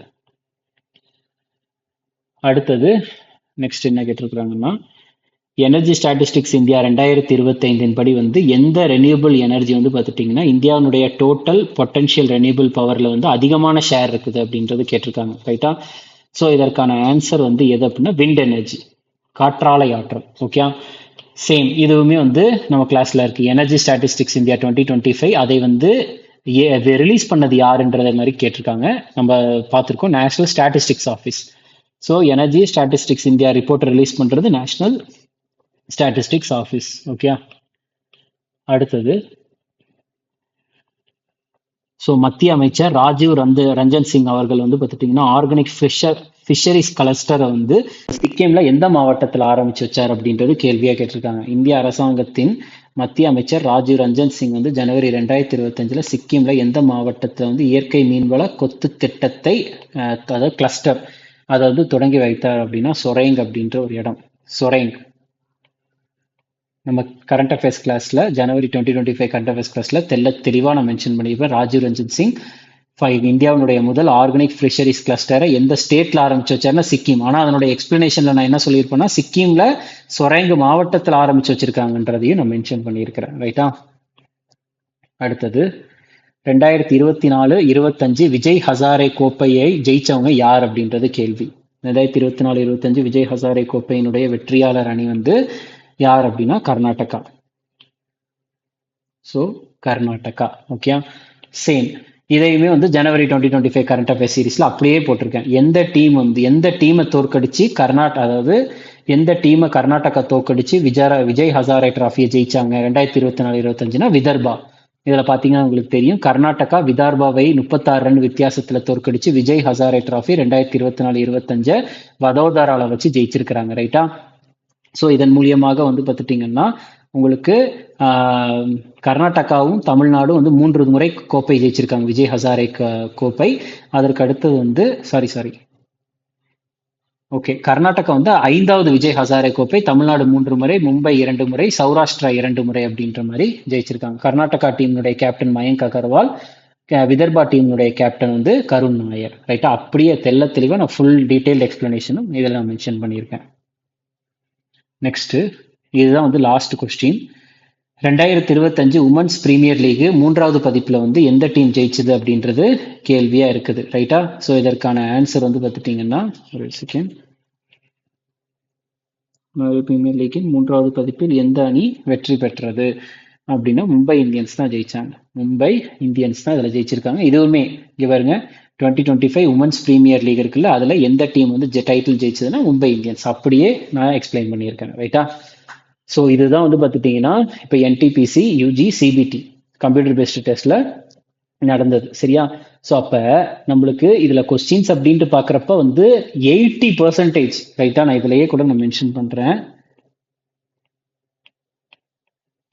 அடுத்தது நெக்ஸ்ட் என்ன கேட்டிருக்கிறாங்கன்னா, எனர்ஜி ஸ்டாட்டிஸ்டிக்ஸ் இந்தியா 2025 படி வந்து எந்த ரெனியூபிள் எனர்ஜி வந்து பார்த்துட்டிங்கன்னா இந்தியாவுடைய டோட்டல் பொட்டன்ஷியல் ரெனியூபிள் பவர்ல வந்து அதிகமான ஷேர் இருக்குது அப்படின்றது கேட்டிருக்காங்க. ரைட்டா? ஸோ இதற்கான ஆன்சர் வந்து எது அப்படின்னா விண்ட் எனர்ஜி, காற்றாலை ஆற்றல். ஓகே, சேம் இதுவுமே வந்து நம்ம கிளாஸ்ல இருக்கு. எனர்ஜி ஸ்டாட்டிஸ்டிக்ஸ் இந்தியா 2025 அதை வந்து ரிலீஸ் பண்ணது யாருன்றத மாதிரி கேட்டிருக்காங்க. நம்ம பார்த்துருக்கோம் national statistics office. So energy statistics India report release பண்றது நேஷனல் ஸ்டாட்டிஸ்டிக்ஸ் ஆஃபீஸ். ஓகே, அடுத்தது ஸோ மத்திய அமைச்சர் ராஜீவ் ரஞ்சன் சிங் அவர்கள் வந்து பார்த்துட்டிங்கன்னா ஆர்கானிக் ஃபிஷரிஸ் கிளஸ்டரை வந்து சிக்கிம்ல எந்த மாவட்டத்தில் ஆரம்பிச்சு வச்சார் அப்படின்றது கேள்வியாக கேட்டிருக்காங்க. இந்திய அரசாங்கத்தின் மத்திய அமைச்சர் ராஜீவ் ரஞ்சன் சிங் வந்து ஜனவரி 2025 சிக்கிம்ல எந்த மாவட்டத்தில் வந்து இயற்கை மீன்வள கொத்து திட்டத்தை அதாவது கிளஸ்டர் அதாவது தொடங்கி வைத்தார் அப்படின்னா சொரேங் அப்படின்ற ஒரு இடம். சொரேங் நம்ம கரண்ட் அஃபேர்ஸ் கிளாஸ்ல ஜனவரி 2025 கரண்ட் அஃபேர்ஸ் கிளாஸ்ல தெளிவாக நான் மென்ஷன் பண்ணியிருப்பேன். ராஜீவ் ரஞ்சன் சிங் இந்தியாவுடைய முதல் ஆர்கானிக் ஃபிஷரிஸ் கிளஸ்டரை எந்த ஸ்டேட்ல ஆரம்பிச்சு வச்சாருன்னா சிக்கிம். ஆனா அதனுடைய எக்ஸ்பிளனேஷன்ல நான் என்ன சொல்லியிருப்பேன்னா சிக்கிம்ல சொரேங்கு மாவட்டத்தில் ஆரம்பிச்சு வச்சிருக்காங்கன்றதையும் நான் மென்ஷன் பண்ணியிருக்கிறேன். ரைட்டா? அடுத்தது 2024-25 விஜய் ஹசாரே கோப்பையை ஜெயிச்சவங்க யார் அப்படின்றது கேள்வி. 2024-25 விஜய் ஹசாரே கோப்பையினுடைய வெற்றியாளர் அணி வந்து யார் அப்படின்னா Karnataka. So Karnataka. Okay, same இதையுமே வந்து ஜனவரி 2025 கரண்ட் அஃபேர்ஸ் சீரீஸ்ல அப்படியே போட்டிருக்கேன். எந்த டீமை தோற்கடிச்சு அதாவது எந்த டீமை கர்நாடகா தோற்கடிச்சு விஜய் ஹசாரே டிராஃபியை ஜெயிச்சாங்க 2024-25னா விதர்பா. இதுல பாத்தீங்கன்னா உங்களுக்கு தெரியும் கர்நாடகா விதர்பாவை 36 ரன் வித்தியாசத்துல தோற்கடிச்சு விஜய் ஹசாரே டிராஃபி 2024-25 வதோதரால வச்சு ஜெயிச்சிருக்கிறாங்க. ரைட்டா? ஸோ இதன் மூலியமாக வந்து பார்த்துட்டிங்கன்னா உங்களுக்கு கர்நாடகாவும் தமிழ்நாடும் வந்து 3 முறை கோப்பை ஜெயிச்சிருக்காங்க, விஜய் ஹசாரே கோப்பை. அதற்கு அடுத்தது வந்து ஓகே கர்நாடகா வந்து 5வது விஜய் ஹசாரே கோப்பை, தமிழ்நாடு 3 முறை, மும்பை 2 முறை, சௌராஷ்டிரா 2 முறை அப்படின்ற மாதிரி ஜெயிச்சிருக்காங்க. கர்நாடகா டீமுடைய கேப்டன் மயங்க் அகர்வால், விதர்பா டீமுடைய கேப்டன் வந்து கருண் நாயர். ரைட்டா? அப்படியே தெளிவாக நான் ஃபுல் டீடைல்டு எக்ஸ்பிளனேஷனும் இதெல்லாம் மென்ஷன் பண்ணியிருக்கேன். நெக்ஸ்ட் இதுதான் வந்து last question. 2025 women's premier league 3வது பதிப்புல வந்து எந்த டீம் ஜெயிச்சது அப்படின்றது கேள்வியா இருக்குது. ரைட்டா? ஸோ இதற்கான ஆன்சர் வந்து பார்த்துட்டீங்கன்னா ஒரு செகண்ட். பிரீமியர் லீக்கின் 3வது பதிப்பில் எந்த அணி வெற்றி பெற்றது அப்படின்னா மும்பை இந்தியன்ஸ் தான் ஜெயிச்சாங்க. மும்பை இந்தியன்ஸ் தான் இதில் ஜெயிச்சிருக்காங்க. இதுவுமே இங்கே பாருங்க 2025 உமன்ஸ் பிரீமியர் லீக் இருக்குல்ல, அதுல எந்த டீம் வந்து டைட்டில் ஜெயிச்சதுன்னா மும்பை இந்தியன்ஸ். அப்படியே நான் எக்ஸ்பிளைன் பண்ணியிருக்கேன். ரைட்டா? ஸோ இதுதான் வந்து பார்த்துட்டீங்கன்னா இப்போ NTPC UG CBT computer based டெஸ்ட்ல நடந்தது. சரியா? ஸோ அப்போ நம்மளுக்கு இதுல கொஸ்டின்ஸ் அப்படின்ட்டு பார்க்குறப்ப வந்து 80%. ரைட்டா? நான் இதுலயே கூட நான் மென்ஷன் பண்றேன்.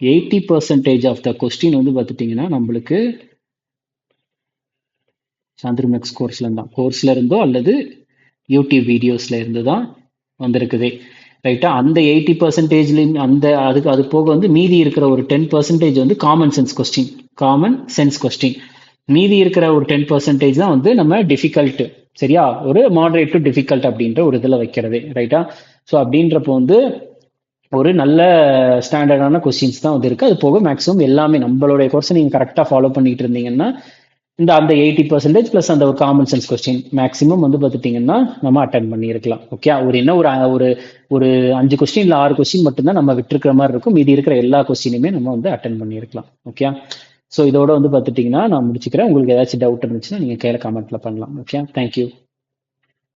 80% ஆஃப் த கொஸ்டின் வந்து பார்த்துட்டீங்கன்னா நம்மளுக்கு சாந்திரமெக்ஸ் கோர்ஸ்ல இருந்தோ அல்லது யூடியூப் வீடியோஸ்ல இருந்து தான் வந்திருக்குது. ரைட்டா? அந்த 80% அது போக வந்து மீதி இருக்கிற ஒரு 10% வந்து காமன் சென்ஸ் கொஸ்டின். மீதி இருக்கிற ஒரு 10% தான் வந்து நம்ம டிஃபிகல்ட். சரியா? ஒரு மாடரேட் டு டிஃபிகல்ட் அப்படின்ற ஒரு இதுல வைக்கிறது. ரைட்டா? ஸோ அப்படின்றப்போ வந்து ஒரு நல்ல ஸ்டாண்டர்டான கொஸ்டின்ஸ் தான் வந்து இருக்கு. அது போக மேக்ஸிமம் எல்லாமே நம்மளுடைய கோர்ஸை நீங்க கரெக்டா ஃபாலோ பண்ணிட்டு இருந்தீங்கன்னா அந்த 80% பிளஸ் அந்த ஒரு காமன் சென்ஸ் கொஸ்டின் மேக்ஸிமம் வந்து பார்த்துட்டீங்கன்னா நம்ம அட்டன் பண்ணியிருக்கலாம். ஓகே, ஒரு 5 கொஸ்டின் இல்லை 6 கொஸ்டின் மட்டும்தான் நம்ம விட்டுருக்கிற மாதிரி இருக்கும். மீதி இருக்கிற எல்லா கொஸ்டினுமே நம்ம வந்து அட்டன் பண்ணியிருக்கலாம். ஓகே, ஸோ இதோட வந்து பார்த்துட்டீங்கன்னா நான் முடிச்சுக்கிறேன். உங்களுக்கு ஏதாச்சும் டவுட் இருந்துச்சுன்னா நீங்கள் கையில் கமெண்ட்ல பண்ணலாம். Okay, thank you.